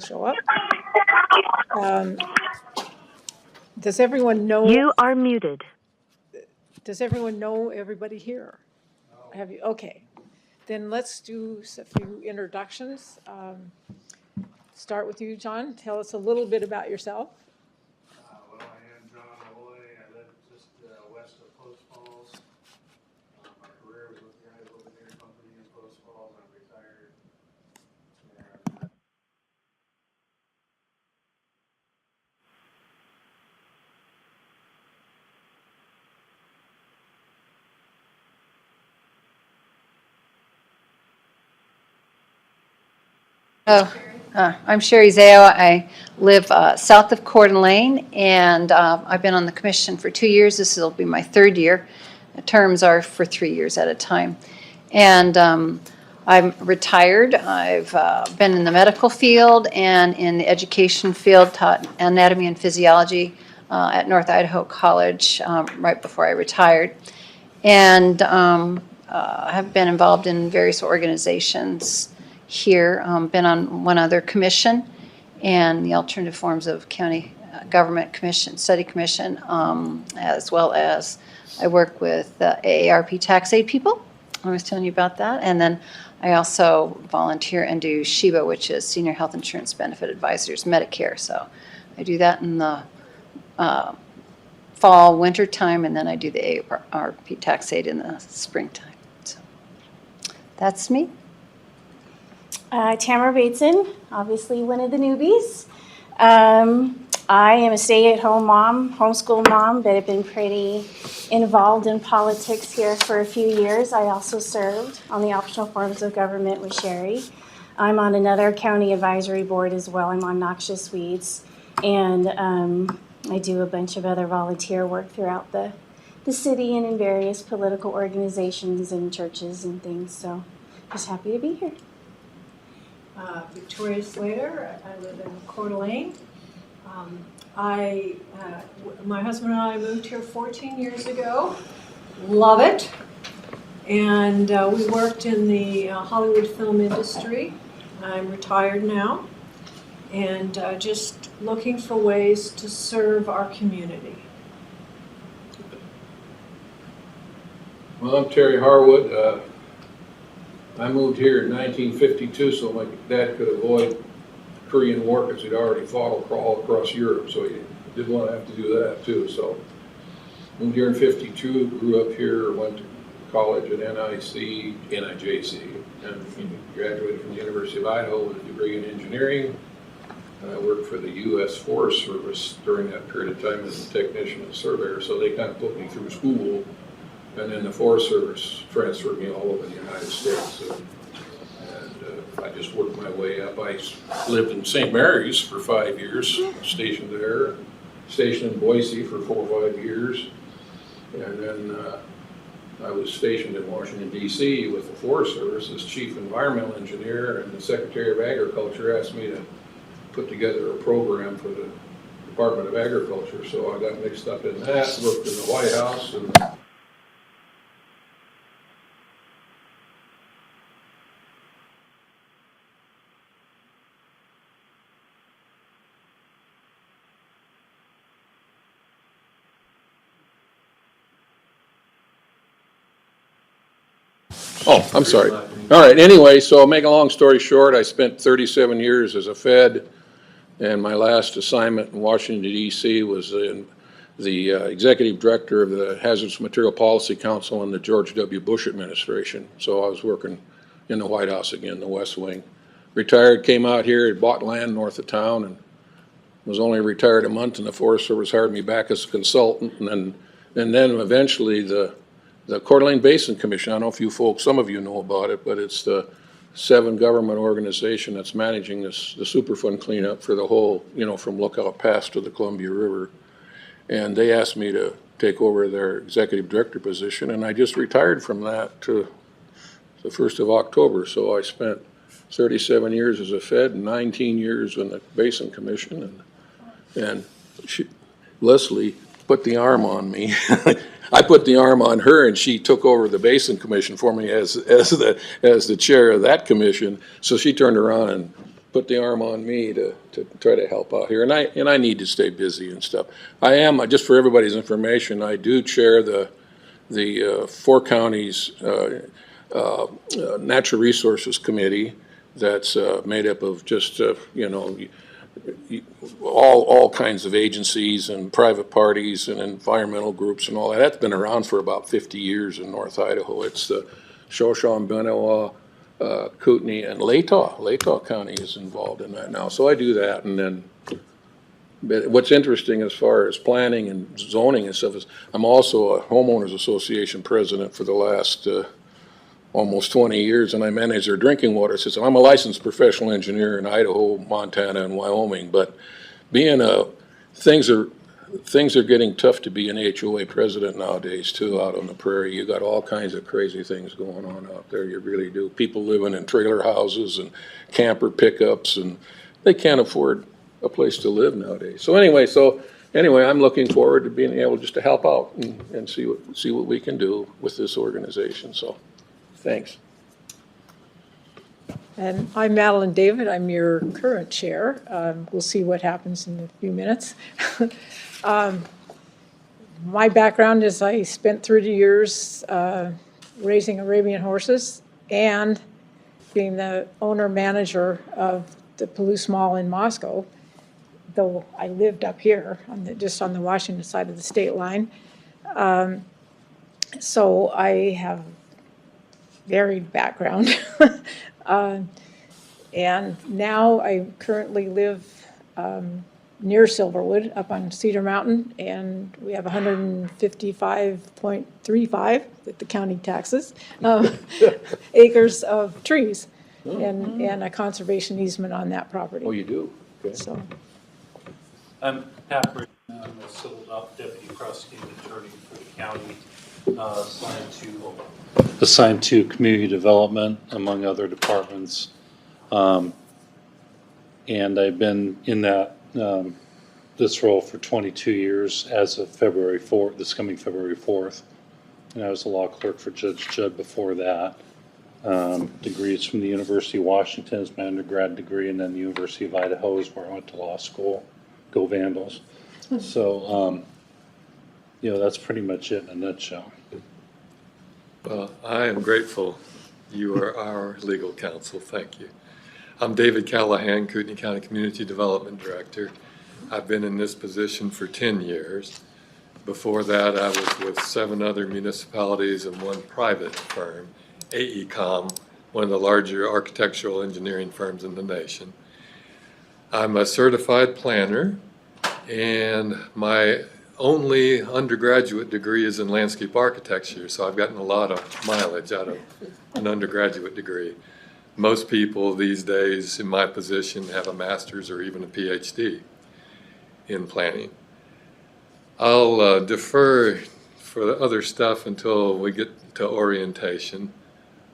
show up. Does everyone know? You are muted. Does everyone know everybody here? Have you? Okay. Then let's do a few introductions. Start with you, John. Tell us a little bit about yourself. Well, I am John Hoy. I live just west of Post Falls. My career was with the Idaho Company in Post Falls. I'm retired. And I'm Sherry Zao. I live south of Kootenai, and I've been on the commission for 2 years. This will be my third year. The terms are for 3 years at a time. And I'm retired. I've been in the medical field and in the education field, taught anatomy and physiology at North Idaho College right before I retired. And have been involved in various organizations here, been on one other commission, and the Alternative Forms of County Government Commission, Study Commission, as well as I work with AARP tax aid people. I was telling you about that. And then I also volunteer and do SHIBA, which is Senior Health Insurance Benefit Advisors, Medicare. So I do that in the fall, winter time, and then I do the AARP tax aid in the springtime. So that's me. Tamara Bateson, obviously one of the newbies. I am a stay-at-home mom, homeschool mom, but have been pretty involved in politics here for a few years. I also served on the Optional Forms of Government with Sherry. I'm on another county advisory board as well. I'm on Noxious Weeds, and I do a bunch of other volunteer work throughout the city and in various political organizations and churches and things. So just happy to be here. Victoria Slater. I live in Coeur d'Alene. My husband and I moved here 14 years ago. Love it. And we worked in the Hollywood film industry. I'm retired now. And just looking for ways to serve our community. well, I'm Terry Harwood. I moved here in 1952 so my dad could avoid the Korean War because he'd already fought all across Europe, so he didn't want to have to do that too. So moved here in 52, grew up here, went to college at NIJC, and graduated from the University of Idaho with a degree in engineering. And I worked for the U.S. Forest Service during that period of time as a technician and surveyor, so they kind of put me through school. And then the Forest Service transferred me all over the United States. And I just worked my way up. I lived in St. Mary's for 5 years, stationed there, stationed in Boise for 4 or 5 years. And then I was stationed in Washington, D.C. with the Forest Service as Chief Environmental Engineer, and the Secretary of Agriculture asked me to put together a program for the Department of Agriculture. So I got mixed up in that, worked in the White House, and oh, I'm sorry. All right, anyway, so make a long story short, I spent 37 years as a Fed, and my last assignment in Washington, D.C. was in the executive director of the Hazardous Material Policy Council in the George W. Bush administration. So I was working in the White House again, the West Wing. Retired, came out here, had bought land north of town, and was only retired a month, and the Forest Service hired me back as a consultant, and then eventually the Coeur d'Alene Basin Commission, I don't know if you folks, some of you know about it, but it's the 7 government organization that's managing the Superfund cleanup for the whole, from Lookout Pass to the Columbia River. And they asked me to take over their executive director position, and I just retired from that to the 1st of October. So I spent 37 years as a Fed and 19 years in the Basin Commission, and Leslie put the arm on me. I put the arm on her, and she took over the Basin Commission for me as the chair of that commission. So she turned around and put the arm on me to try to help out here. And I need to stay busy and stuff. I am, just for everybody's information, I do chair the Four Counties Natural Resources Committee that's made up of just, all kinds of agencies and private parties and environmental groups and all that. That's been around for about 50 years in North Idaho. It's the Shoshone, Benawa, Kootenai, and Latah County is involved in that now. So I do that, and then but what's interesting as far as planning and zoning and stuff is I'm also a homeowners association president for the last almost 20 years, and I manage their drinking water system. I'm a licensed professional engineer in Idaho, Montana, and Wyoming, but being things are getting tough to be an HOA president nowadays too, out on the prairie. You got all kinds of crazy things going on out there. You really do. People living in trailer houses and camper pickups, and they can't afford a place to live nowadays. So anyway, I'm looking forward to being able just to help out and see what we can do with this organization. So, thanks. And I'm Madeline David. I'm your current chair. We'll see what happens in a few minutes. My background is I spent 30 years raising Arabian horses and being the owner-manager of the Palouse Mall in Moscow, though I lived up here just on the Washington side of the state line. So I have varied background. And now I currently live near Silverwood up on Cedar Mountain, and we have 155.35 with the county taxes acres of trees and a conservation easement on that property. Oh, you do? Okay. So. I'm Pat Britton. I'm a civil deputy prosecuting attorney for the county, assigned to community development, among other departments. And I've been in that this role for 22 years as of February 4th, this coming February 4th. And I was a law clerk for Judge Judd before that. Degrees from the University of Washington is my undergrad degree, and then the University of Idaho is where I went to law school. Go Vandals. So, that's pretty much it in a nutshell. Well, I am grateful you are our legal counsel. Thank you. I'm David Callahan, Kootenai County Community Development Director. I've been in this position for 10 years. Before that, I was with 7 other municipalities and 1 private firm, AECOM, one of the larger architectural engineering firms in the nation. I'm a certified planner, and my only undergraduate degree is in landscape architecture, so I've gotten a lot of mileage out of an undergraduate degree. Most people these days in my position have a master's or even a PhD in planning. I'll defer for the other stuff until we get to orientation,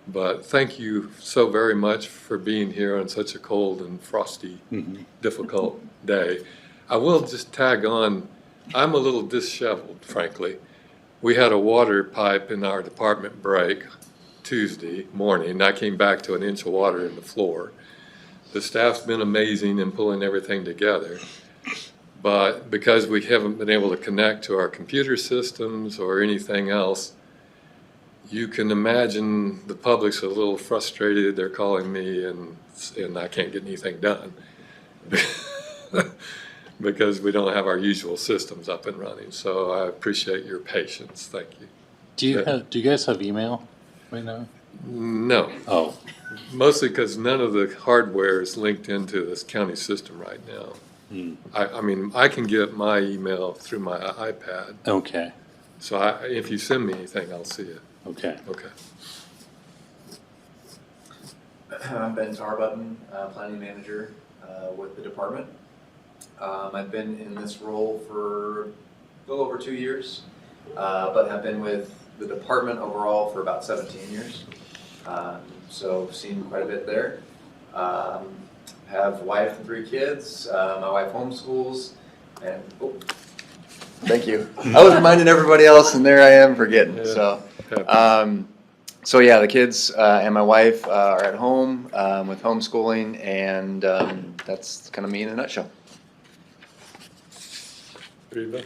but thank you so very much for being here on such a cold and frosty, difficult day. I will just tag on, I'm a little disheveled, frankly. We had a water pipe in our department break Tuesday morning, and I came back to an inch of water in the floor. The staff's been amazing in pulling everything together, but because we haven't been able to connect to our computer systems or anything else, you can imagine the public's a little frustrated. They're calling me and I can't get anything done because we don't have our usual systems up and running. So I appreciate your patience. Thank you. Do you guys have email right now? No. Oh. Mostly because none of the hardware is linked into this county system right now. I mean, I can get my email through my iPad. Okay. So if you send me anything, I'll see it. Okay. Okay. I'm Ben Tarbutton, planning manager with the department. I've been in this role for a little over 2 years, but have been with the department overall for about 17 years. So seen quite a bit there. Have a wife and 3 kids. My wife homeschools, and thank you. I was reminding everybody else, and there I am forgetting. Yeah. So, So yeah, the kids and my wife are at home with homeschooling, and that's kind of me in a nutshell. Reba?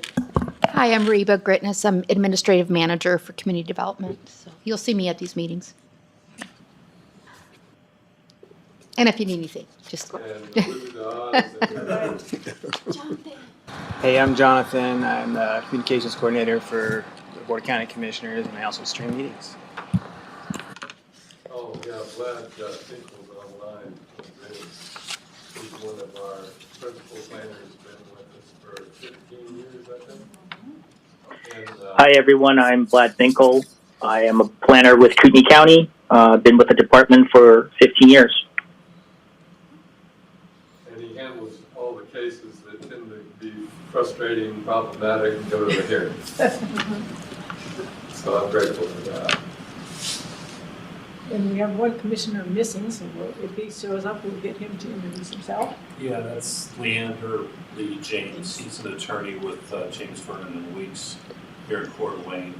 Hi, I'm Reba Gritness. I'm Administrative Manager for Community Development. So you'll see me at these meetings. And if you need anything, just. Hey, I'm Jonathan. I'm the Communications Coordinator for the Board of County Commissioners, and I also stream meetings. Oh, yeah, Vlad Tinkle's online. He's one of our principal planners, been with us for 15 years, I think. And, Hi, everyone. I'm Vlad Finkel. I am a planner with Kootenai County. Been with the department for 15 years. and he handles all the cases that tend to be frustrating, problematic, and go to the hearing. So I'm grateful for that. And we have one commissioner missing, so if he shows up, we'll get him to introduce himself. Yeah, that's Leander Lee James. He's an attorney with James Vernon and Weeks here in Coeur d'Alene.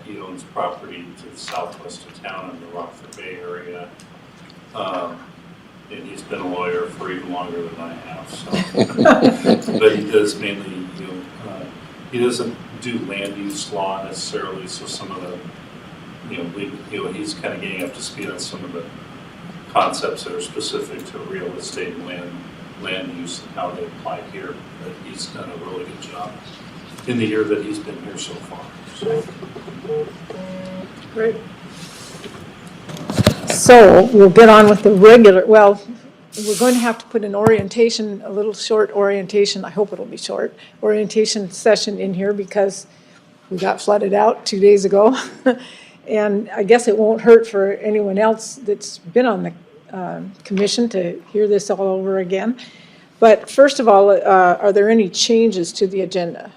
He owns property to the southwest of town in the Rockford Bay area. And he's been a lawyer for even longer than I have, so. But he does mainly, he doesn't do land use law necessarily, so some of the, he's kind of getting up to speed on some of the concepts that are specific to real estate and land use and how they apply here. But he's done a really good job in the year that he's been here so far. So. Great. So we'll get on with the regular, well, we're going to have to put an orientation, a little short orientation, I hope it'll be short, orientation session in here because we got flooded out 2 days ago. And I guess it won't hurt for anyone else that's been on the commission to hear this all over again. But first of all, are there any changes to the agenda?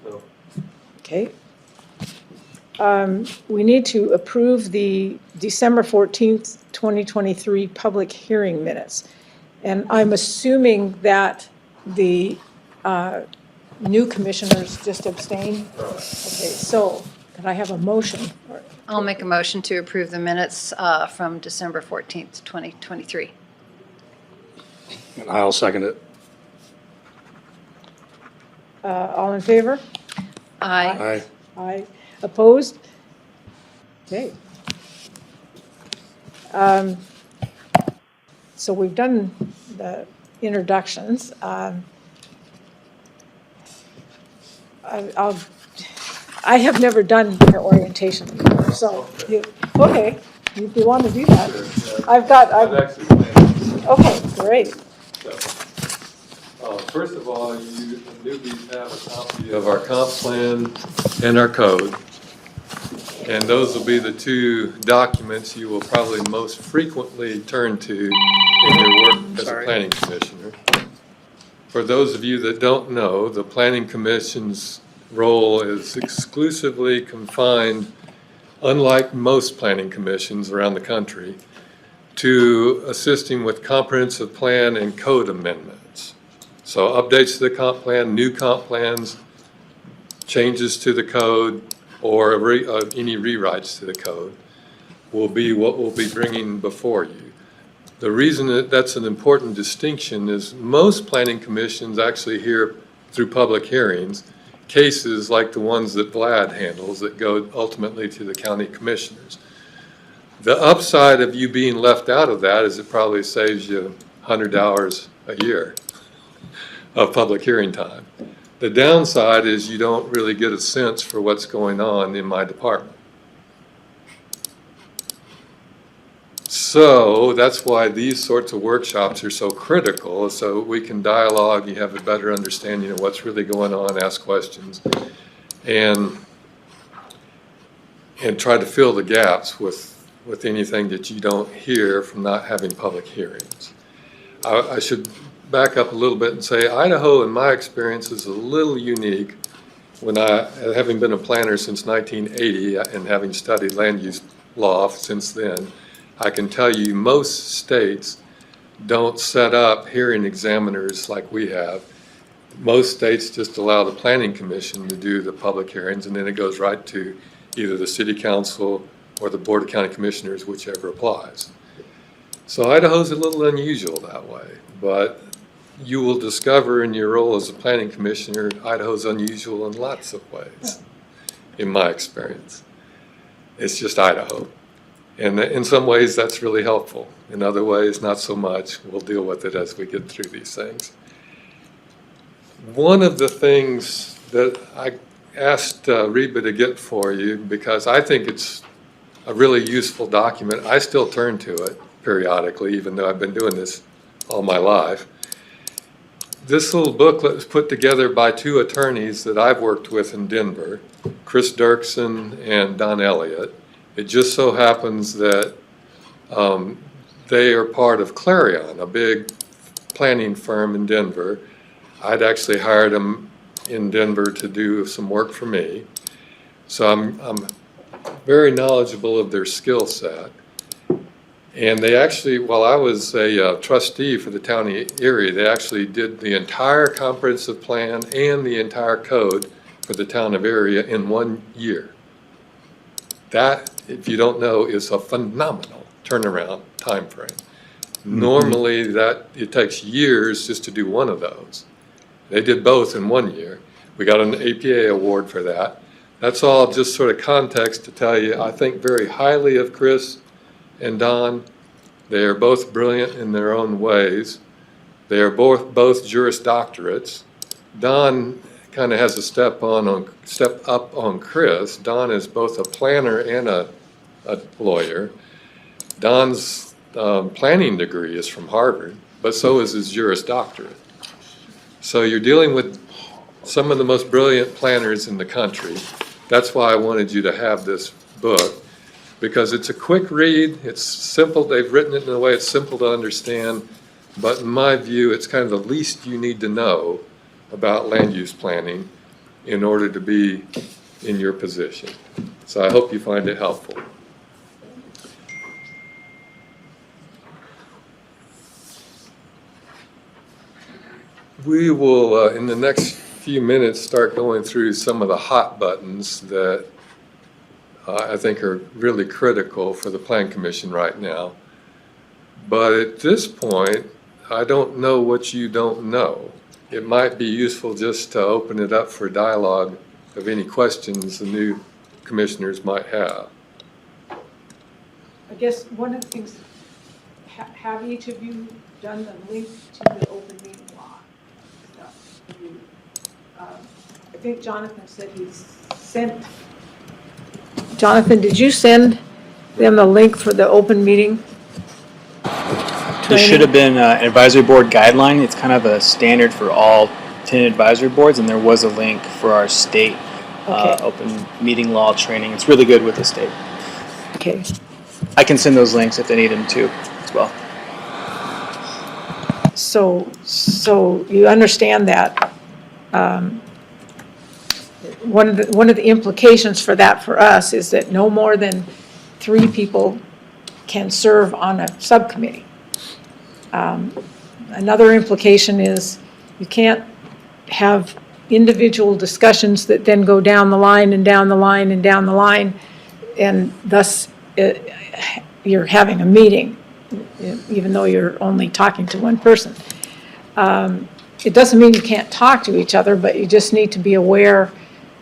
No. Okay. We need to approve the December 14th, 2023 public hearing minutes. And I'm assuming that the new commissioners just abstained? Okay, so can I have a motion? I'll make a motion to approve the minutes from December 14th, 2023. And I'll second it. All in favor? Aye. Aye. Aye. Opposed? Okay. So we've done the introductions. I have never done the orientation before, so, okay, if you want to do that. I've actually planned. Okay, great. First of all, you newbies have a copy of our comp plan and our code. And those will be the two documents you will probably most frequently turn to in your work as a planning commissioner. For those of you that don't know, the planning commission's role is exclusively confined, unlike most planning commissions around the country, to assisting with comprehensive plan and code amendments. So updates to the comp plan, new comp plans, changes to the code, or any rewrites to the code will be what we'll be bringing before you. The reason that that's an important distinction is most planning commissions actually hear through public hearings cases like the ones that Vlad handles that go ultimately to the county commissioners. The upside of you being left out of that is it probably saves you $100 a year of public hearing time. The downside is you don't really get a sense for what's going on in my department. So that's why these sorts of workshops are so critical, so we can dialogue, you have a better understanding of what's really going on, ask questions, and try to fill the gaps with anything that you don't hear from not having public hearings. I should back up a little bit and say Idaho, in my experience, is a little unique. Having been a planner since 1980 and having studied land use law since then, I can tell you most states don't set up hearing examiners like we have. Most states just allow the planning commission to do the public hearings, and then it goes right to either the city council or the Board of County Commissioners, whichever applies. So Idaho's a little unusual that way, but you will discover in your role as a planning commissioner, Idaho's unusual in lots of ways, in my experience. It's just Idaho. And in some ways, that's really helpful. In other ways, not so much. We'll deal with it as we get through these things. One of the things that I asked Reba to get for you, because I think it's a really useful document. I still turn to it periodically, even though I've been doing this all my life. This little booklet was put together by two attorneys that I've worked with in Denver, Chris Dirksen and Don Elliott. It just so happens that they are part of Clarion, a big planning firm in Denver. I'd actually hired them in Denver to do some work for me. So I'm very knowledgeable of their skill set. And they actually, while I was a trustee for the town of Erie, they actually did the entire comprehensive plan and the entire code for the town of Erie in 1 year. That, if you don't know, is a phenomenal turnaround time frame. Normally, it takes years just to do one of those. They did both in 1 year. We got an APA award for that. That's all just sort of context to tell you, I think very highly of Chris and Don. They are both brilliant in their own ways. They are both Juris Doctorates. Don kind of has a step up on Chris. Don is both a planner and a lawyer. Don's planning degree is from Harvard, but so is his Juris Doctorate. So you're dealing with some of the most brilliant planners in the country. That's why I wanted you to have this book, because it's a quick read, it's simple, they've written it in a way it's simple to understand, but in my view, it's kind of the least you need to know about land use planning in order to be in your position. So I hope you find it helpful. We will, in the next few minutes, start going through some of the hot buttons that I think are really critical for the Plan Commission right now. But at this point, I don't know what you don't know. It might be useful just to open it up for dialogue of any questions the new commissioners might have. I guess one of the things, have each of you done the link to the open meeting law stuff? I think Jonathan said he's sent. Jonathan, did you send them the link for the open meeting? There should have been an advisory board guideline. It's kind of a standard for all 10 advisory boards, and there was a link for our state open meeting law training. It's really good with the state. Okay. I can send those links if they need them too, as well. So you understand that one of the implications for that for us is that no more than 3 people can serve on a subcommittee. Another implication is you can't have individual discussions that then go down the line and down the line and down the line, and thus you're having a meeting, even though you're only talking to one person. It doesn't mean you can't talk to each other, but you just need to be aware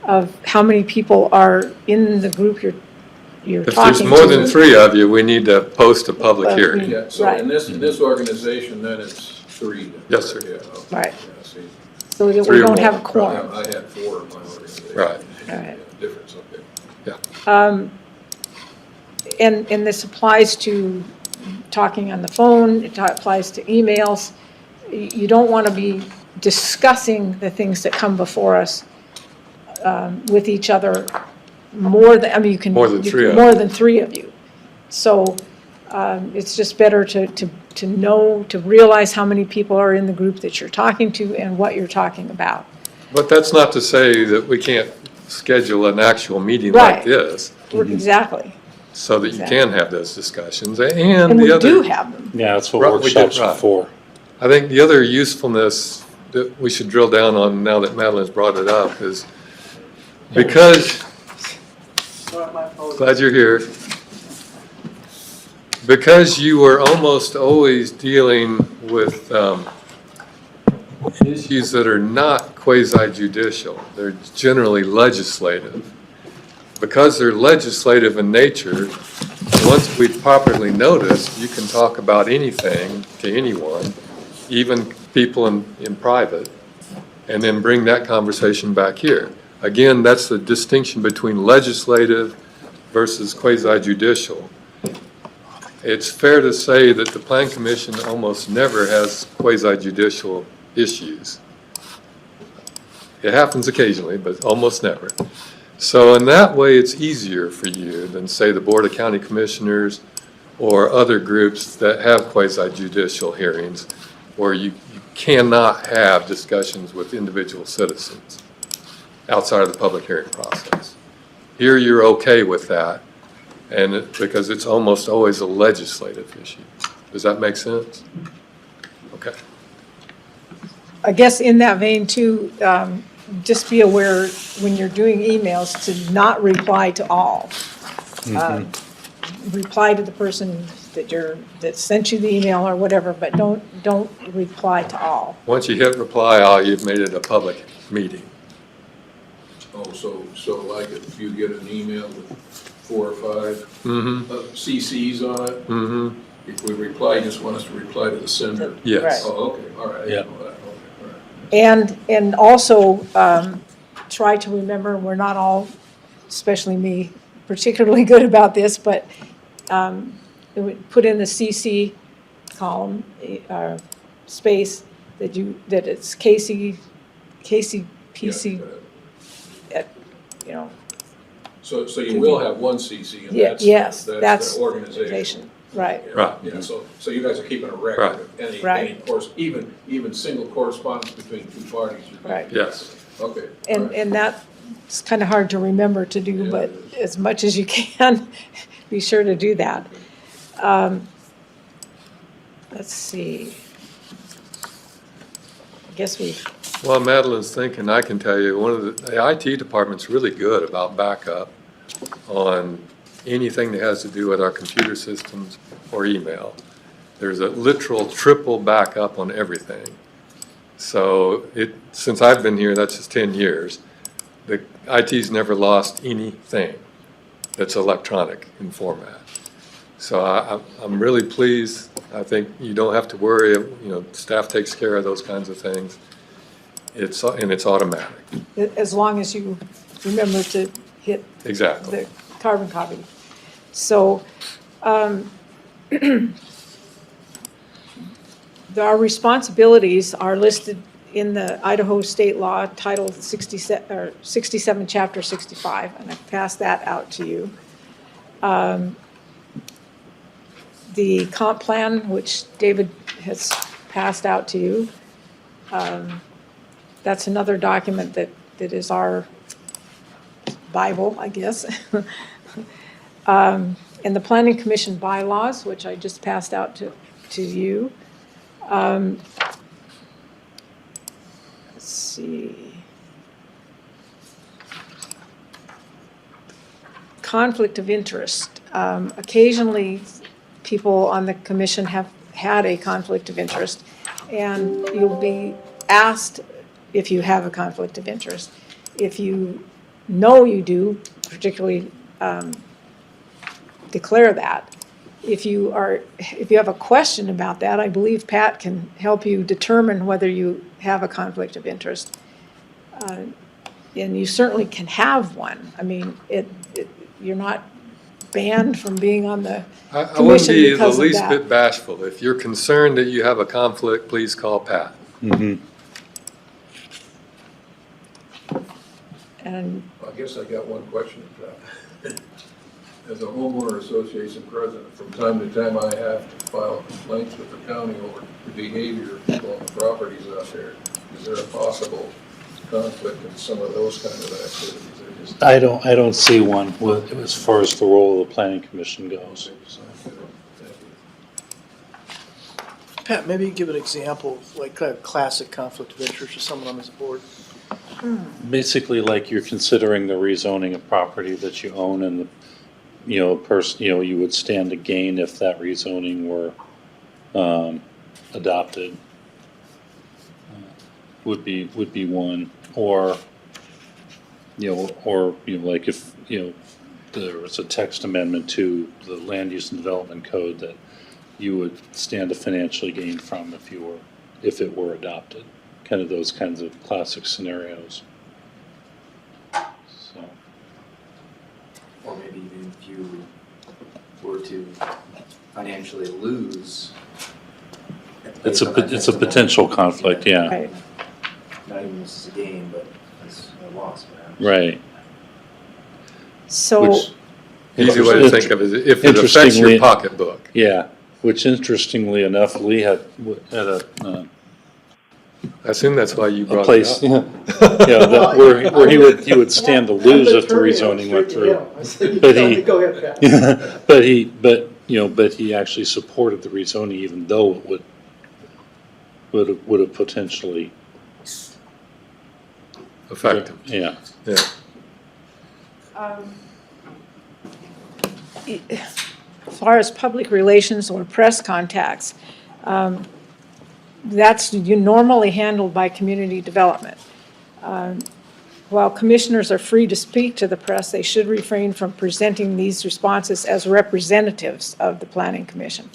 of how many people are in the group you're If talking there's to. more than 3 of you, we need to post a public hearing. Yeah, so Right. in this organization, then it's 3. Yes, sir. Yeah, okay. Right. Yeah, see, So that 3 we or don't have a more. quorum. I had 4 in my organization. Right. All right. Yeah, difference, okay. And this applies to talking on the phone, it applies to emails. You don't want to be discussing the things that come before us with each other more than, I mean, you can. More than 3 of More you. than 3 of you. So it's just better to know, to realize how many people are in the group that you're talking to and what you're talking about. But that's not to say that we can't schedule an actual meeting like Right. this, Exactly. so that you Exactly. can have those discussions. And And we the do other, have them. Yeah, that's what Right, we did, workshops are right. for. I think the other usefulness that we should drill down on now that Madeline's brought it up is because, glad you're here. because you are almost always dealing with issues that are not quasi-judicial, they're generally legislative. Because they're legislative in nature, once we've properly noticed, you can talk about anything to anyone, even people in private, and then bring that conversation back here. Again, that's the distinction between legislative versus quasi-judicial. It's fair to say that the Plan Commission almost never has quasi-judicial issues. It happens occasionally, but almost never. So in that way, it's easier for you than, say, the Board of County Commissioners or other groups that have quasi-judicial hearings where you cannot have discussions with individual citizens outside of the public hearing process. Here, you're okay with that, and because it's almost always a legislative issue. Does that make sense? Okay. I guess in that vein too, just be aware when you're doing emails to not reply to all. Reply to the person that sent you the email or whatever, but don't reply to all. Once you hit reply all, you've made it a public meeting. Oh, so like if you get an email with 4 or 5 CCs on it, if we reply, you just want us to reply to the sender? Yes. Right. Oh, okay, all right, I Yeah. didn't know that, okay, all right. And also try to remember, we're not all, especially me, particularly good about this, but it would put in the CC column space that it's Casey PC, you know. So you will have one CC, and Yes, that's the organization. Right. Yeah, Right. Yeah, so you guys are keeping a record Right. of any Right. course, even single correspondence between two parties. Right. Yes. Okay. all right. And that's kind of hard to remember to do, Yeah, but it as much as you can, be sure to do that. Let's see. I guess While Madeline's thinking, I can tell you, one of the IT department's really good about backup on anything that has to do with our computer systems or email. There's a literal triple backup on everything. So since I've been here, that's just 10 years, the IT's never lost anything that's electronic in format. So I'm really pleased. I think you don't have to worry, staff takes care of those kinds of things. It's automatic. as long as you remember to hit Exactly. the carbon copy. So, our responsibilities are listed in the Idaho state law, Title 67, Chapter 65, and I've passed that out to you. The comp plan, which David has passed out to you, that's another document that is our Bible, I guess. And the Planning Commission bylaws, which I just passed out to you. Let's see. Conflict of interest. Occasionally, people on the commission have had a conflict of interest, and you'll be asked if you have a conflict of interest. If you know you do, particularly declare that. If you have a question about that, I believe Pat can help you determine whether you have a conflict of interest. And you certainly can have one. I mean, you're not banned from being on the I wouldn't commission be the because of least that. bit bashful. If you're concerned that you have a conflict, please call Pat. And I guess I got one question for that. As a homeowner association president, from time to time I have to file complaints with the county over the behavior of people on the properties out there. Is there a possible conflict in some of those kind of activities? I don't see one as far as the role of the planning commission goes. Pat, maybe give an example of like a classic conflict of interest for someone on this board. Basically, like you're considering the rezoning of property that you own and you would stand to gain if that rezoning were adopted. Would be one, or like if there was a text amendment to the land use and development code that you would stand to financially gain from if it were adopted. Kind of those kinds of classic scenarios. So. Or maybe even if you were to financially lose. It's a potential conflict, yeah. Right. Not even this is a gain, but it's a loss perhaps. Right. So, Which- Easy way to think of it is if it affects Interestingly- your pocketbook. Yeah, which interestingly enough, Lee had a I assume that's why you a brought place, it yeah, up. where he would stand to lose if the rezoning went through. But he actually supported the rezoning even though it would have potentially. Affect them. Yeah. Yeah. as far as public relations or press contacts, that's normally handled by community development. While commissioners are free to speak to the press, they should refrain from presenting these responses as representatives of the Planning Commission.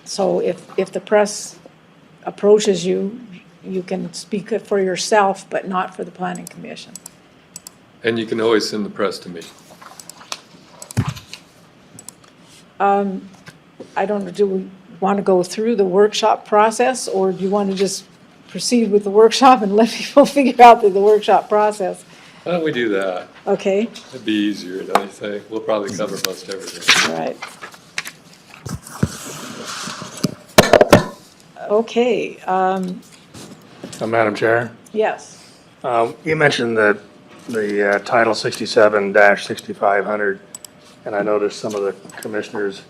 So if the press approaches you, you can speak for yourself, but not for the Planning Commission. And you can always send the press to me. I don't know, do we want to go through the workshop process, or do you want to just proceed with the workshop and let people figure out the workshop process? Why don't we do that? Okay, It'd be easier, don't you think? We'll probably cover most everything. all right. Okay, Madam Chair, yes. you mentioned the Title 67-6500, and I noticed some of the commissioners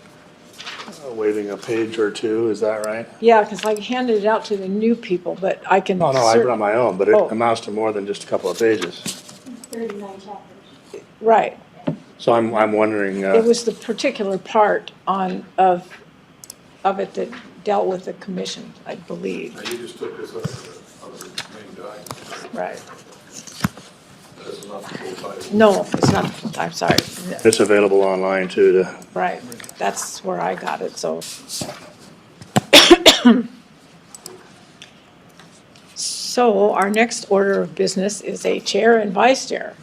waving a page or two, is that right? Yeah, because I handed it out to the new people, but I can. No, I brought my own, but it Oh. amounts to more than just a couple of pages. 39 chapters. Right. So I'm wondering, It was the particular part of it that dealt with the commission, I believe. Now, you just took this up on the main document. Right. That's not the full title. No, it's not, I'm sorry. it's available online too to. Right, that's where I got it, so. So our next order of business is a chair and vice chair.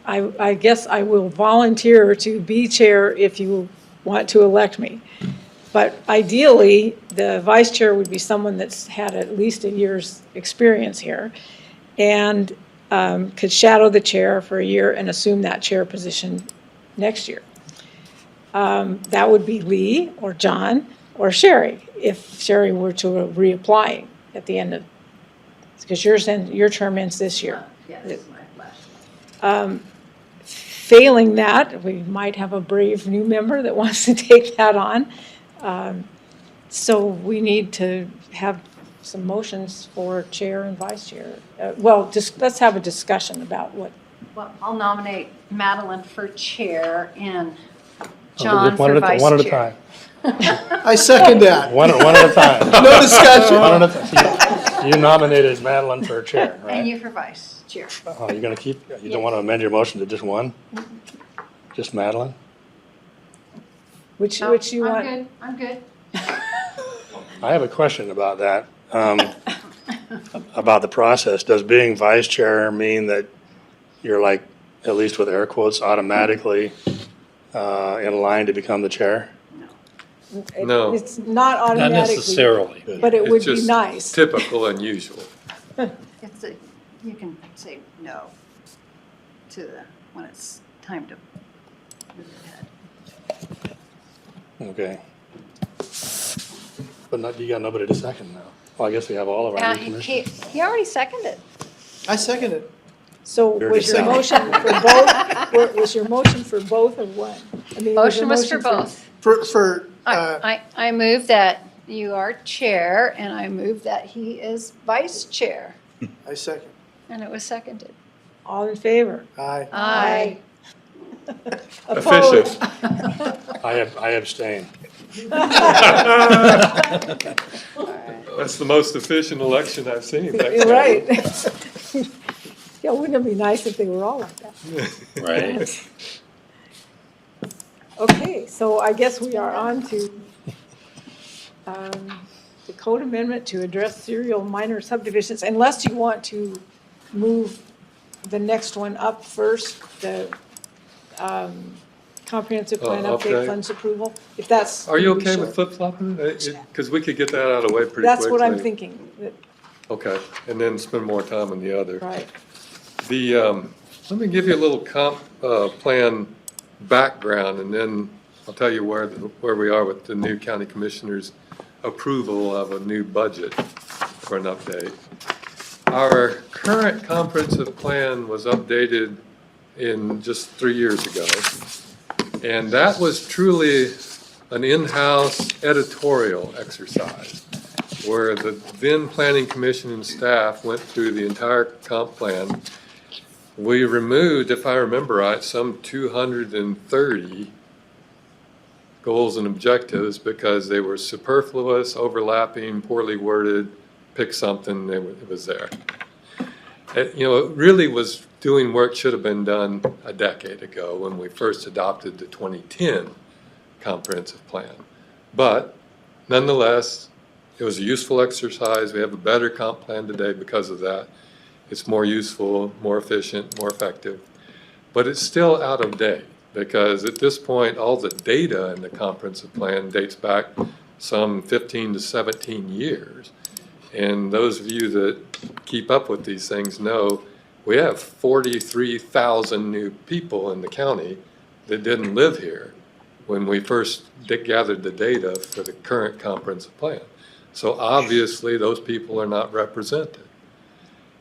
I guess I will volunteer to be chair if you want to elect me. But ideally, the vice chair would be someone that's had at least a year's experience here and could shadow the chair for a year and assume that chair position next year. That would be Lee or John or Sherry, if Sherry were to reapply at the end of, because your term ends this year. Yeah, this is my last. Failing that, we might have a brave new member that wants to take that on. So we need to have some motions for chair and vice chair. Well, just let's have a discussion about what. Well, I'll nominate Madeline for chair and John One for at a- vice One at a chair. time. I second that. One at a time. No discussion. One at a time. You nominated Madeline for chair, And right? you for vice chair. Oh, you're gonna keep, you don't want to amend your motion to just one? Just Madeline? Which No, you want? I'm good. I have a question about that, about the process. Does being vice chair mean that you're like, at least with air quotes, automatically in line to become the chair? No. It's not Not automatically. necessarily. But it It's would be just nice. typical and usual. You can say no when it's time to move ahead. Okay. But you got nobody to second now. Well, I guess we have all of our new commissioners. He already seconded. I second it. So You're was your second. motion for both, was your motion for both or one? I mean, your Motion was for both. For, I move that You are chair, and I move that he is vice chair. I second. And it was seconded. All in favor? Aye. Aye. Opposed? I abstain. That's the most efficient election I've seen. Thanks, You're right. Kevin. Yeah, wouldn't it be nice if they were all like that? Right. Okay, so I guess we are on to the code amendment to address serial minor subdivisions, unless you want to move the next one up first, the comprehensive plan update Okay. funds approval, if that's. Are you gonna be okay with short. flip-flopping it? Because we could get that out of the way pretty quickly. That's what I'm thinking, Okay, and then spend more time on the other. right. The, let me give you a little comp, plan background, and then I'll tell you where we are with the new county commissioner's approval of a new budget for an update. Our current comprehensive plan was updated in just 3 years ago, and that was truly an in-house editorial exercise, where the then planning commission and staff went through the entire comp plan. We removed, if I remember right, some 230 goals and objectives because they were superfluous, overlapping, poorly worded, pick something, it was there. It really was doing work should have been done a decade ago when we first adopted the 2010 comprehensive plan. But nonetheless, it was a useful exercise. We have a better comp plan today because of that. It's more useful, more efficient, more effective, but it's still out of date because at this point, all the data in the comprehensive plan dates back some 15 to 17 years. And those of you that keep up with these things know we have 43,000 new people in the county that didn't live here when we first gathered the data for the current comprehensive plan. So obviously, those people are not represented.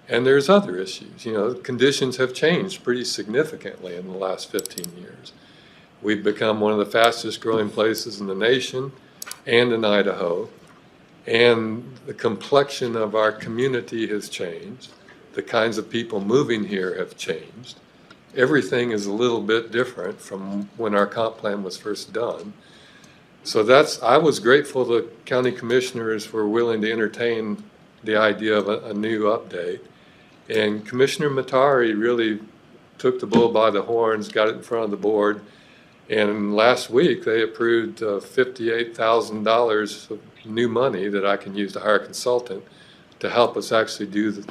And there's other issues. Conditions have changed pretty significantly in the last 15 years. We've become one of the fastest growing places in the nation and in Idaho. And the complexion of our community has changed. The kinds of people moving here have changed. Everything is a little bit different from when our comp plan was first done. So I was grateful the county commissioners were willing to entertain the idea of a new update. And Commissioner Matari really took the bull by the horns, got it in front of the board. And last week, they approved $58,000 of new money that I can use to hire a consultant to help us actually do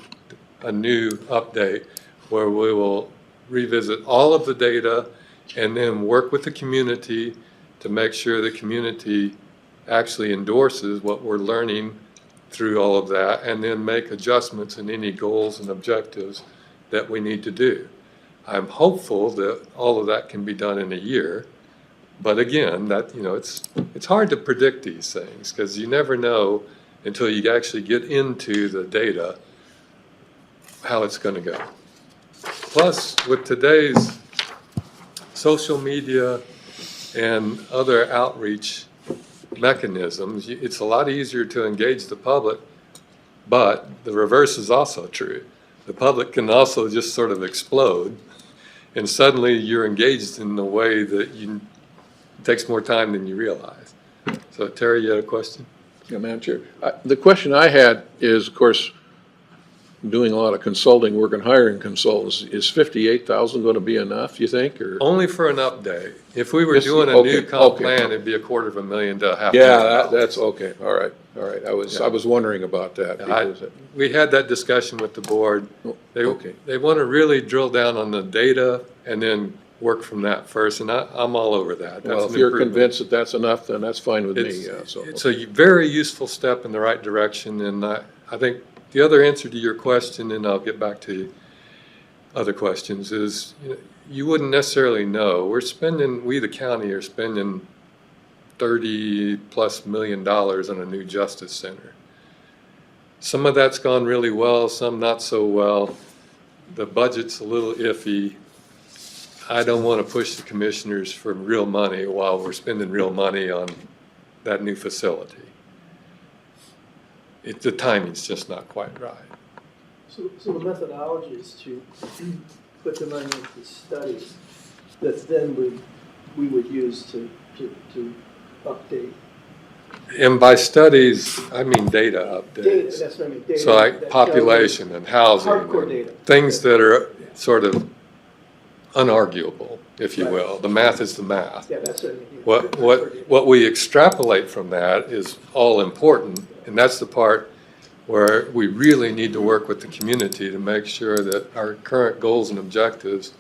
a new update where we will revisit all of the data and then work with the community to make sure the community actually endorses what we're learning through all of that, and then make adjustments in any goals and objectives that we need to do. I'm hopeful that all of that can be done in a year, but again, it's hard to predict these things because you never know until you actually get into the data how it's going to go. Plus, with today's social media and other outreach mechanisms, it's a lot easier to engage the public, but the reverse is also true. The public can also just sort of explode, and suddenly you're engaged in a way that it takes more time than you realize. So Terry, you had a question? Yeah, Madam Chair. The question I had is, of course, doing a lot of consulting work and hiring consultants. Is 58,000 going to be enough, you think, or? Only for an update. If we were Yes, doing a okay, new comp okay. plan, it'd be $250,000 to $500,000. Yeah, that's okay. All right. I was wondering about that. because We had that discussion with the board. Okay. They want to really drill down on the data and then work from that first, and I'm all over that. That's Well, an if you're improvement. convinced that that's enough, then that's fine with me. It's a very useful step in the right direction, and I think the other answer to your question, and I'll get back to other questions, is you wouldn't necessarily know. We the county are spending $30+ million on a new justice center. Some of that's gone really well, some not so well. The budget's a little iffy. I don't want to push the commissioners for real money while we're spending real money on that new facility. the timing's just not quite right. So the methodology is to put the money into studies that then we would use to update. And by studies, I mean data updates. Data, that's what I mean. Data So like that population and housing, hardcore and data. things that are sort of unarguable, if you Right. will. The math is the math. Yeah, that's what I mean. What we extrapolate from that is all important, and that's the part where we really need to work with the community to make sure that our current goals and objectives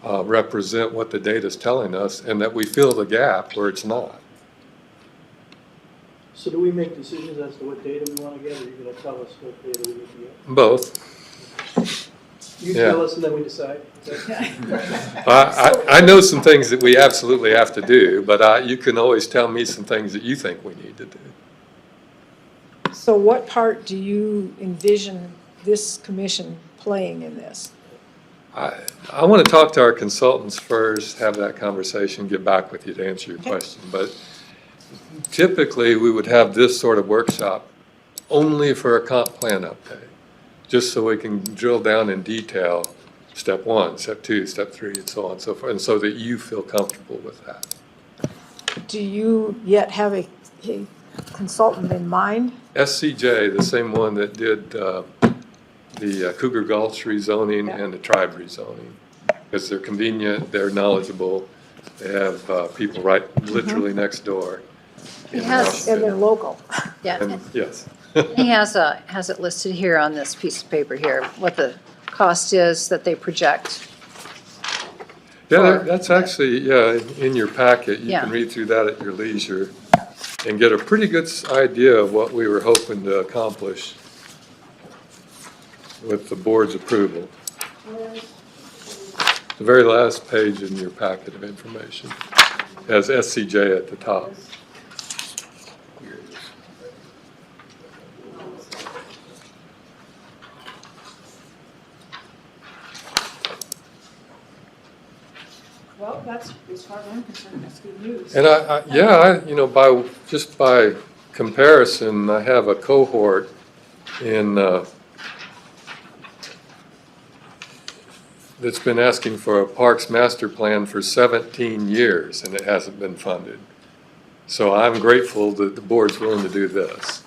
represent what the data is telling us, and that we fill the gap where it's not. So do we make decisions as to what data we want to get, or are you going to tell us what data we need to get? Both. You Yeah. tell us and then we decide? I know some things that we absolutely have to do, but you can always tell me some things that you think we need to do. So what part do you envision this commission playing in this? I want to talk to our consultants first, have that conversation, get back with you to answer your question. But typically, we would have this sort of workshop only for a comp plan update, just so we can drill down in detail, step 1, step 2, step 3, and so on and so forth, and so that you feel comfortable with that. Do you yet have a consultant in mind? SCJ, the same one that did the Cougar Gulch rezoning and the tribe rezoning, because they're convenient, they're knowledgeable, they have people right literally next door. He has, And they're local. yeah, And yes. he has it listed here on this piece of paper here, what the cost is that they project. Yeah, for that's actually, in your packet. You Yeah. can read through that at your leisure and get a pretty good idea of what we were hoping to accomplish with the board's approval. The very last page in your packet of information has SCJ at the top. Well, that's, as far as I'm concerned, that's good news. And by comparison, I have a cohort in, that's been asking for a parks master plan for 17 years, and it hasn't been funded. So I'm grateful that the board's willing to do this.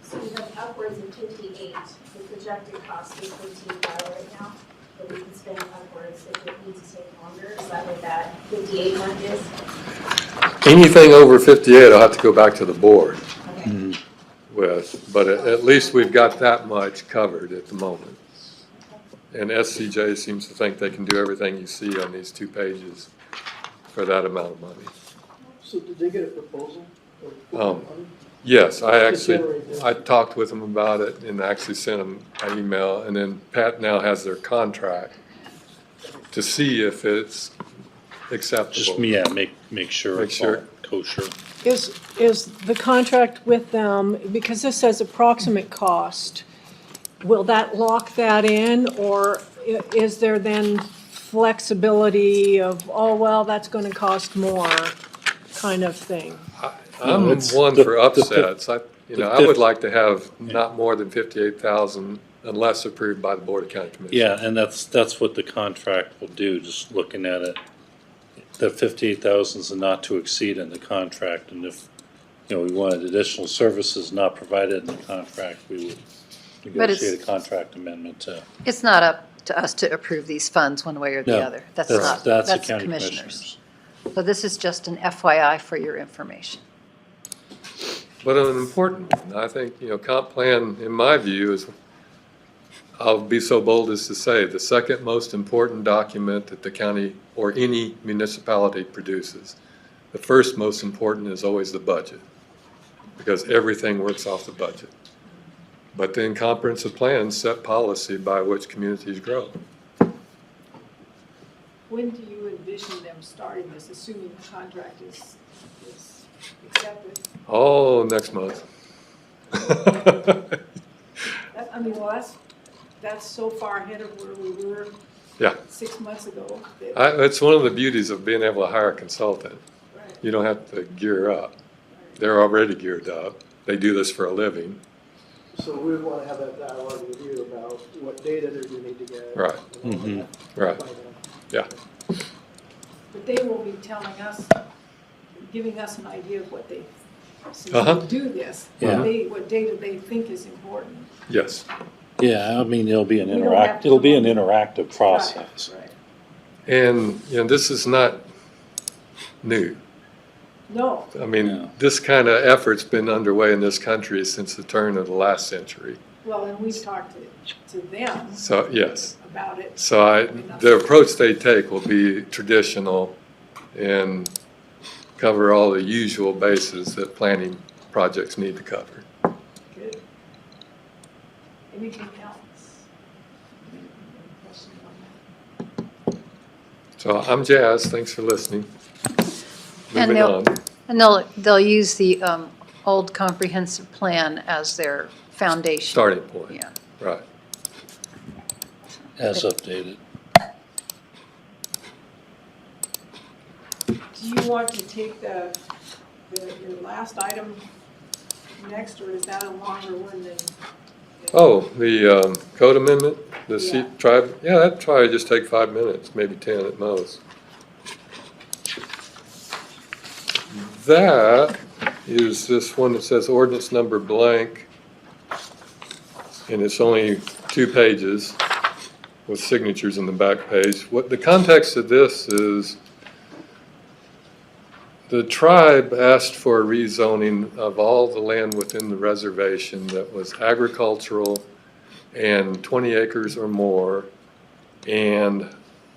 So we have upwards of 58. The projected cost is 15.5 right now, but we can spend upwards if it needs to take longer. Is that what that 58 mark is? Anything over 58, I'll have to go back to the board Okay. with, but at least we've got that much covered at the moment. And SCJ seems to think they can do everything you see on these 2 pages for that amount of money. So did they get a proposal? Yes, I generate talked with them about it and actually sent them an email, and then Pat now has their contract to see if it's acceptable. Just, make sure Make it's sure. all kosher. Is the contract with them, because this says approximate cost, will that lock that in, or is there then flexibility of, oh, well, that's going to cost more kind of thing? I'm No, it's one the- for the upsets. I the would like to have not more than 58,000 unless approved by the Board of County Commissioners. Yeah, and that's what the contract will do, just looking at it. The 58,000 is a not to exceed in the contract, and if, we wanted additional services not provided in the contract, we would But it's- negotiate a contract amendment to. It's not up to us to approve these funds one way or the No, other. That's the the county commissioners. So this is just an FYI for your information. But an important one, I think, comp plan, in my view, is, I'll be so bold as to say, the second most important document that the county or any municipality produces. The first most important is always the budget, because everything works off the budget. But then comprehensive plans set policy by which communities grow. When do you envision them starting this, assuming the contract is accepted? Oh, next month. Well, that's so far ahead of where we were Yeah. 6 months ago. that- That's one of the beauties of being able to hire a consultant. Right. You don't have to gear up. They're already geared up. They do this for a living. So we would want to have that dialogue with you about what data they're going to need to get. Right. and all Mhm. that. Right. Yeah. But they will be telling us, giving us an idea of what they, since Uh-huh. they do this, Yeah. what data they think is important. Yes. Yeah, I mean, it'll be an We don't have to it'll be come an up interactive process. Right. And, this is not new. No, I mean, Yeah. this kind of effort's been underway in this country since the turn of the last century. well, and we've talked to them So, yes. about it. So the approach they take will be traditional and cover all the usual bases that planning projects need to cover. Good. Anything else? Any questions on that? So I'm Jazz, thanks for listening. And Moving on, they'll use the old comprehensive plan as their foundation. starting point, Yeah. right. As updated. Do you want to take your last item next, or is that a longer one than? Oh, the code amendment, the Yeah. tribe, yeah, that'd probably just take 5 minutes, maybe 10 at most. That is this one that says ordinance number blank, and it's only 2 pages with signatures in the back page. What the context of this is, the tribe asked for a rezoning of all the land within the reservation that was agricultural and 20 acres or more, and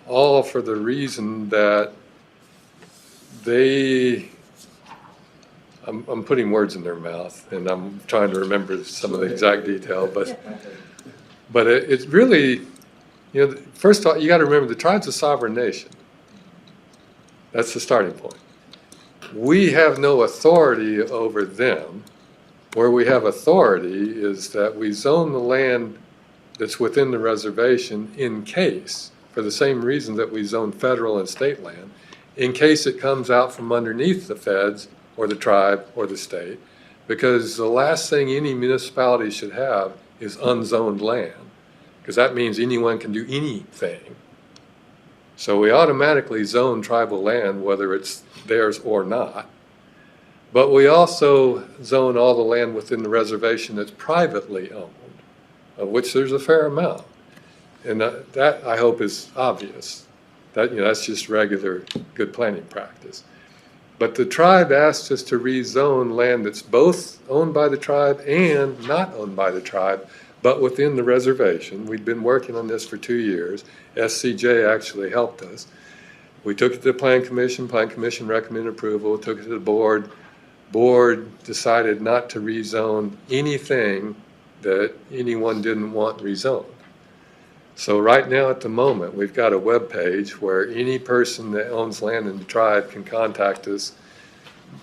all for the reason that I'm putting words in their mouth, and I'm trying to remember some of the exact detail, but it's really, first of all, you got to remember the tribe's a sovereign nation. That's the starting point. We have no authority over them. Where we have authority is that we zone the land that's within the reservation in case, for the same reason that we zone federal and state land, in case it comes out from underneath the feds or the tribe or the state, because the last thing any municipality should have is unzoned land, because that means anyone can do anything. So we automatically zone tribal land, whether it's theirs or not. But we also zone all the land within the reservation that's privately owned, of which there's a fair amount. And that I hope is obvious. That's just regular good planning practice. But the tribe asked us to rezone land that's both owned by the tribe and not owned by the tribe, but within the reservation. We'd been working on this for 2 years. SCJ actually helped us. We took it to the Plan Commission recommended approval, took it to the board. Board decided not to rezone anything that anyone didn't want rezoned. So right now at the moment, we've got a web page where any person that owns land in the tribe can contact us,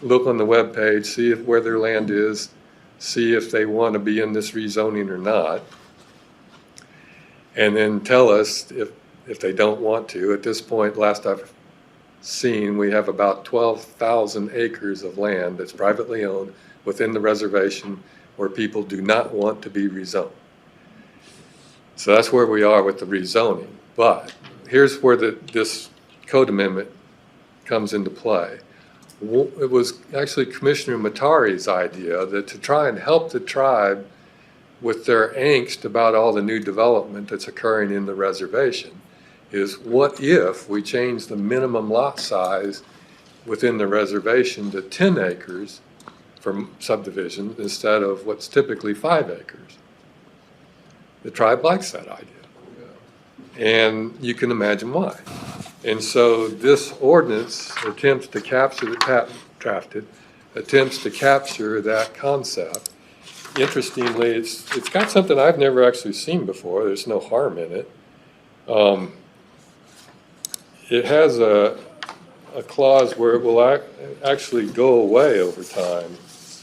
look on the web page, see where their land is, see if they want to be in this rezoning or not, and then tell us if they don't want to. At this point, last I've seen, we have about 12,000 acres of land that's privately owned within the reservation where people do not want to be rezoned. So that's where we are with the rezoning. But here's where this code amendment comes into play. It was actually Commissioner Matari's idea that to try and help the tribe with their angst about all the new development that's occurring in the reservation is, what if we change the minimum lot size within the reservation to 10 acres for subdivision instead of what's typically 5 acres? The tribe likes that idea. And you can imagine why. And so this ordinance attempts to capture, the Pat drafted, attempts to capture that concept. Interestingly, it's got something I've never actually seen before. There's no harm in it. It has a clause where it will actually go away over time.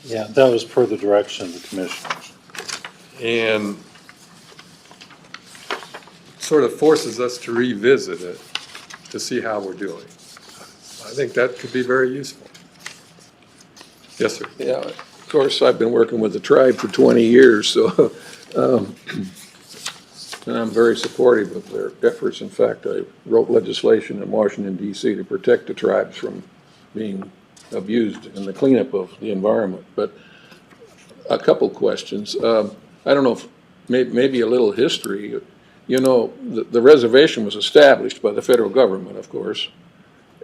Yeah, that was per the direction of the commissioners. And sort of forces us to revisit it to see how we're doing. I think that could be very useful. Yes, sir. Yeah, of course, I've been working with the tribe for 20 years, so, and I'm very supportive of their efforts. In fact, I wrote legislation in Washington DC to protect the tribes from being abused in the cleanup of the environment. But a couple questions. I don't know if maybe a little history. You know, the reservation was established by the federal government, of course.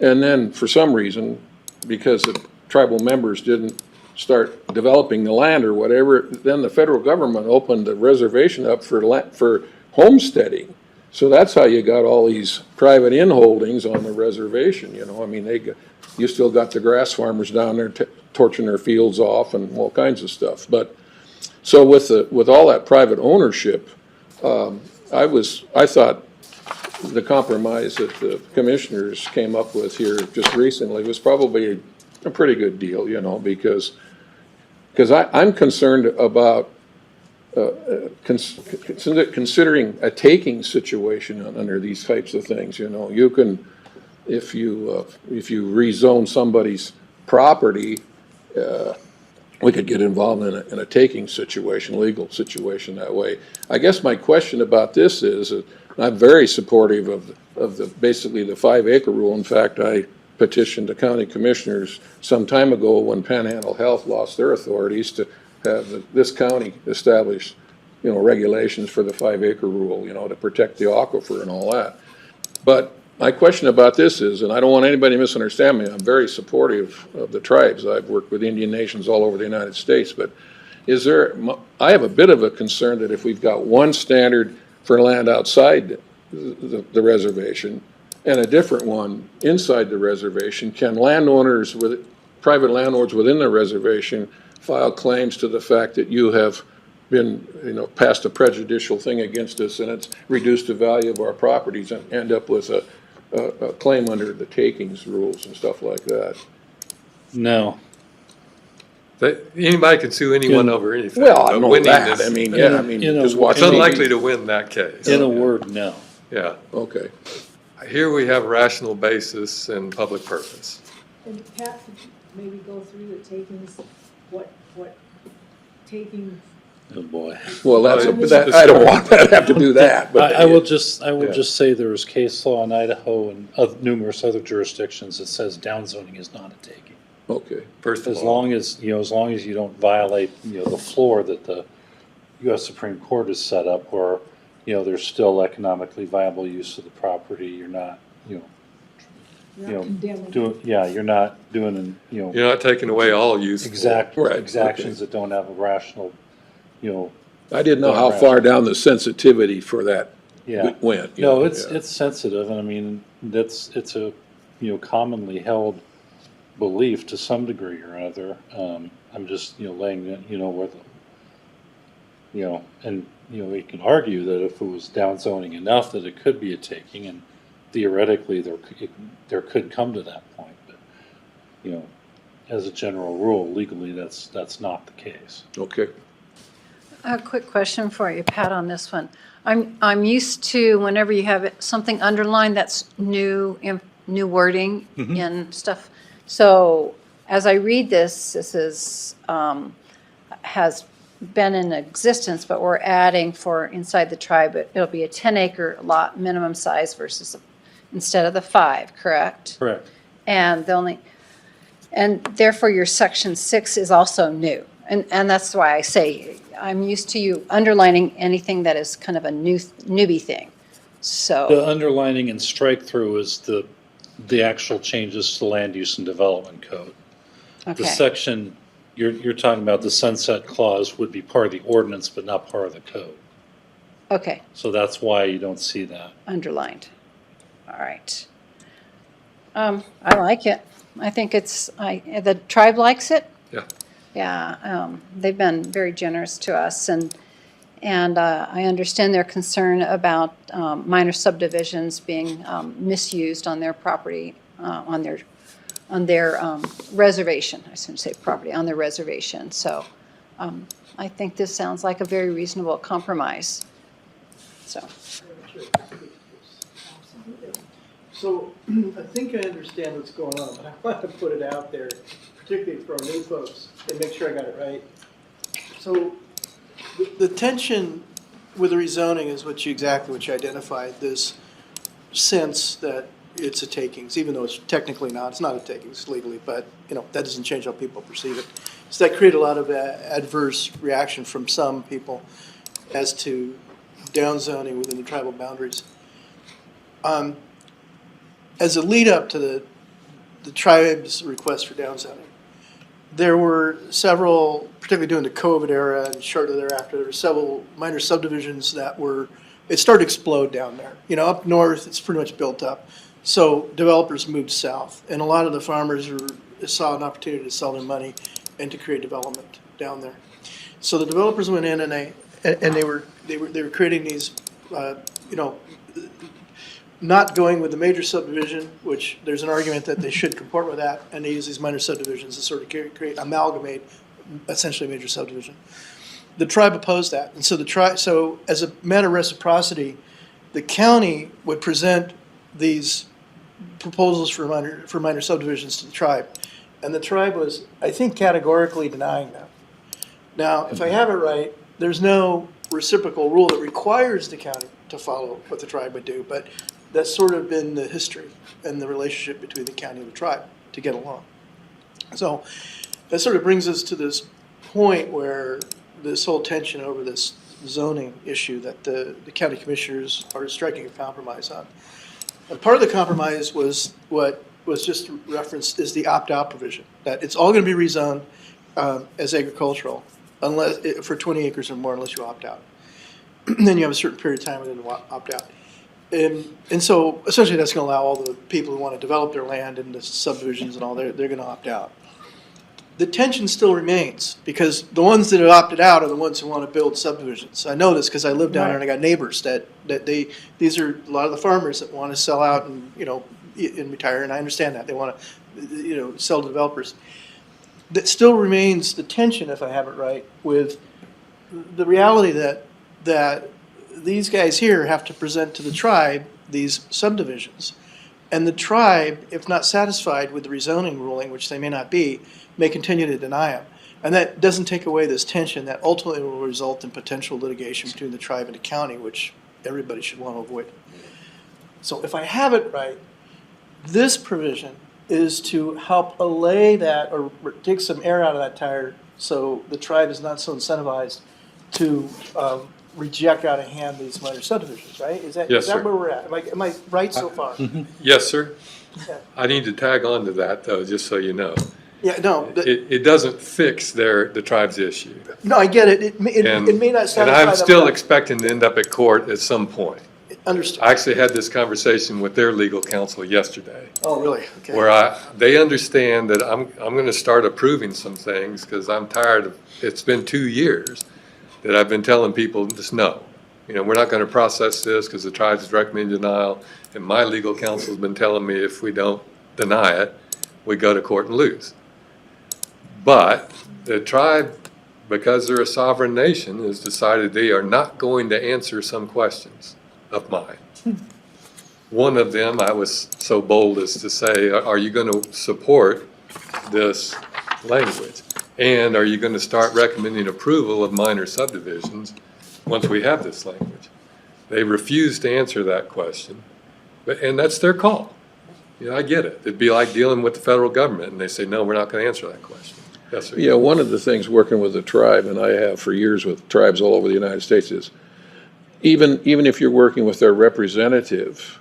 And then for some reason, because the tribal members didn't start developing the land or whatever, then the federal government opened the reservation up for homesteading. So that's how you got all these private inholdings on the reservation, you know. I mean, you still got the grass farmers down there torching their fields off and all kinds of stuff. But so with all that private ownership, I thought the compromise that the commissioners came up with here just recently was probably a pretty good deal, you know, because I'm concerned about considering a taking situation under these types of things. You know, you can, if you rezone somebody's property, we could get involved in a taking situation, legal situation that way. I guess my question about this is, I'm very supportive of basically the 5-acre rule. In fact, I petitioned the county commissioners some time ago when Panhandle Health lost their authorities to have this county establish, you know, regulations for the 5-acre rule, you know, to protect the aquifer and all that. But my question about this is, and I don't want anybody to misunderstand me, I'm very supportive of the tribes. I've worked with Indian nations all over the United States, but I have a bit of a concern that if we've got one standard for land outside the reservation and a different one inside the reservation, can landowners private landlords within the reservation file claims to the fact that you have been, you know, passed a prejudicial thing against us and it's reduced the value of our properties and end up with a claim under the takings rules and stuff like that? No. Anybody can sue anyone over anything. Well, I know winning that. is- I mean, yeah, I mean, just watch It's unlikely TV. to win that case. In a word, no. Yeah. Okay. Here we have rational basis and public purpose. And Pat, could you maybe go through the takings, what taking, Oh, boy. Well, Well, I don't want to have to do that, but. I will just Yeah. say there is case law in Idaho and numerous other jurisdictions that says downzoning is not a taking. Okay. First of As all, long as you don't violate, you know, the floor that the U.S. Supreme Court has set up where, you know, there's still economically viable use of the property, you're not, you know, not condemning. you're not doing, you know, you're not taking away all use. Right, exactions that don't have a rational, you know, I didn't know how far down the sensitivity for that yeah. went. you No, know, it's yeah. sensitive, and I mean, it's a, you know, commonly held belief to some degree or other. I'm just, you know, laying it, you know, where the, you know, and, you know, we can argue that if it was downzoning enough that it could be a taking, and theoretically there could come to that point, but, you know, as a general rule, legally, that's not the case. Okay. A quick question for you, Pat, on this one. I'm used to whenever you have something underlined that's new wording and stuff. So as I read this is has been in existence, but we're adding for inside the tribe, it'll be a 10-acre lot minimum size versus instead of the 5, correct? Correct. And therefore your section 6 is also new. And that's why I say I'm used to you underlining anything that is kind of a newbie thing. So The underlining and strike through is the actual changes to land use and development code. The okay, section, you're talking about the sunset clause would be part of the ordinance, but not part of the code. okay, So that's why you don't see that. underlined. All right. I like it. I think the tribe likes it. Yeah. Yeah, they've been very generous to us, and I understand their concern about minor subdivisions being misused on their property, on their reservation. I shouldn't say property, on their reservation. So I think this sounds like a very reasonable compromise. So. So I think I understand what's going on, but I want to put it out there, particularly for our new folks, and make sure I got it right. So the tension with the rezoning is exactly what you identified, this sense that it's a takings, even though it's technically not. It's not a takings legally, but that doesn't change how people perceive it. So that created a lot of adverse reaction from some people as to downzoning within the tribal boundaries. As a lead up to the tribe's request for downzoning, there were several, particularly during the COVID era and shortly thereafter, there were several minor subdivisions that it started to explode down there. Up north, it's pretty much built up. So developers moved south, and a lot of the farmers saw an opportunity to sell their money and to create development down there. So the developers went in and they were creating these, not going with the major subdivision, which there's an argument that they should comport with that, and they use these minor subdivisions to sort of amalgamate essentially a major subdivision. The tribe opposed that, and so as a matter of reciprocity, the county would present these proposals for minor subdivisions to the tribe, and the tribe was, I think, categorically denying them. Now, if I have it right, there's no reciprocal rule that requires the county to follow what the tribe would do, but that's sort of been the history and the relationship between the county and the tribe to get along. So that sort of brings us to this point where this whole tension over this zoning issue that the county commissioners are striking a compromise on. And part of the compromise was what was just referenced is the opt-out provision, that it's all going to be rezoned as agricultural unless for 20 acres or more unless you opt out. Then you have a certain period of time within the opt-out. And so essentially that's going to allow all the people who want to develop their land into subdivisions and all, they're going to opt out. The tension still remains because the ones that have opted out are the ones who want to build subdivisions. I know this because I live down there and I got neighbors these are a lot of the farmers that want to sell out and and retire, and I understand that they want to sell to developers. That still remains the tension, if I have it right, with the reality that these guys here have to present to the tribe these subdivisions. And the tribe, if not satisfied with the rezoning ruling, which they may not be, may continue to deny them. And that doesn't take away this tension that ultimately will result in potential litigation between the tribe and the county, which everybody should want to avoid. So if I have it right, this provision is to help allay that or take some air out of that tire so the tribe is not so incentivized to reject out of hand these minor subdivisions, right? Is that Yes, sir. where we're at? Am I right so far? Yes, sir. Yeah. I need to tag on to that, though, just so you know. Yeah, no. It doesn't fix the tribe's issue. No, I get it. It may not satisfy And I'm them, still but- expecting to end up at court at some point. Understood. I actually had this conversation with their legal counsel yesterday, Oh, really? Okay. where they understand that I'm going to start approving some things because I'm tired of, it's been 2 years that I've been telling people just no. We're not going to process this because the tribe's recommending denial, and my legal counsel's been telling me if we don't deny it, we go to court and lose. But the tribe, because they're a sovereign nation, has decided they are not going to answer some questions of mine. One of them, I was so bold as to say, are you going to support this language? And are you going to start recommending approval of minor subdivisions once we have this language? They refused to answer that question, and that's their call. I get it. It'd be like dealing with the federal government, and they say, no, we're not going to answer that question. Yes, sir. Yeah, one of the things working with the tribe, and I have for years with tribes all over the United States, is even if you're working with their representative,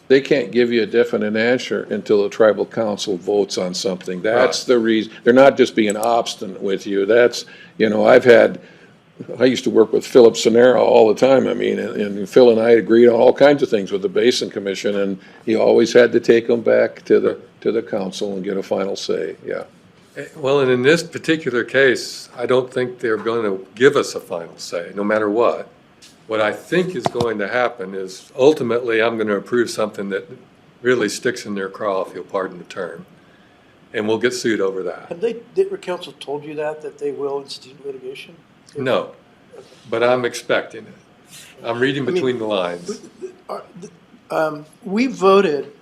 they can't give you a definite answer until the tribal council votes on something. That's the reason. They're not just being obstinate with you. That's, I used to work with Philip Sonera all the time. And Phil and I agreed on all kinds of things with the Basin Commission, and he always had to take them back to the council and get a final say, yeah. Well, and in this particular case, I don't think they're going to give us a final say, no matter what. What I think is going to happen is ultimately I'm going to approve something that really sticks in their craw, if you'll pardon the term, and we'll get sued over that. Have the council told you that they will institute litigation? No, but I'm expecting it. I'm reading between the lines. We voted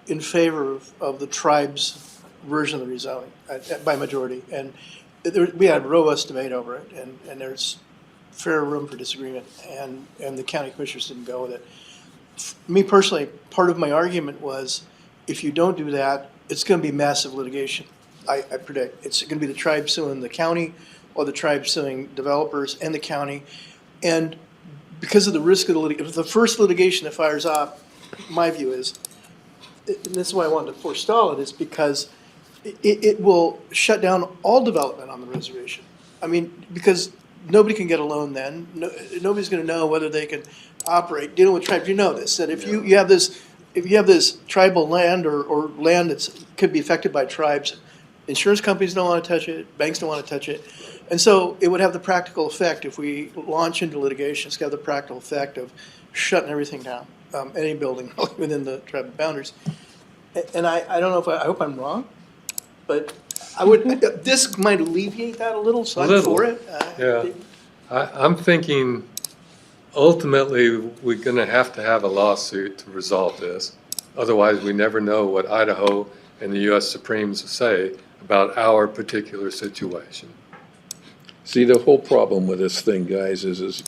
in favor of the tribe's version of the rezoning by majority, and we had robust debate over it, and there's fair room for disagreement, and the county commissioners didn't go with it. Me personally, part of my argument was, if you don't do that, it's going to be massive litigation. I predict it's going to be the tribe suing the county, or the tribe suing developers and the county, and because of the risk of the litigation, the first litigation that fires off, my view is, and this is why I wanted to forestall it, is because it will shut down all development on the reservation. I mean, because nobody can get a loan then. Nobody's going to know whether they can operate. Dealing with tribes, you know this, that if you have this tribal land or land that could be affected by tribes, insurance companies don't want to touch it, banks don't want to touch it. And so it would have the practical effect, if we launch into litigation, it's got the practical effect of shutting everything down, any building within the tribal boundaries. And I don't know if I hope I'm wrong, but I would, this might alleviate that a little, so I'm for it. Yeah. I'm thinking ultimately we're going to have a lawsuit to resolve this. Otherwise, we never know what Idaho and the U.S. Supremes say about our particular situation. See, the whole problem with this thing, guys, is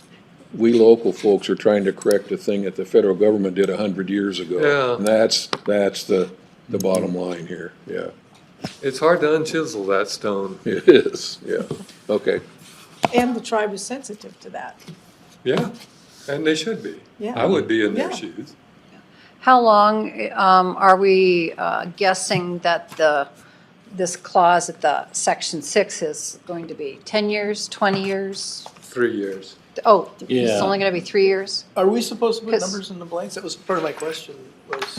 we local folks are trying to correct a thing that the federal government did 100 years ago. Yeah. And that's the bottom line here, yeah. It's hard to unchisel that stone. It is, yeah, okay. And the tribe is sensitive to that. Yeah, and they should be. Yeah. I would be in their Yeah. shoes. How long are we guessing that this clause at the section 6 is going to be? 10 years, 20 years? 3 years. Oh, it's Yeah. only going to be 3 years? Are we supposed to put 'Cause- numbers in the blanks? That was part of my question, was.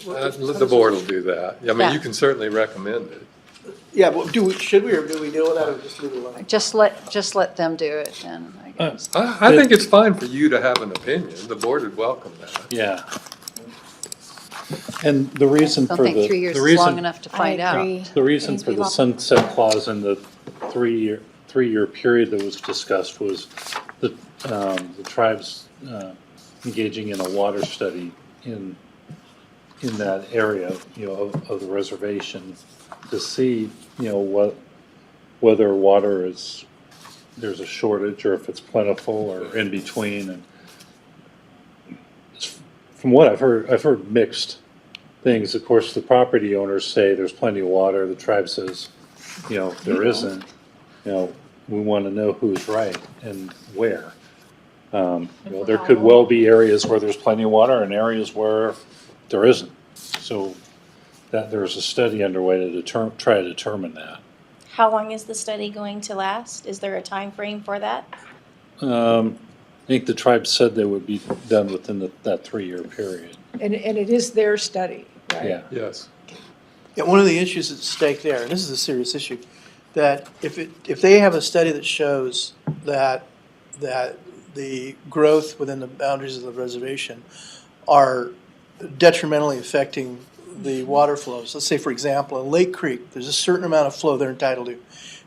The board will do that. I mean, Yeah. you can certainly recommend it. Yeah, but should we, or do we deal with that, or just leave it alone? Just let them do it then, I guess. I think it's fine for you to have an opinion. The board would welcome that. Yeah. And the reason I for don't think 3 years is long enough to find out. the reason for the sunset clause in the three-year period that was discussed was the tribes engaging in a water study in that area, of the reservation, to see, whether water there's a shortage, or if it's plentiful or in between. And from what I've heard mixed things. Of course, the property owners say there's plenty of water. The tribe says, there isn't. We want to know who's right and where. There could well be areas where there's plenty of water and areas where there isn't. So that there's a study underway to try to determine that. How long is the study going to last? Is there a time frame for that? I think the tribe said they would be done within that 3-year period. And it is their study, right? Yeah. Yes. Yeah, one of the issues at stake there, and this is a serious issue, that if they have a study that shows that the growth within the boundaries of the reservation are detrimentally affecting the water flows. Let's say, for example, in Lake Creek, there's a certain amount of flow they're entitled to.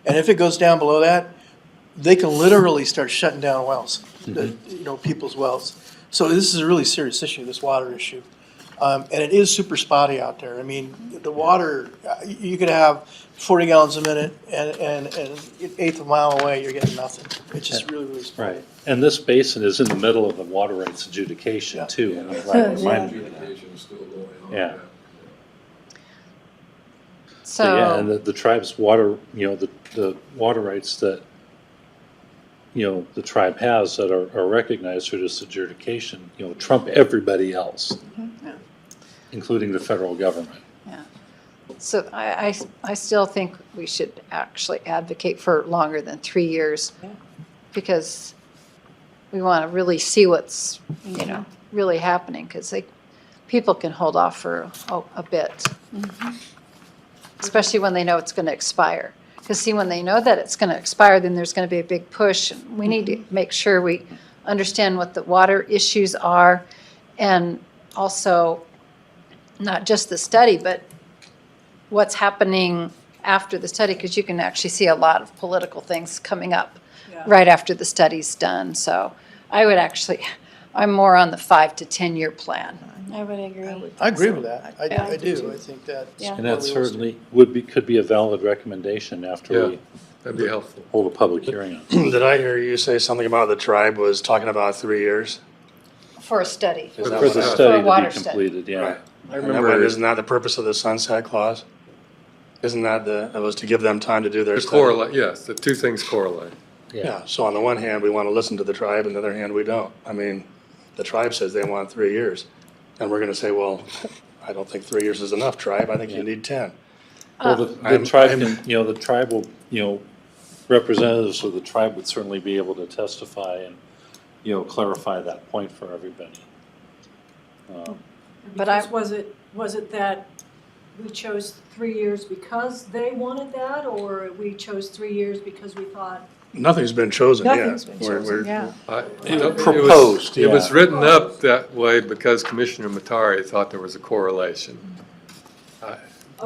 And if it goes down below that, they can literally start shutting down wells, people's wells. So this is a really serious issue, this water issue. And it is super spotty out there. I mean, the water, you could have 40 gallons a minute, and an eighth of a mile away, you're getting nothing. It's just really, really spotty. Right. And this basin is in the middle of the water rights adjudication too. And I'm glad to remind you of that. Adjudication is still going on. Yeah. So, yeah, and the tribe's water, the water rights that, the tribe has that are recognized through this adjudication, trump everybody else, including the federal government. so I still think we should actually advocate for longer than 3 years, because we want to really see what's, really happening, because people can hold off for a bit, especially when they know it's going to expire. Because see, when they know that it's going to expire, then there's going to be a big push. And we need to make sure we understand what the water issues are, and also not just the study, but what's happening after the study, because you can actually see a lot of political things coming up right after the study's done. So I would actually I'm more on the 5 to 10 year plan. I would agree. I agree with that. Yeah. I do. I think that's Yeah. And more that realistic. certainly could be a valid recommendation after Yeah, we that'd be helpful. hold a public hearing on it. Did I hear you say something about the tribe was talking about 3 years? For a study. Is that For what the I- For a study to water be study. completed, yeah. Right. I And remember, isn't that the purpose of the sunset clause? Isn't that it was to give them time to do their The study? correlate, yes, the two things correlate. Yeah, so on the one hand, we want to listen to the tribe, and on the other hand, we don't. I mean, the tribe says they want 3 years, and we're gonna say, well, I don't think 3 years is enough, tribe, I think you need 10. Well, the I'm- tribe I'm- can, the tribe will, representatives of the tribe would certainly be able to testify and, clarify that point for everybody. But I- Because was it that we chose 3 years because they wanted that, or we chose 3 years because we thought? Nothing's been chosen yet. Nothing's been chosen, yeah. Proposed, It was yeah. written up that way because Commissioner Matari thought there was a correlation. Okay,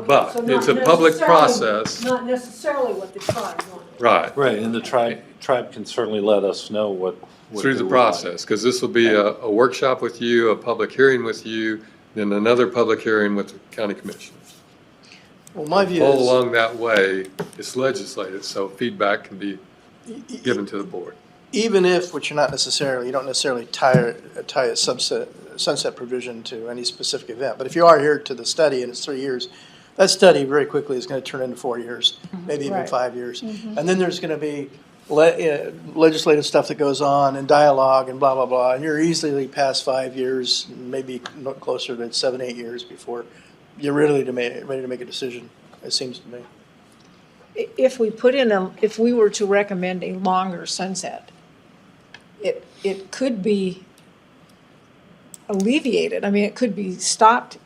But so not it's a public necessarily- process. Not necessarily what the tribe wanted. Right. Right, and the tribe can certainly let us know what Through they the would like. process, because this will be a workshop with you, a public hearing with you, then another public hearing with the county commissioners. Well, my view All is, along that way, it's legislated, so feedback can be given to the board. even if, which you're not necessarily, you don't necessarily tie a sunset provision to any specific event, but if you are here to the study and it's 3 years, that study very quickly is going to turn into 4 years, maybe even Right. 5 years. And then there's going to be legislative stuff that goes on and dialogue and blah, blah, blah. And you're easily past 5 years, maybe closer to 7, 8 years before you're ready to make a decision, it seems to me. If we if we were to recommend a longer sunset, it could be alleviated. I mean, it could be stopped.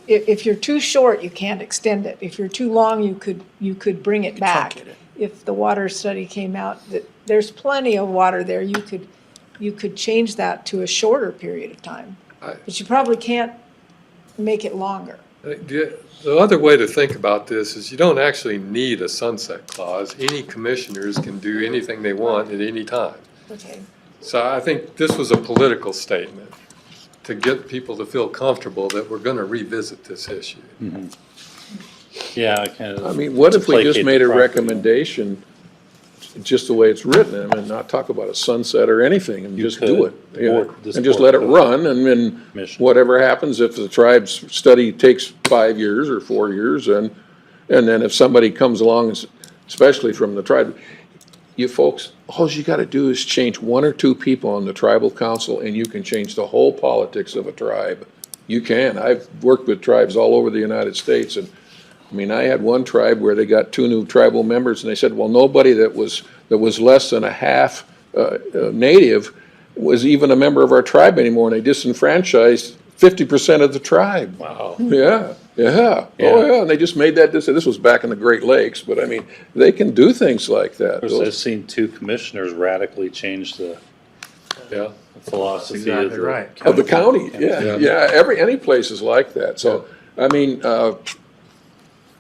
If you're too short, you can't extend it. If you're too long, you could bring it back. Truncate it. If the water study came out that there's plenty of water there, you could change that to a shorter period of time. But you probably can't make it longer. The other way to think about this is you don't actually need a sunset clause. Any commissioners can do anything they want at any time. Okay. So I think this was a political statement to get people to feel comfortable that we're going to revisit this issue. Yeah, kind of. I mean, what if we just placate made the a property. recommendation, just the way it's written, I mean, not talk about a sunset or anything, and You just do could. it? Yeah. Board- this And just board let it could. run, and then Mission. whatever happens, if the tribe's study takes 5 years or 4 years, and then if somebody comes along, especially from the tribe, you folks, all you gotta do is change 1 or 2 people on the tribal council, and you can change the whole politics of a tribe. You can. I've worked with tribes all over the United States, and I mean, I had one tribe where they got 2 new tribal members, and they said, well, nobody that was less than a half native was even a member of our tribe anymore, and they disenfranchised 50% of the tribe. Wow. Yeah, yeah, Yeah. oh yeah, and they just made that decision. This was back in the Great Lakes, but I mean, they can do things like that. Of course, I've seen 2 commissioners radically change the Yeah. philosophy Exactly of the. right. Of the county, Yeah. yeah, any place is like that, so, I mean,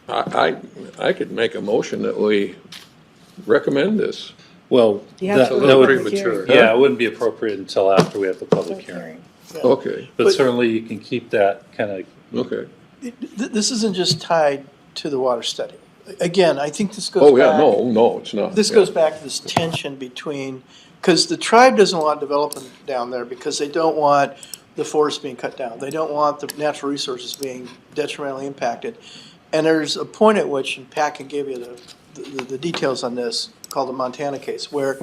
I could make a motion that we recommend this. Well, You have that to a go little to the premature. hearing. yeah, it wouldn't be appropriate until after we have the public Public hearing. hearing. Okay, But certainly you can keep that kind of, okay. This isn't just tied to the water study. Again, I think this goes Oh, yeah, back. no, it's not. This Yeah. goes back to this tension between, because the tribe doesn't want development down there because they don't want the forest being cut down. They don't want the natural resources being detrimentally impacted. And there's a point at which, and Pat can give you the details on this, called the Montana case, where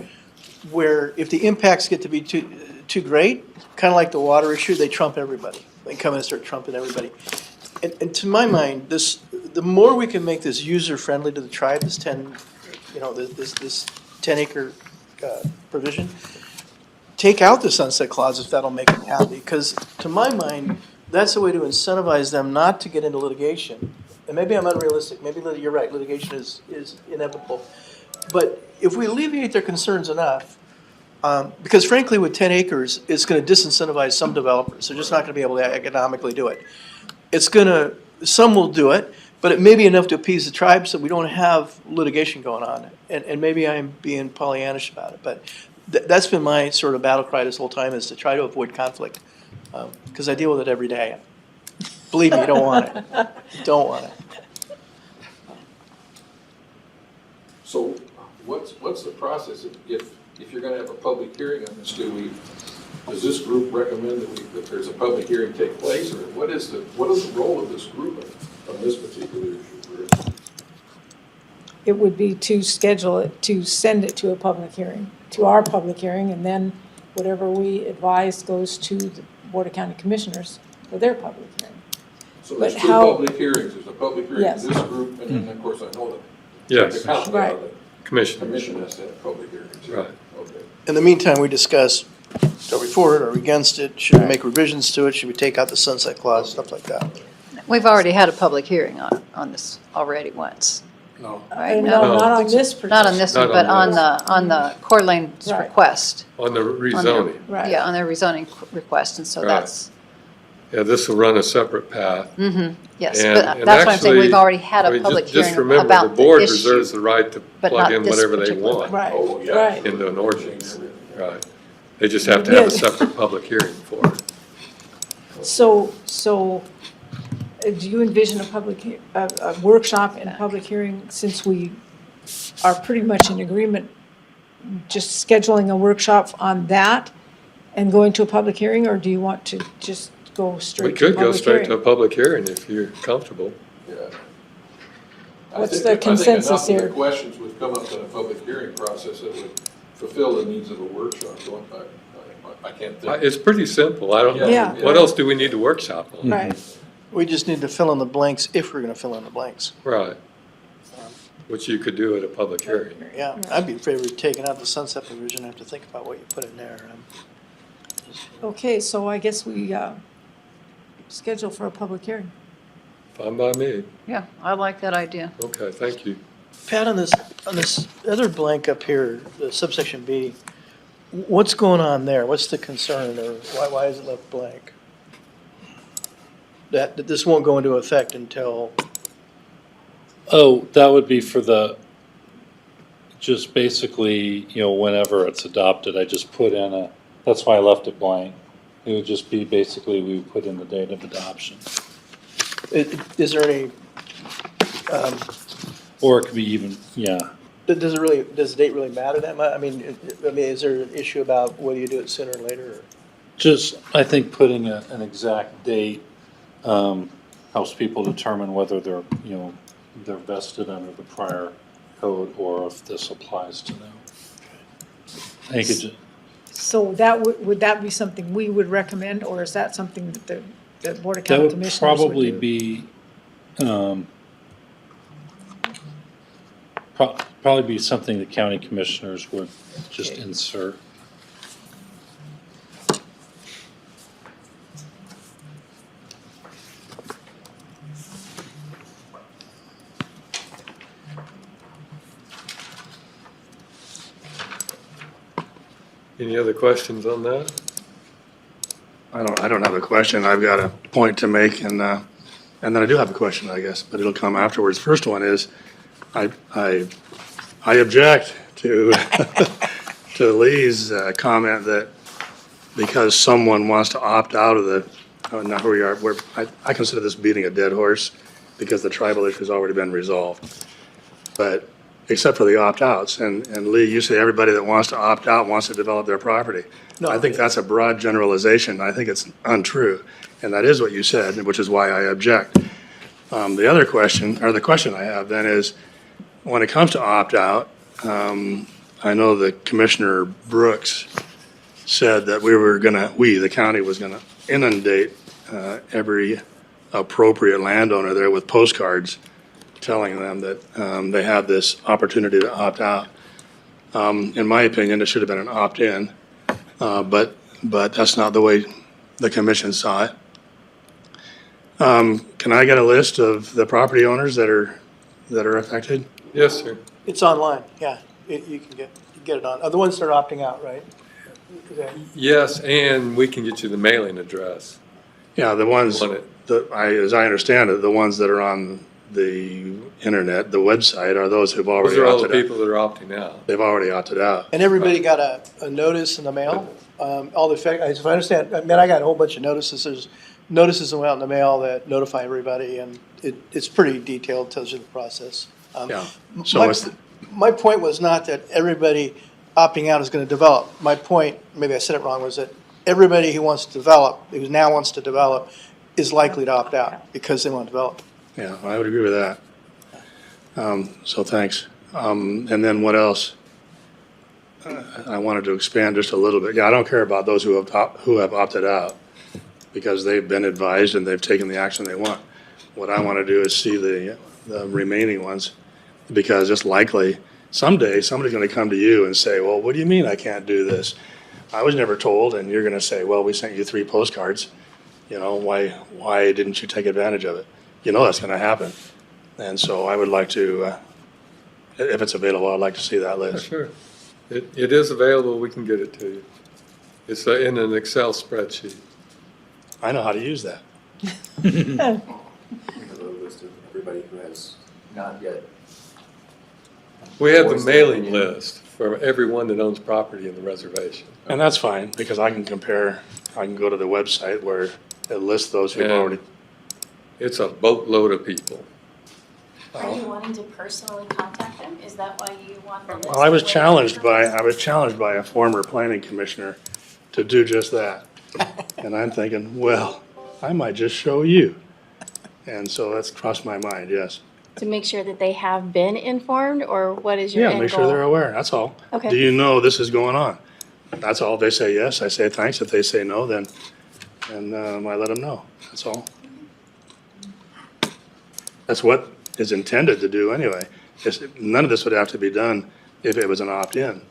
if the impacts get to be too great, kind of like the water issue, they trump everybody. They come in and start trumping everybody. And to my mind, the more we can make this user-friendly to the tribe, this 10-acre provision, take out the sunset clause if that'll make them happy. Because to my mind, that's a way to incentivize them not to get into litigation. And maybe I'm unrealistic, maybe you're right, litigation is inevitable. But if we alleviate their concerns enough, because frankly, with 10 acres, it's going to disincentivize some developers. They're just not going to be able to economically do it. Some will do it, but it may be enough to appease the tribe so we don't have litigation going on. And maybe I'm being Pollyannish about it, but That's been my sort of battle cry this whole time, is to try to avoid conflict, because I deal with it every day. Believe me, you don't want it. You don't want it. So what's the process if you're gonna have a public hearing on this? Does this group recommend that there's a public hearing take place, or what is the role of this group on this particular issue? It would be to schedule it, to send it to a public hearing, to our public hearing, and then whatever we advise goes to the Board of County Commissioners for their public hearing. So there's But two how- public hearings. There's a public hearing Yes. for this group, and then, of course, I know that Yes, the county, Right. the Commissioner. commission has to have public hearings. Right. Okay. In the meantime, we discuss, are we for it, are we against it, should we make revisions to it, should we take out the sunset clause, stuff like that. We've already had a public hearing on this already once. No. Right? No, No. not on this particular. Not on this one, Not but on on the Coeur d'Alene's Right. request. On the On their- rezoning. Right. Yeah, on their rezoning request, and so Right. that's, Yeah, this will run a separate path. yes, And- but and that's what I'm saying, we've actually, already had I a mean, public just hearing remember, about the board the issue. reserves the right to but plug not in this whatever they particular want Right, Oh, yeah. right. into an ordinance. Right. They just have to have a separate public hearing for it. So, do you envision a workshop and a public hearing, since we are pretty much in agreement, just scheduling a workshop on that and going to a public hearing, or do you want to just go We straight to a could go public straight to a hearing? public hearing if you're comfortable. Yeah. What's I the think consensus enough of here? the questions would come up in a public hearing process that would fulfill the needs of a workshop. So I can't think. It's pretty simple. I don't know. Yeah. What else do we need to workshop on? Right, We just need to fill in the blanks if we're gonna fill in the blanks. Right. Which you could do at a public hearing. Yeah, I'd be in favor of taking out the sunset provision, I have to think about what you put in there. okay, so I guess we schedule for a public hearing. Fine by me. Yeah, I like that idea. Okay, thank you. Pat, on this other blank up here, the subsection B, what's going on there? What's the concern, or why is it left blank? That this won't go into effect until, Oh, that would be for just basically, whenever it's adopted, I just put in that's why I left it blank. It would just be basically, we would put in the date of adoption. is there any, Or it could be even, does the date really matter that much? I mean, is there an issue about whether you do it sooner or later? Or? just, I think putting an exact date helps people determine whether they're vested under the prior code or if this applies to them. I think it just, So would that be something we would recommend, or is that something that the Board of that County would Commissioners would do? probably be, probably be something the county commissioners would just Okay. insert. Any other questions on that? I don't have a question. I've got a point to make, and then I do have a question, I guess, but it'll come afterwards. First one is, I object to to Lee's comment that because someone wants to opt out of now here we are, I consider this beating a dead horse because the tribal issue has already been resolved. But except for the opt-outs, and Lee, you say everybody that wants to opt out wants to develop their property. No. I think that's a broad generalization. I think it's untrue, and that is what you said, which is why I object. The other question, or the question I have then is, when it comes to opt-out, I know that Commissioner Brooks said that the county was gonna inundate every appropriate landowner there with postcards telling them that they have this opportunity to opt out. In my opinion, it should have been an opt-in, but that's not the way the commission saw it. Can I get a list of the property owners that are affected? Yes, sir. It's online, yeah, you can get it on, the ones that are opting out, right? Okay. Yes, and we can get you the mailing address. Yeah, the ones, Want it. as I understand it, the ones that are on the internet, the website, are those who've already Those are all the opted out. people that are opting out. They've already opted out. And everybody got a notice in the mail? All the, if I understand, I mean, I got a whole bunch of notices. There's notices that went out in the mail that notify everybody, and it's pretty detailed, tells you the process. Yeah. So My- what's the, My point was not that everybody opting out is going to develop. My point, maybe I said it wrong, was that everybody who wants to develop, who now wants to develop, is likely to opt out because they want to develop. yeah, I would agree with that. So thanks. And then what else? I wanted to expand just a little bit. Yeah, I don't care about those who have opted out because they've been advised and they've taken the action they want. What I want to do is see the remaining ones, because it's likely someday somebody's going to come to you and say, well, what do you mean I can't do this? I was never told. And you're going to say, well, we sent you 3 postcards. You know, why didn't you take advantage of it? You know that's going to happen. And so I would like to, if it's available, I'd like to see that Yeah, list. sure. It is available. We can get it to you. It's in an Excel spreadsheet. I know how to use that. We have a list of everybody who has not yet. We have the voiced their mailing opinion. list for everyone that owns property in the reservation. And that's fine, because I can compare, I can go to the website where it lists those who've And already. it's a boatload of people. Are you wanting to personally contact them? Is that why you want the list? Well, I was challenged by a former planning commissioner to do just that. And I'm thinking, well, I might just show you. And so that's crossed my mind, yes. To make sure that they have been informed, or what is your end Yeah, goal? make sure they're aware, that's all. Okay. Do you know this is going on? That's all. If they say yes, I say thanks. If they say no, then I let them know, that's all. That's what is intended to do anyway. None of this would have to be done if it was an opt-in,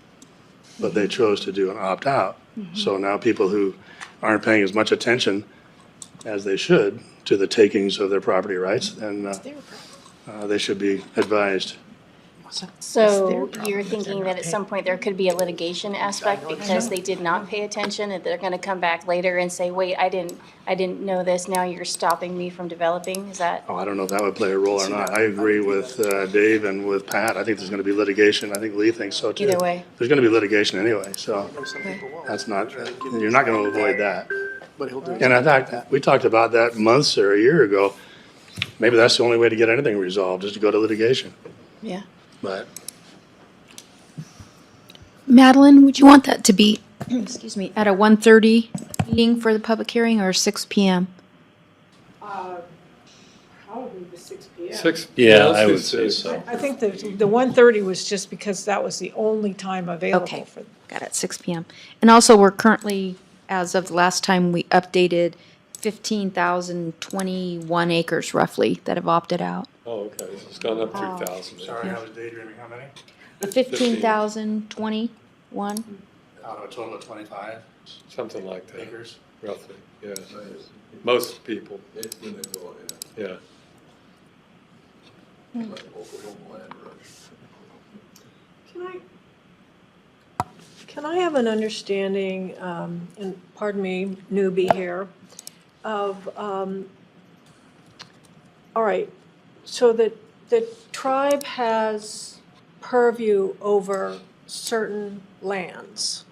but they chose to do an opt-out. So now people who aren't paying as much attention as they should to the takings of their property rights, then they should be advised. So you're thinking that at some point there could be a litigation aspect because they did not pay attention, and they're gonna come back later and say, wait, I didn't know this, now you're stopping me from developing, is that? Oh, I don't know if that would play a role or not. I agree with Dave and with Pat. I think there's going to be litigation. I think Lee thinks so too. Either way. There's going to be litigation anyway, so Some people won't, that's not, you're not going to avoid that. but he'll do it. And in fact, we talked about that months or a year ago. Maybe that's the only way to get anything resolved, is to go to litigation. Yeah. But Madeline, would you want that to be, excuse me, at a 1:30 meeting for the public hearing or 6 PM? Probably the 6 p.m. Yeah, let's I do would say 6. so. I think the 1:30 was just because that was the only time available Okay. for. Got it, 6 PM. And also, we're currently, as of the last time we updated, 15,021 acres roughly that have opted out. Oh, okay, so it's gone up 3,000. sorry, I was daydreaming. How many? 15,021? Out of a total of 25 Something like that, acres. roughly, yeah. Most people, It's gonna go, yeah. like Oklahoma land rush. Can I have an understanding, and pardon me, newbie here, of, all right, so that the tribe has purview over certain lands,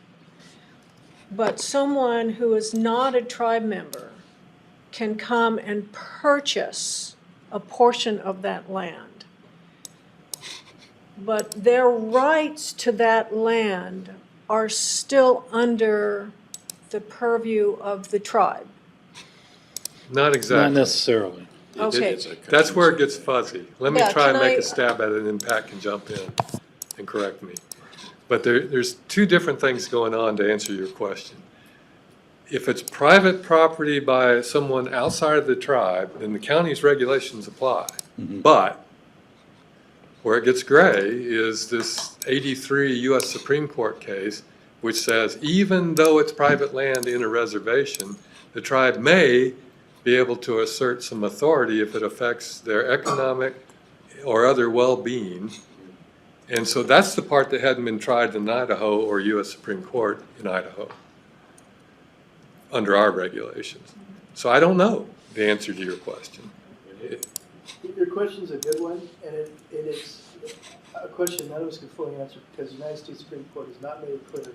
but someone who is not a tribe member can come and purchase a portion of that land. But their rights to that land are still under the purview of the tribe. Not Not exactly. necessarily. Okay. That's where it gets fuzzy. Let me Yeah, try and can make I- a stab at it, and then Pat can jump in and correct me. But there's 2 different things going on to answer your question. If it's private property by someone outside of the tribe, then the county's regulations apply. But where it gets gray is this 83 U.S. Supreme Court case, which says even though it's private land in a reservation, the tribe may be able to assert some authority if it affects their economic or other well-being. And so that's the part that hadn't been tried in Idaho or U.S. Supreme Court in Idaho under our regulations. So I don't know the answer to your question. Your question's a good one, and it's a question none of us can fully answer because the United States Supreme Court has not made it clear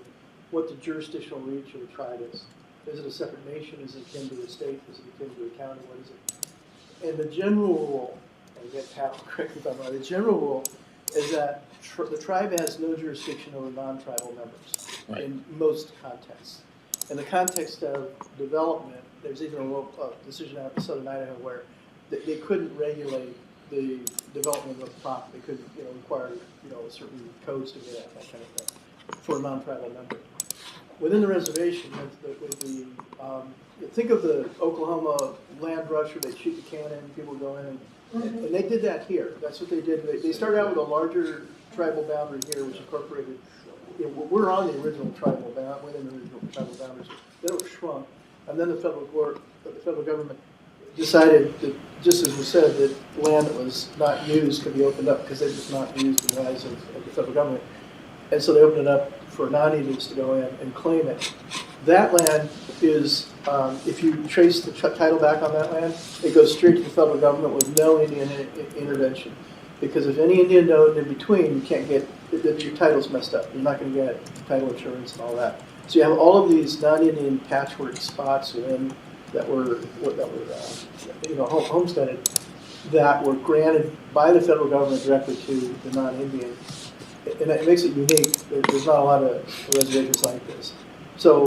what the jurisdictional reach of the tribe is. Is it a separate nation? Is it akin to a state? Is it akin to a county? What is it? And the general rule, and again, Pat, correct me if I'm wrong, the general rule is that the tribe has no jurisdiction over non-tribal members in most contexts. In the context of development, there's even a decision out of southern Idaho where they couldn't regulate the development of the property. They couldn't, require, certain codes to get at that kind of thing for a non-tribal member. Within the reservation, think of the Oklahoma land rush where they shoot the cannon, people go in, and they did that here. That's what they did. They started out with a larger tribal boundary here, which incorporated. We're on the original tribal boundary, within the original tribal boundaries. Then it was shrunk, and then the federal government decided that, just as we said, that land that was not used could be opened up because it was not used in the eyes of the federal government. And so they opened it up for non-Indians to go in and claim it. That land is, if you trace the title back on that land, it goes straight to the federal government with no Indian intervention. Because if any Indian node in between, you can't get, your title's messed up. You're not going to get title insurance and all that. So you have all of these non-Indian patchwork spots within that were homesteaded that were granted by the federal government directly to the non-Indian. And it makes it unique. There's not a lot of reservations like this. So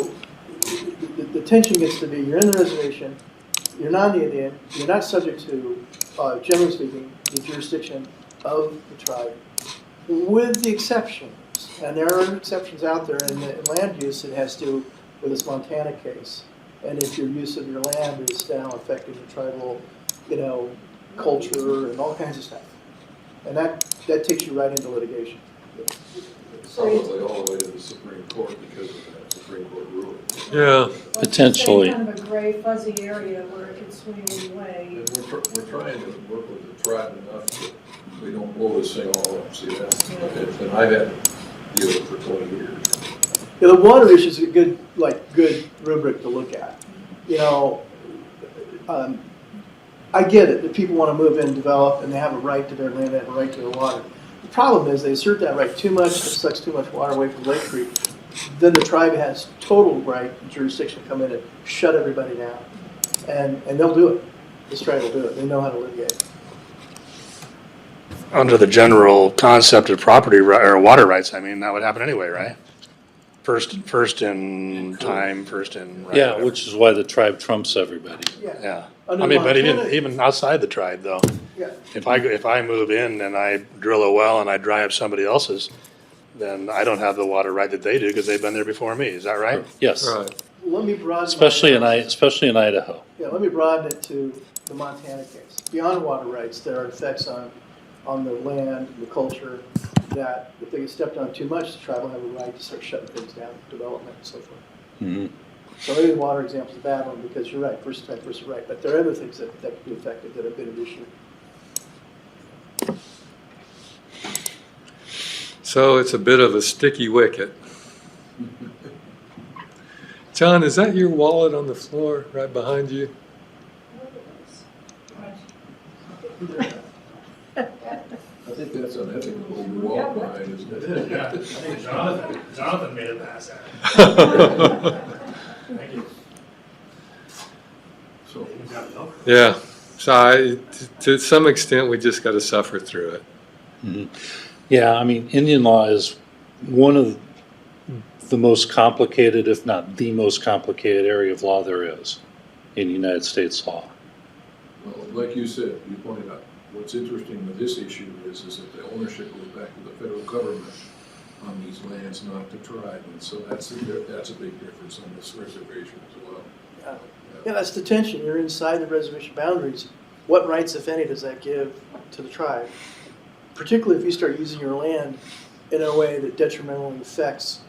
the tension gets to be, you're in the reservation, you're non-Indian, you're not subject to, generally speaking, the jurisdiction of the tribe, with the exceptions. And there are exceptions out there in land use. It has to do with this Montana case. And if your use of your land is now affecting the tribal, culture and all kinds of stuff. And that takes you right into litigation. Probably all the way to the Supreme Court because of that Supreme Court ruling. Yeah. Potentially. Kind of a gray fuzzy area where it could swing any way. And we're trying to work with the tribe enough that we don't blow this thing all up. See that? And I've had to deal with it for 20 years. Yeah, the water issue is a good rubric to look at. I get it that people want to move in and develop, and they have a right to their land, they have a right to their water. The problem is they assert that right too much, it sucks too much water away from Lake Creek. Then the tribe has total right and jurisdiction to come in and shut everybody down. And they'll do it. This tribe will do it. They know how to litigate. Under the general concept of property or water rights, that would happen anyway, right? First in time, first in right. Yeah, which is why the tribe trumps everybody. Yeah. Under But Montana, even outside the tribe though, yeah. if I move in and I drill a well and I dry up somebody else's, then I don't have the water right that they do because they've been there before me. Is that right? Yes. Right. Let me broaden Especially in Idaho. Yeah, let me broaden it to the Montana case. Beyond water rights, there are effects on the land, the culture, that if they get stepped on too much, the tribe will have a right to start shutting things down, development and so forth. Mm-hmm. So maybe the water example is a bad one because you're right, first time, first right. But there are other things that could be affected that have been an issue. So it's a bit of a sticky wicket. John, is that your wallet on the floor right behind you? I think that's unethical. You walk by, isn't it? Yeah, I think Jonathan made it pass that. Thank you. So, Yeah. So to some extent, we just got to suffer through it. Mm-hmm. Yeah, Indian law is one of the most complicated, if not the most complicated area of law there is in United States law. well, like you said, you pointed out, what's interesting with this issue is that the ownership goes back to the federal government on these lands, not the tribe. And so that's a big difference on this reservation as well. Yeah, that's the tension. You're inside the reservation boundaries. What rights, if any, does that give to the tribe? Particularly if you start using your land in a way that detrimentally affects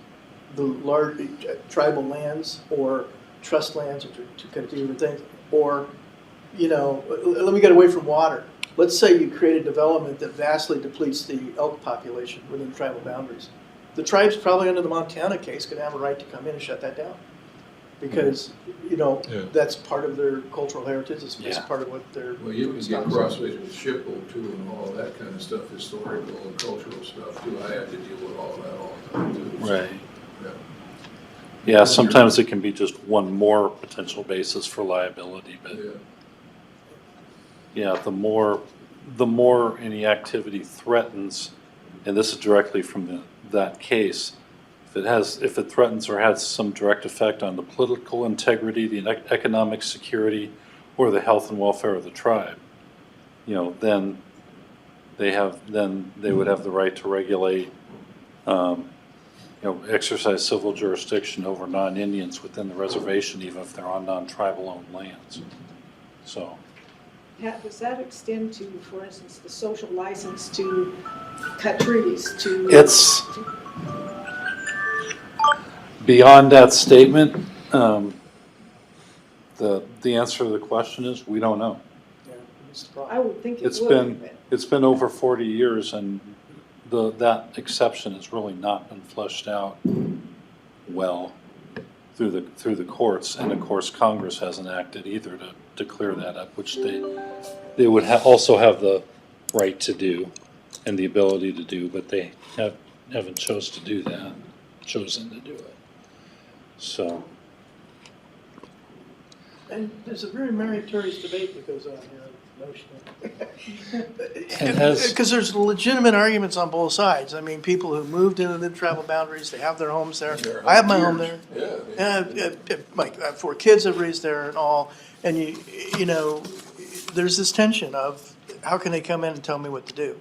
the large tribal lands or trust lands, or two kind of different things. Or, let me get away from water. Let's say you create a development that vastly depletes the elk population within tribal boundaries. The tribe's probably under the Montana case going to have a right to come in and shut that down. because, you know, Yeah. that's part of their cultural heritage, it's Yeah. part of what they're. Well, you can get crossways with SHPO too and all that kind of stuff, historical and cultural stuff too. I had to deal with all that all the time too. Right. Yeah. Yeah, sometimes it can be just one more potential basis for liability, but Yeah. yeah, the more any activity threatens, and this is directly from that case, if it threatens or has some direct effect on the political integrity, the economic security, or the health and welfare of the tribe, you know, then they would have the right to regulate, exercise civil jurisdiction over non-Indians within the reservation, even if they're on non-tribal owned lands. So. Pat, does that extend to, for instance, the social license to cut trees, to? It's beyond that statement. The answer to the question is, we don't know. I would think it It's would. been over 40 years, and that exception has really not been fleshed out well through the courts, and of course Congress hasn't acted either to clear that up, which they would also have the right to do and the ability to do, but they haven't chosen to do it. So. And there's a very meritorious debate that goes on here, because there's legitimate arguments on both sides. I mean, people who moved into the tribal boundaries, they have their homes there. I have my home there. Yeah. And I have 4 kids I've raised there and all. And you know, there's this tension of how can they come in and tell me what to do?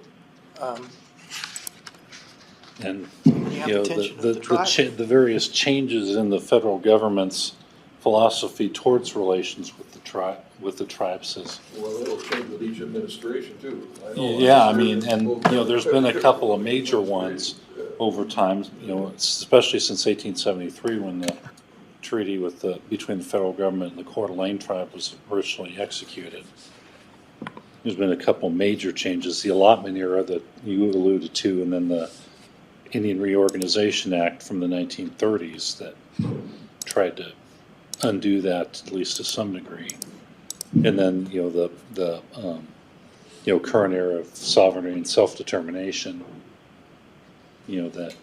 And You have the tension of the tribe. the various changes in the federal government's philosophy towards relations with the tribes is. Well, it'll change with each administration too. Yeah, I mean, and there's been a couple of major ones over time. Especially since 1873, when the treaty between the federal government and the Coeur d'Alene tribe was originally executed. There's been a couple major changes: the allotment era that you alluded to, and then the Indian Reorganization Act from the 1930s that tried to undo that, at least to some degree. And then, the current era of sovereignty and self-determination, that,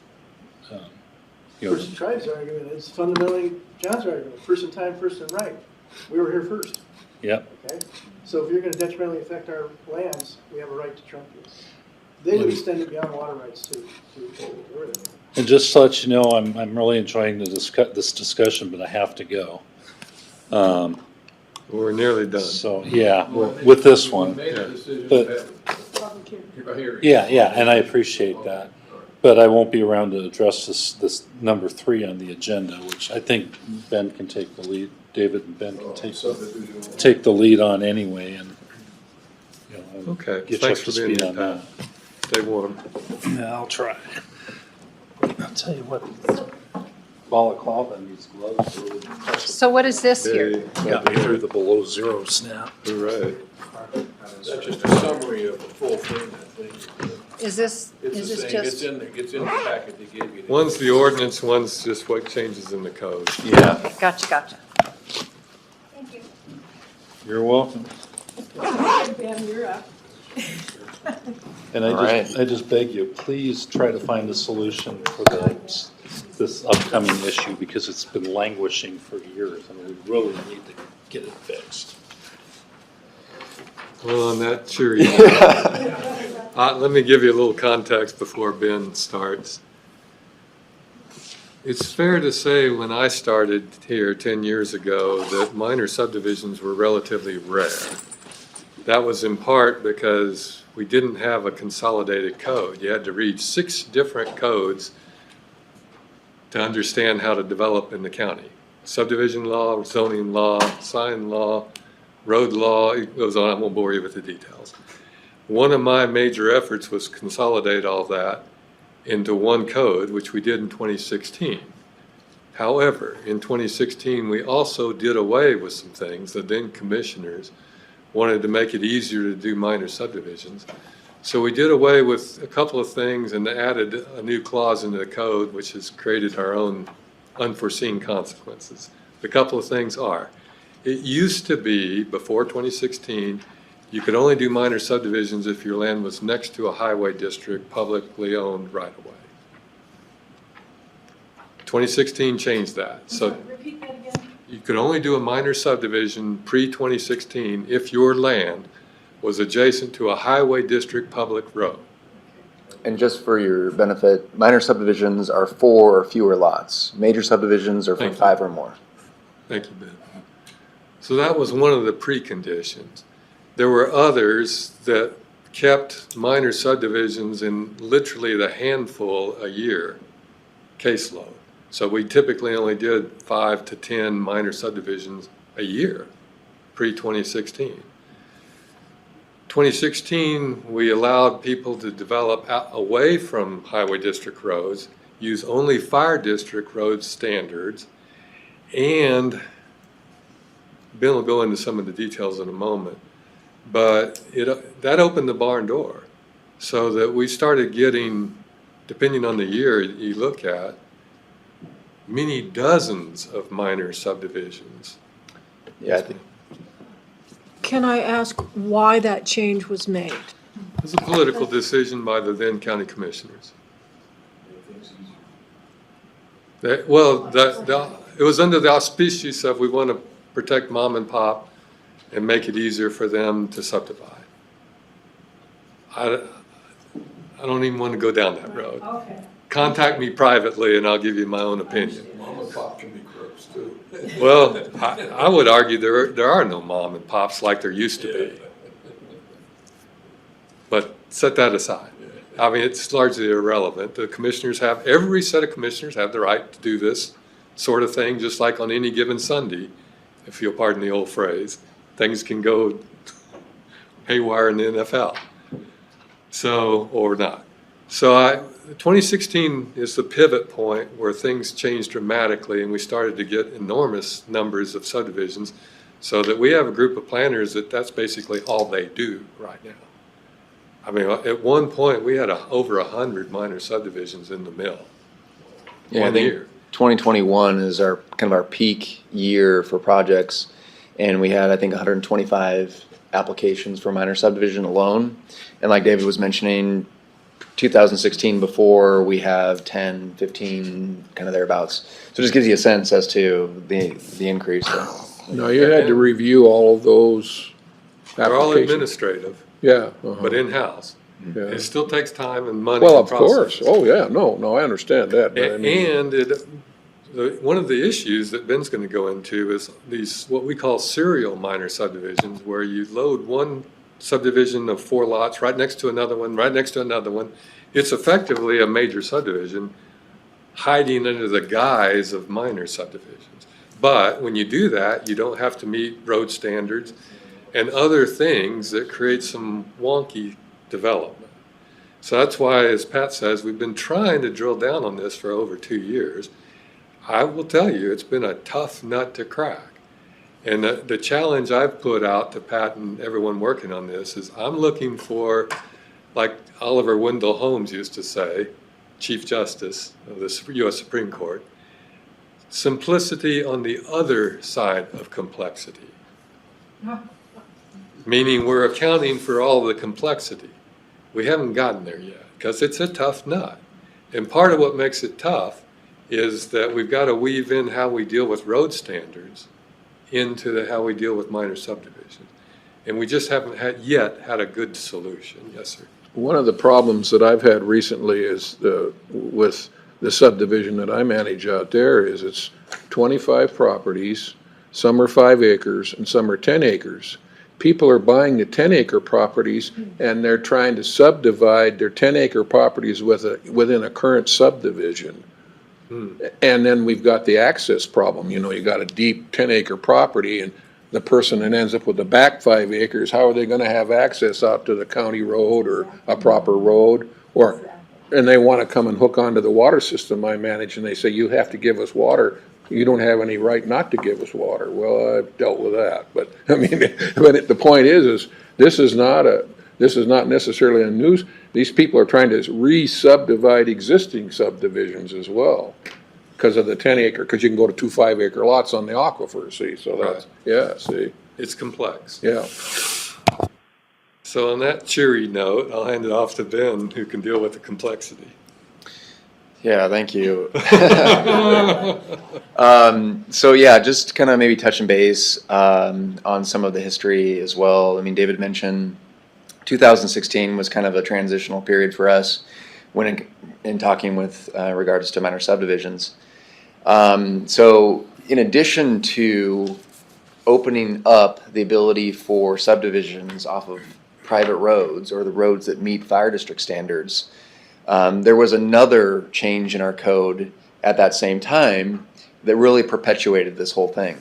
First and Tribe's argument is fundamentally John's argument, first in time, first in right. We were here first, Yep. okay? So if you're gonna detrimentally affect our lands, we have a right to trump you. They would extend it beyond water rights to everything. And just to let you know, I'm really enjoying this discussion, but I have to go. We're nearly done. So, yeah, with this one. We made a decision But- to have a hearing. Yeah, and I appreciate that. But I won't be around to address this number 3 on the agenda, which I think Ben can take the lead. David and Ben can take the lead on anyway, and Okay, get you thanks up for to being speed here, on Pat. that. Stay warm. Yeah, I'll try. I'll tell you what, balaclava and these gloves are really impressive. So what is this here? Got me through the below zero snap. Hooray. That's just a summary of the full thing, I think. Is this It's the same, just? it's in the packet they gave you. One's the ordinance, one's just what changes in the code. Yeah, Gotcha. you're welcome. Ben, you're up. And I just beg you, please try to find a solution for this upcoming issue, because it's been languishing for years, and we really need to get it fixed. Well, on that cheery let me give you a little context before Ben starts. It's fair to say when I started here 10 years ago that minor subdivisions were relatively rare. That was in part because we didn't have a consolidated code. You had to read 6 different codes to understand how to develop in the county. Subdivision law, zoning law, sign law, road law, it goes on. I won't bore you with the details. One of my major efforts was consolidate all that into one code, which we did in 2016. However, in 2016, we also did away with some things. The then commissioners wanted to make it easier to do minor subdivisions. So we did away with a couple of things and added a new clause into the code, which has created our own unforeseen consequences. The couple of things are, it used to be, before 2016, you could only do minor subdivisions if your land was next to a highway district, publicly owned right-of-way. 2016 changed that. So Repeat that again. you could only do a minor subdivision pre-2016 if your land was adjacent to a highway district public road. And just for your benefit, minor subdivisions are 4 or fewer lots. Major subdivisions are for Thank you. 5 or more. Thank you, Ben. So that was one of the preconditions. There were others that kept minor subdivisions in literally the handful a year caseload. So we typically only did 5 to 10 minor subdivisions a year pre-2016. 2016, we allowed people to develop away from highway district roads, use only fire district road standards, and Ben will go into some of the details in a moment, but that opened the barn door so that we started getting, depending on the year you look at, many dozens of minor subdivisions. Yeah, I think. Can I ask why that change was made? It was a political decision by the then county commissioners. It was under the auspices of we want to protect mom and pop and make it easier for them to subdivide. I don't even want to go down that road. Okay. Contact me privately and I'll give you my own opinion. Mom and pop can be crooks too. Well, I would argue there are no mom and pops like there used to be. But set that aside. I mean, it's largely irrelevant. The commissioners every set of commissioners have the right to do this sort of thing, just like on any given Sunday, if you'll pardon the old phrase. Things can go haywire in the NFL. So, or not. So 2016 is the pivot point where things changed dramatically and we started to get enormous numbers of subdivisions so that we have a group of planners that's basically all they do right now. I mean, at one point we had over 100 minor subdivisions in the mill. Yeah, I think 2021 is our peak year for projects, and we had, I think, 125 applications for minor subdivision alone. And like David was mentioning, 2016 before, we have 10, 15, kind of thereabouts. So it just gives you a sense as to the increase. No, you had to review all of those They're all applications. administrative, Yeah. but in-house. Yeah. It still takes time and money. Well, and of course. process. Oh, yeah, no, I understand that. But I mean, And one of the issues that Ben's going to go into is these, what we call serial minor subdivisions, where you load one subdivision of 4 lots right next to another one, right next to another one. It's effectively a major subdivision hiding under the guise of minor subdivisions. But when you do that, you don't have to meet road standards and other things that create some wonky development. So that's why, as Pat says, we've been trying to drill down on this for over 2 years. I will tell you, it's been a tough nut to crack. And the challenge I've put out to Pat and everyone working on this is I'm looking for, like Oliver Wendell Holmes used to say, Chief Justice of the U.S. Supreme Court, simplicity on the other side of complexity. Meaning we're accounting for all the complexity. We haven't gotten there yet because it's a tough nut. And part of what makes it tough is that we've got to weave in how we deal with road standards into how we deal with minor subdivisions. And we just haven't yet had a good solution. Yes, sir. one of the problems that I've had recently is with the subdivision that I manage out there is it's 25 properties, some are 5 acres and some are 10 acres. People are buying the 10-acre properties and they're trying to subdivide their 10-acre properties within a current subdivision. And then we've got the access problem. You know, you got a deep 10-acre property and the person that ends up with the back 5 acres, how are they gonna have access out to the county road or a proper road? And they wanna come and hook onto the water system I manage and they say, you have to give us water. You don't have any right not to give us water. Well, I've dealt with that, but I mean, the point is this is not necessarily a these people are trying to re-subdivide existing subdivisions as well. because of the 10-acre, because you can go to 2 5-acre lots on the aquifer, see, so that's, yeah, see, It's complex. yeah. So on that cheery note, I'll hand it off to Ben, who can deal with the complexity. Yeah, thank you. So yeah, just kind of maybe touching base on some of the history as well. I mean, David mentioned 2016 was kind of a transitional period for us when in talking with regards to minor subdivisions. So in addition to opening up the ability for subdivisions off of private roads or the roads that meet fire district standards, there was another change in our code at that same time that really perpetuated this whole thing.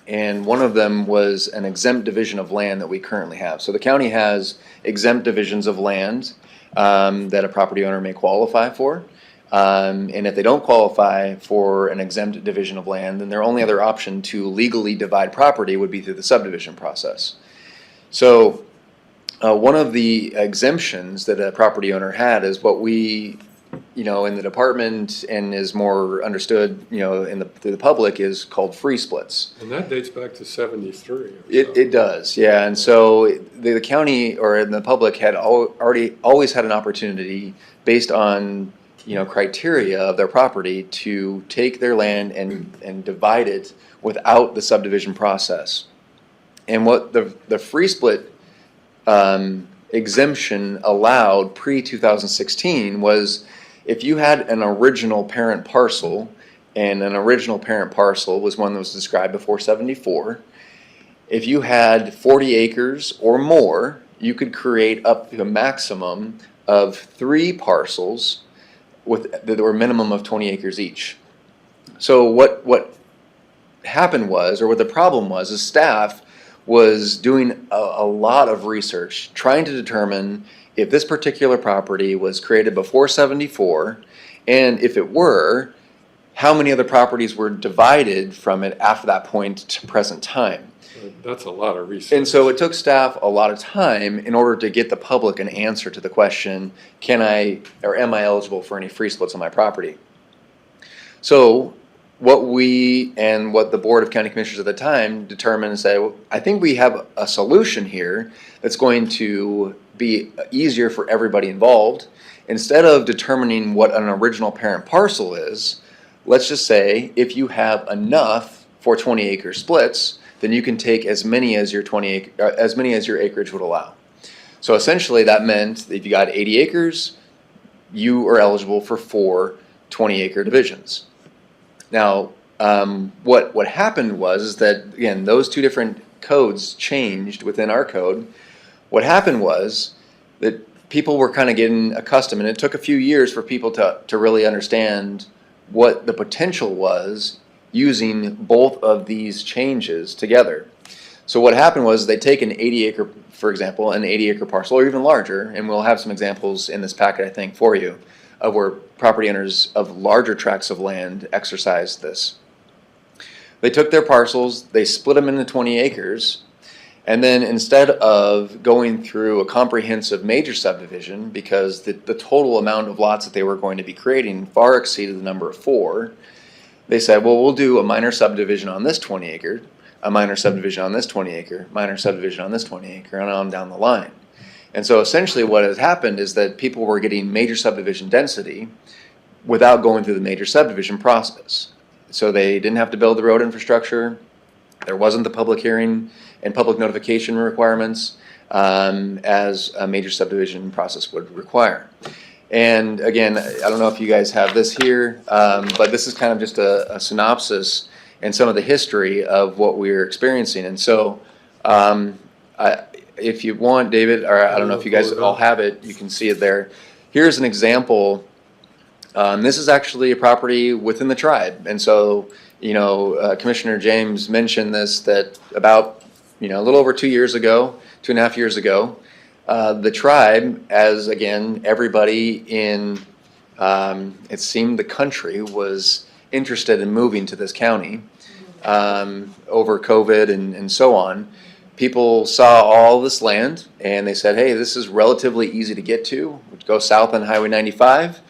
And one of them was an exempt division of land that we currently have. So the county has exempt divisions of land that a property owner may qualify for. And if they don't qualify for an exempt division of land, then their only other option to legally divide property would be through the subdivision process. So one of the exemptions that a property owner had is what we, in the department and is more understood, through the public is called free splits. And that dates back to 73. It does, yeah. And so the county or the public had always had an opportunity based on, criteria of their property to take their land and divide it without the subdivision process. And what the free split exemption allowed pre-2016 was if you had an original parent parcel, and an original parent parcel was one that was described before 74, if you had 40 acres or more, you could create up to a maximum of 3 parcels that were a minimum of 20 acres each. So what happened was, or what the problem was, is staff was doing a lot of research trying to determine if this particular property was created before 74, and if it were, how many other properties were divided from it after that point to present time. That's a lot of research. And so it took staff a lot of time in order to get the public an answer to the question, am I eligible for any free splits on my property? So what the Board of County Commissioners at the time determined and said, well, I think we have a solution here that's going to be easier for everybody involved. Instead of determining what an original parent parcel is, let's just say if you have enough for 20-acre splits, then you can take as many as your acreage would allow. So essentially that meant that if you got 80 acres, you are eligible for 4 20-acre divisions. Now, what happened was that, again, those 2 different codes changed within our code. What happened was that people were kind of getting accustomed, and it took a few years for people to really understand what the potential was using both of these changes together. So what happened was they take an 80-acre, for example, an 80-acre parcel, or even larger, and we'll have some examples in this packet, I think, for you, of where property owners of larger tracts of land exercised this. They took their parcels, they split them into 20 acres, and then instead of going through a comprehensive major subdivision, because the total amount of lots that they were going to be creating far exceeded the number of 4, they said, well, we'll do a minor subdivision on this 20 acre, a minor subdivision on this 20 acre, minor subdivision on this 20 acre, and on down the line. And so essentially what has happened is that people were getting major subdivision density without going through the major subdivision process. So they didn't have to build the road infrastructure. There wasn't the public hearing and public notification requirements as a major subdivision process would require. And again, I don't know if you guys have this here, but this is kind of just a synopsis and some of the history of what we're experiencing. And so if you want, David, or I don't know if you guys all have it, you can see it there. Here's an example. This is actually a property within the tribe. And so, Commissioner James mentioned this, that about, a little over 2 years ago, 2.5 years ago, the tribe, as again, everybody in, it seemed the country was interested in moving to this county over COVID and so on. People saw all this land and they said, hey, this is relatively easy to get to. Go south on Highway 95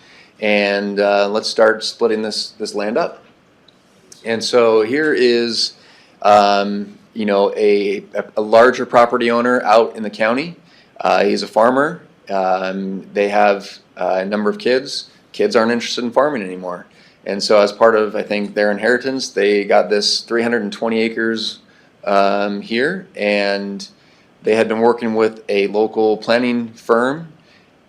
and let's start splitting this land up. And so here is, you know, a larger property owner out in the county. He's a farmer. They have a number of kids. Kids aren't interested in farming anymore. And so as part of, I think, their inheritance, they got this 320 acres here, and they had been working with a local planning firm.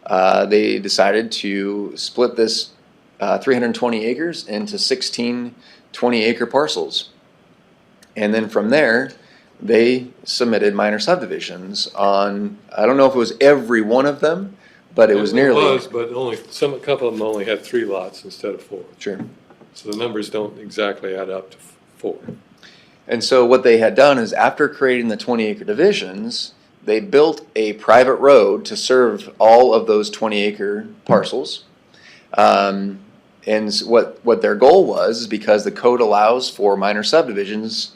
They decided to split this 320 acres into 16 20-acre parcels. And then from there, they submitted minor subdivisions on, I don't know if it was every one of them, but it was nearly. It was, but only, a couple of them only had 3 lots instead of 4. Sure. So the numbers don't exactly add up to 4. And so what they had done is after creating the 20-acre divisions, they built a private road to serve all of those 20-acre parcels. And what their goal was, is because the code allows for minor subdivisions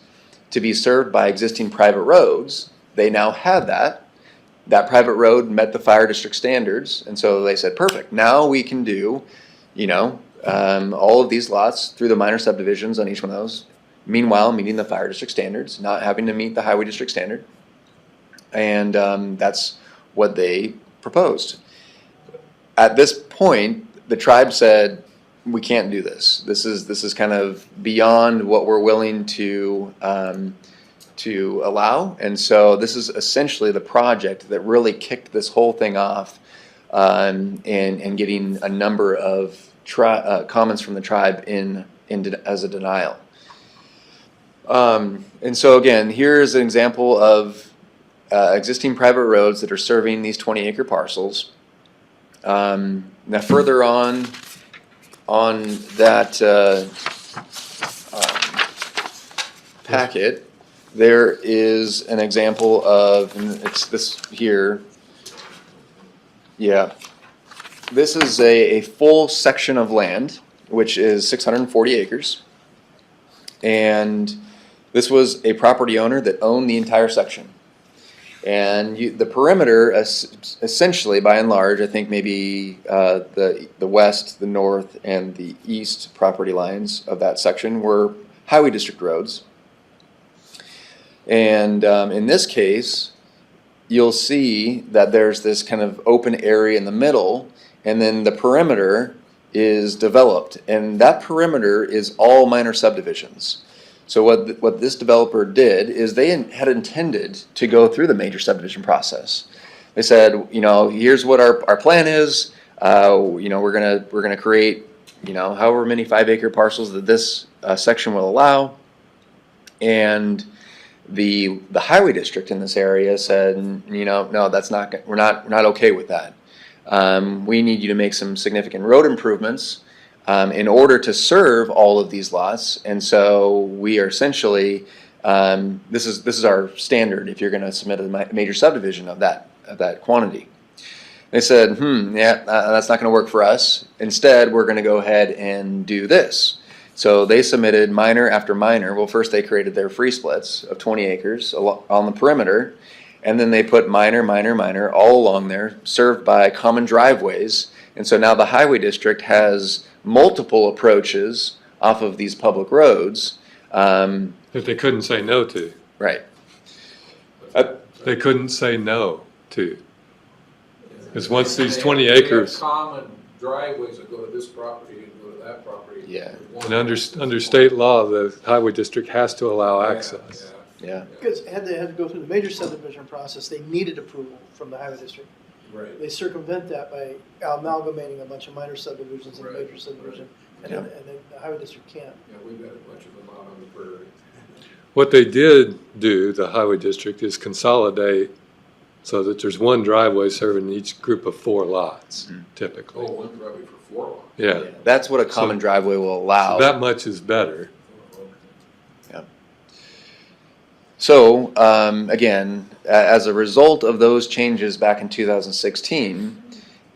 to be served by existing private roads, they now had that. That private road met the fire district standards, and so they said, perfect, now we can do, you know, all of these lots through the minor subdivisions on each one of those, meanwhile meeting the fire district standards, not having to meet the highway district standard. And that's what they proposed. At this point, the tribe said, we can't do this. This is kind of beyond what we're willing to allow. And so this is essentially the project that really kicked this whole thing off, and getting a number of comments from the tribe as a denial. And so again, here's an example of existing private roads that are serving these 20-acre parcels. Now further on that packet, there is an example of, and it's this here. Yeah. This is a full section of land, which is 640 acres. And this was a property owner that owned the entire section. And the perimeter, essentially, by and large, I think maybe the west, the north, and the east property lines of that section were highway district roads. And in this case, you'll see that there's this kind of open area in the middle, and then the perimeter is developed. And that perimeter is all minor subdivisions. So what this developer did is they had intended to go through the major subdivision process. They said, you know, here's what our plan is. You know, we're gonna create, you know, however many 5-acre parcels that this section will allow. And the highway district in this area said, you know, no, that's not. We're not okay with that. We need you to make some significant road improvements in order to serve all of these lots. And so we are essentially, this is our standard if you're going to submit a major subdivision of that quantity. They said, yeah, that's not going to work for us. Instead, we're going to go ahead and do this. So they submitted minor after minor. Well, first they created their free splits of 20 acres on the perimeter, and then they put minor, minor, minor all along there, served by common driveways. And so now the highway district has multiple approaches off of these public roads. That they couldn't say no to. Right. They couldn't say no to. Because once these 20 acres. Common driveways that go to this property and go to that property. Yeah. And under state law, the highway district has to allow access. Yeah. Because they had to go through the major subdivision process, they needed approval from the highway district. Right. They circumvent that by amalgamating a bunch of minor subdivisions in a major subdivision, and then the highway district can't. Yeah, we've got a bunch of them out on the prairie. What they did do, the highway district, is consolidate so that there's one driveway serving each group of 4 lots, typically. Oh, one driveway for 4 lots. Yeah. That's what a common driveway will allow. So that much is better. Yeah. So, again, as a result of those changes back in 2016,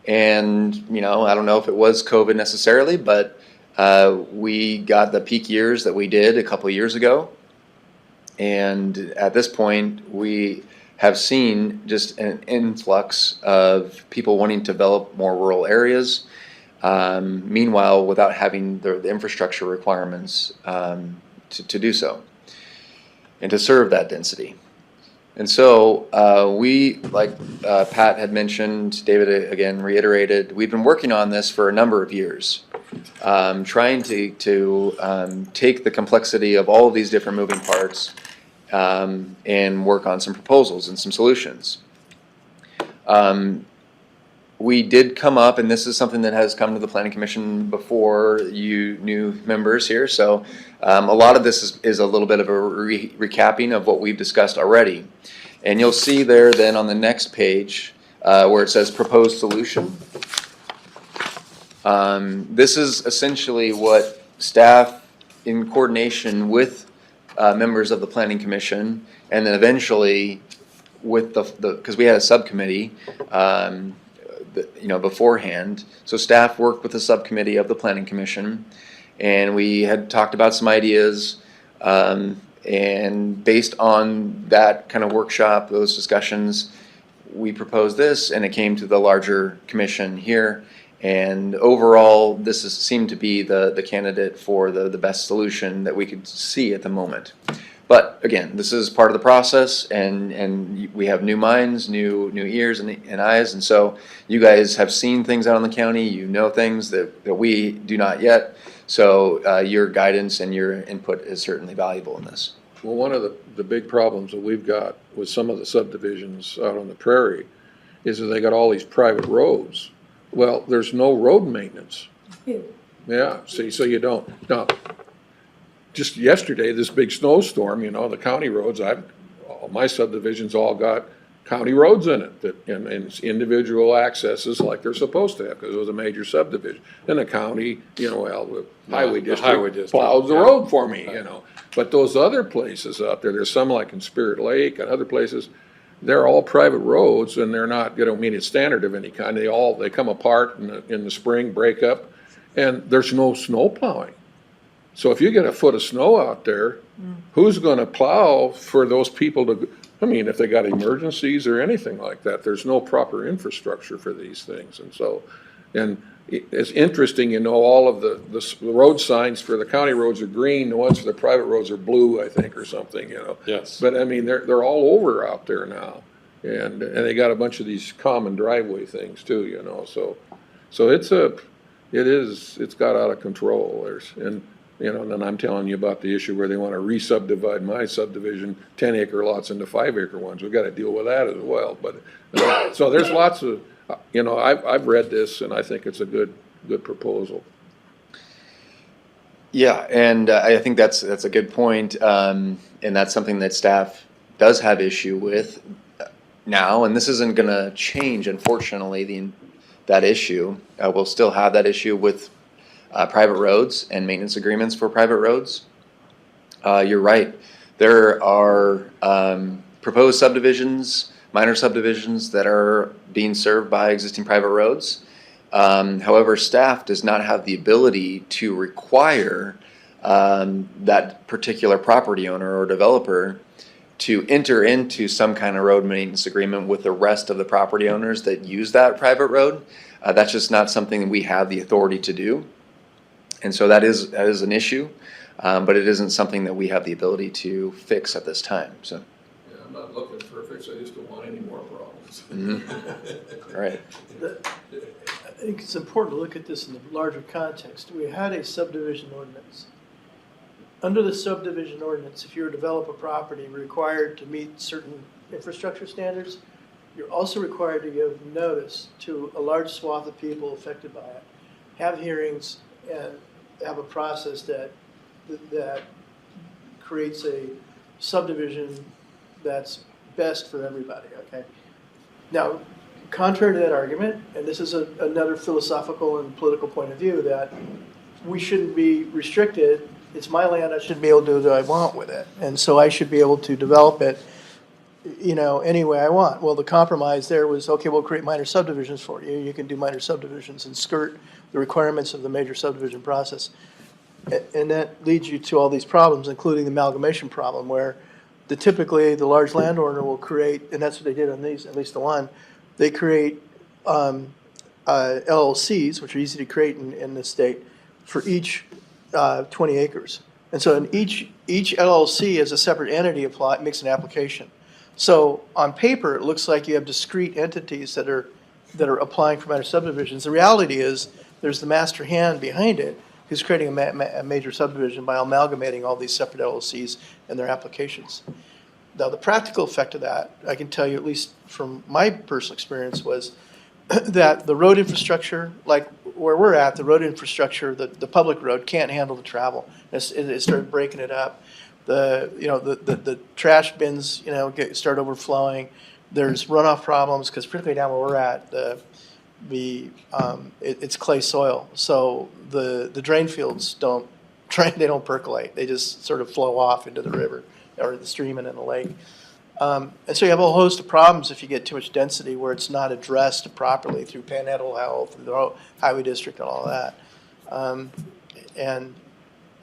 and, you know, I don't know if it was COVID necessarily, but we got the peak years that we did a couple years ago. And at this point, we have seen just an influx of people wanting to develop more rural areas. Meanwhile, without having the infrastructure requirements to do so and to serve that density. And so we, like Pat had mentioned, David again reiterated, we've been working on this for a number of years, trying to take the complexity of all of these different moving parts and work on some proposals and some solutions. We did come up, and this is something that has come to the Planning Commission before, you new members here, so a lot of this is a little bit of a recapping of what we've discussed already. And you'll see there then on the next page where it says proposed solution. This is essentially what staff, in coordination with members of the Planning Commission, and then eventually with because we had a subcommittee beforehand. So staff worked with the subcommittee of the Planning Commission, and we had talked about some ideas, and based on that kind of workshop, those discussions, we proposed this, and it came to the larger commission here. And overall, this seemed to be the candidate for the best solution that we could see at the moment. But again, this is part of the process, and we have new minds, new ears and eyes, and so you guys have seen things out in the county, you know things that we do not yet, so your guidance and your input is certainly valuable in this. Well, one of the big problems that we've got with some of the subdivisions out on the prairie is that they got all these private roads. Well, there's no road maintenance. Yeah, see, so you don't. Now, just yesterday, this big snowstorm, the county roads, all my subdivisions all got county roads in it, and it's individual accesses like they're supposed to have, because it was a major subdivision. And the county, the highway district plows the road for me, But those other places out there's some like in Spirit Lake and other places, they're all private roads, and they're not, they don't meet a standard of any kind. They come apart in the spring, break up, and there's no snow plowing. So if you get a foot of snow out there, who's going to plow for those people if they got emergencies or anything like that? There's no proper infrastructure for these things. And it's interesting, all of the road signs for the county roads are green, the ones for the private roads are blue, I think, or something, Yes. But they're all over out there now. And they got a bunch of these common driveway things too, So it's got out of control. And then I'm telling you about the issue where they want to re-subdivide my subdivision, 10-acre lots into 5-acre ones. We've got to deal with that as well. But so there's lots of, I've read this, and I think it's a good proposal. Yeah, and I think that's a good point, and that's something that staff does have issue with now. And this isn't going to change, unfortunately, that issue. We'll still have that issue with private roads and maintenance agreements for private roads. You're right. There are proposed subdivisions, minor subdivisions that are being served by existing private roads. However, staff does not have the ability to require that particular property owner or developer to enter into some kind of road maintenance agreement with the rest of the property owners that use that private road. That's just not something that we have the authority to do. And so that is an issue, but it isn't something that we have the ability to fix at this time. So. Yeah, I'm not looking for a fix. I just don't want any more problems. Mm-hmm. Right. I think it's important to look at this in the larger context. We had a subdivision ordinance. Under the subdivision ordinance, if you were to develop a property required to meet certain infrastructure standards, you're also required to give notice to a large swath of people affected by it, have hearings, and have a process that creates a subdivision that's best for everybody, okay? Now, contrary to that argument, and this is another philosophical and political point of view, that we shouldn't be restricted. It's my land, I should be able to do what I want with it. And so I should be able to develop it, any way I want. Well, the compromise there was, okay, we'll create minor subdivisions for you. You can do minor subdivisions and skirt the requirements of the major subdivision process. And that leads you to all these problems, including the amalgamation problem, where typically the large landowner will create, and that's what they did on these, at least the one, they create LLCs, which are easy to create in the state, for each 20 acres. And so in each LLC as a separate entity makes an application. So on paper, it looks like you have discrete entities that are applying for minor subdivisions. The reality is there's the master hand behind it who's creating a major subdivision by amalgamating all these separate LLCs and their applications. Now, the practical effect of that, I can tell you, at least from my personal experience, was that the road infrastructure, like where we're at, the road infrastructure, the public road can't handle the travel. It started breaking it up. The trash bins, start overflowing. There's runoff problems because particularly down where we're at, it's clay soil. So the drain fields don't percolate. They just sort of flow off into the river or the stream and in the lake. And so you have a whole host of problems if you get too much density where it's not addressed properly through Panhandle Health, and the Highway District, and all that. And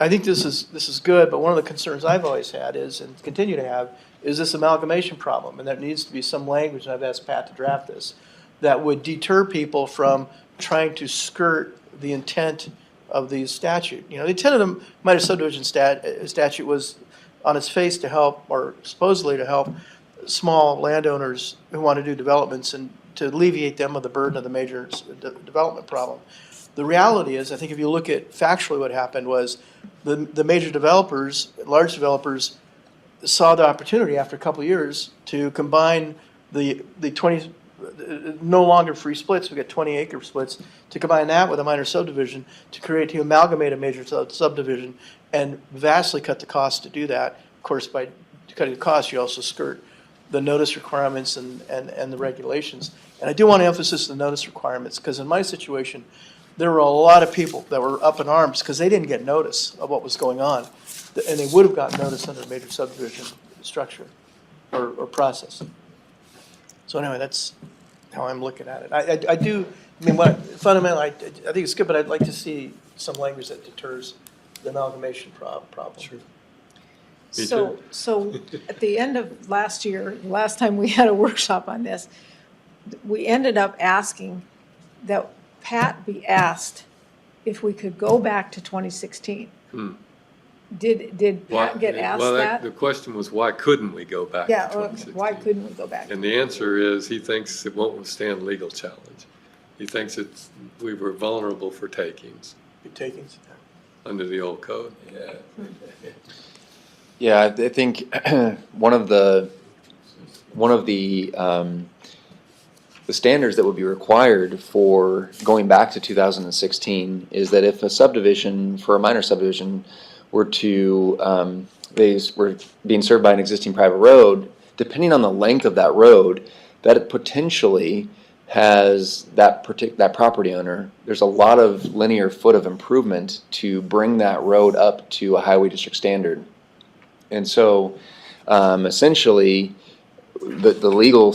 I think this is good, but one of the concerns I've always had is, and continue to have, is this amalgamation problem, and there needs to be some language, and I've asked Pat to draft this, that would deter people from trying to skirt the intent of the statute. The intent of the minor subdivision statute was on its face to help, or supposedly to help, small landowners who want to do developments and to alleviate them of the burden of the major development problem. The reality is, I think if you look at factually what happened was the major developers, large developers, saw the opportunity after a couple of years to combine the 20, no longer free splits, we got 20 acre splits, to combine that with a minor subdivision to amalgamate a major subdivision and vastly cut the cost to do that. Of course, by cutting the cost, you also skirt the notice requirements and the regulations. And I do want to emphasize the notice requirements, because in my situation, there were a lot of people that were up in arms because they didn't get notice of what was going on. And they would have gotten notice under a major subdivision structure or process. So anyway, that's how I'm looking at it. Fundamentally, I think it's good, but I'd like to see some language that deters the amalgamation problem. Sure. So at the end of last year, last time we had a workshop on this, we ended up asking that Pat be asked if we could go back to 2016. Did Pat get asked that? The question was, why couldn't we go back to 2016? Why couldn't we go back? And the answer is, he thinks it won't withstand legal challenge. He thinks we were vulnerable for takings. Takings? Under the old code. Yeah, I think one of the standards that would be required for going back to 2016 is that if a subdivision, for a minor subdivision, were they were being served by an existing private road, depending on the length of that road, that it potentially has that property owner, there's a lot of linear foot of improvement to bring that road up to a highway district standard. And so essentially the legal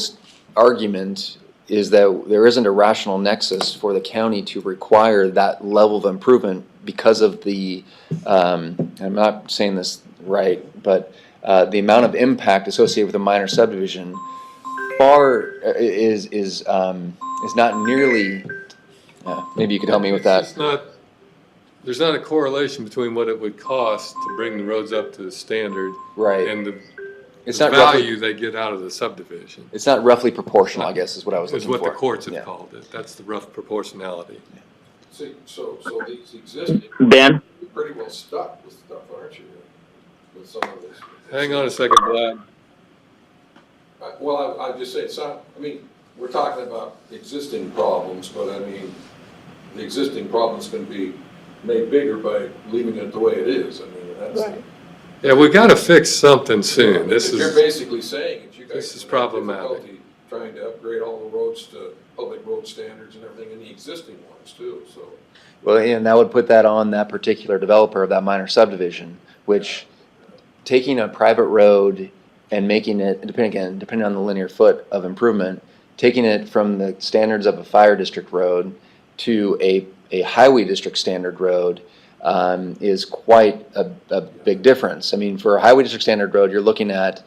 argument is that there isn't a rational nexus for the county to require that level of improvement because of the, I'm not saying this right, but the amount of impact associated with a minor subdivision is not nearly, maybe you could help me with that. There's not a correlation between what it would cost to bring the roads up to the standard and the value they get out of the subdivision. It's not roughly proportional, I guess, is what I was looking for. Is what the courts have called it. That's the rough proportionality. See, so these existing, Ben? you're pretty well stuck with stuff, aren't you? With some of this. Hang on a second, Vlad. Well, I just say it's not, we're talking about existing problems, but the existing problems can be made bigger by leaving it the way it is. That's right. Yeah, we got to fix something soon. You're basically saying that you guys this is problematic. Difficulty trying to upgrade all the roads to public road standards and everything, and the existing ones too. So. Well, and that would put that on that particular developer of that minor subdivision, which taking a private road and making it, depending on the linear foot of improvement, taking it from the standards of a fire district road to a highway district standard road is quite a big difference. For a highway district standard road, you're looking at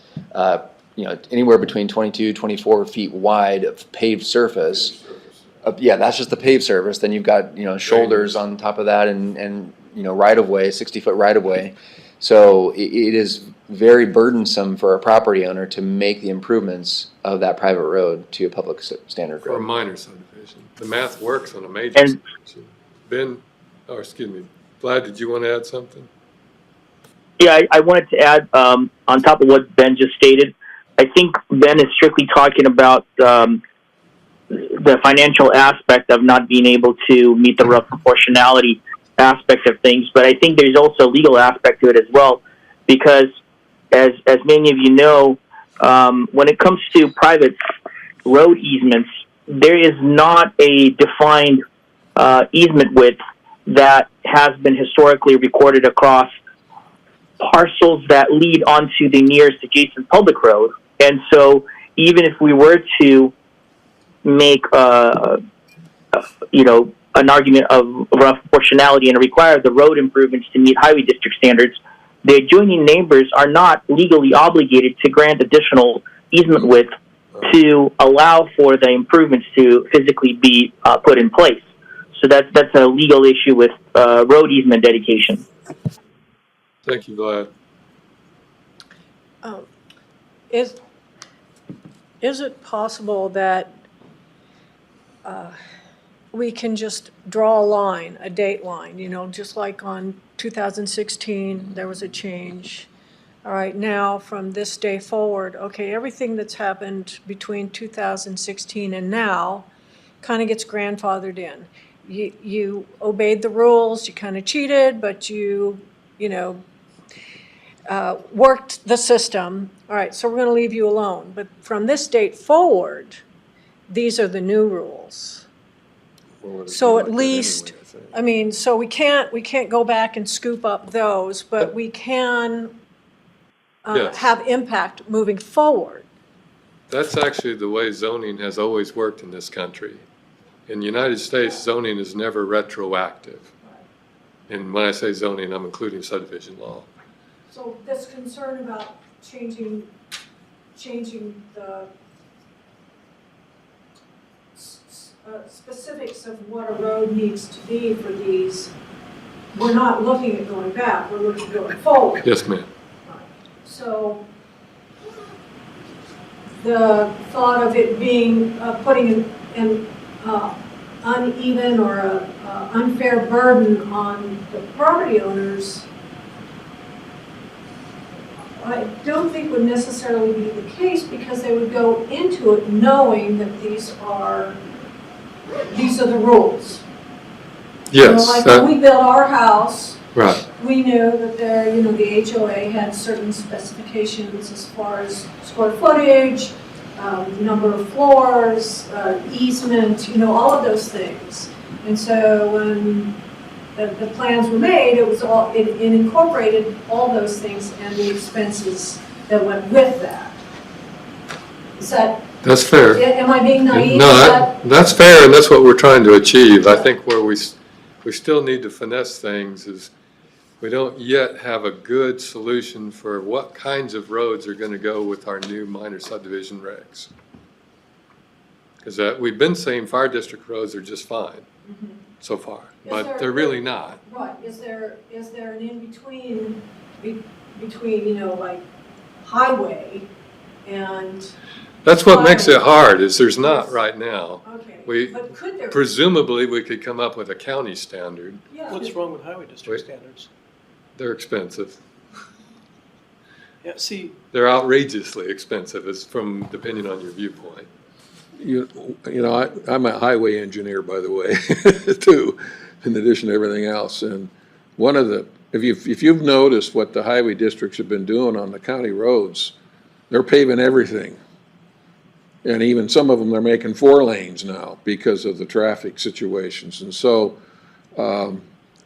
anywhere between 22, 24 feet wide of paved surface, Yeah, that's just the paved surface. Then you've got, shoulders on top of that and right of way, 60-foot right of way. So it is very burdensome for a property owner to make the improvements of that private road to a public standard For a road. minor subdivision. The math works on a major And- subdivision. Ben, excuse me, Vlad, did you want to add something? Yeah, I wanted to add, on top of what Ben just stated, I think Ben is strictly talking about the financial aspect of not being able to meet the rough proportionality aspect of things, but I think there's also a legal aspect to it as well, because as many of you know, when it comes to private road easements, there is not a defined easement width that has been historically recorded across parcels that lead onto the nearest adjacent public road. And so even if we were to make an argument of rough proportionality and require the road improvements to meet highway district standards, the adjoining neighbors are not legally obligated to grant additional easement width to allow for the improvements to physically be put in place. So that's a legal issue with road easement dedication. Thank you, Vlad. Is it possible that we can just draw a line, a date line, just like on 2016, there was a change. All right, now from this day forward, okay, everything that's happened between 2016 and now kind of gets grandfathered in. You obeyed the rules, you kind of cheated, but you worked the system. All right, so we're going to leave you alone. But from this date forward, these are the new rules. So at least, so we can't go back and scoop up those, but we can Yes. have impact moving forward. That's actually the way zoning has always worked in this country. In the United States, zoning is never retroactive. And when I say zoning, I'm including subdivision law. So this concern about changing the specifics of what a road needs to be for these, we're not looking at going back, we're looking at going forward. Yes, ma'am. So the thought of it being, putting an uneven or a unfair burden on the property owners, I don't think would necessarily be the case, because they would go into it knowing that these are the rules. Yes. Like when we built our house, Right. we knew that the HOA had certain specifications as far as square footage, number of floors, easement, all of those things. And so when the plans were made, it was all, it incorporated all those things and the expenses that went with that. Is that? That's fair. Am I being naive? No, that's fair, and that's what we're trying to achieve. I think where we still need to finesse things is we don't yet have a good solution for what kinds of roads are going to go with our new minor subdivision regs. Because we've been saying fire district roads are just fine so far, but they're really not. Right, is there an in-between, like highway and? That's what makes it hard, is there's not right now. Okay, but could there? Presumably, we could come up with a county standard. Yeah. What's wrong with highway district standards? They're expensive. Yeah, see, They're outrageously expensive, depending on your viewpoint. I'm a highway engineer, by the way, too, in addition to everything else. And one of the, if you've noticed what the highway districts have been doing on the county roads, they're paving everything. And even some of them, they're making 4 lanes now because of the traffic situations. And so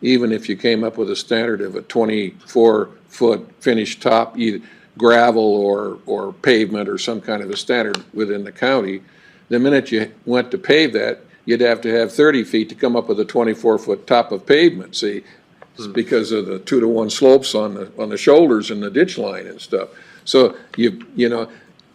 even if you came up with a standard of a 24-foot finished top, either gravel or pavement or some kind of a standard within the county, the minute you went to pave that, you'd have to have 30 feet to come up with a 24-foot top of pavement, see? It's because of the 2-to-1 slopes on the shoulders and the ditch line and stuff. So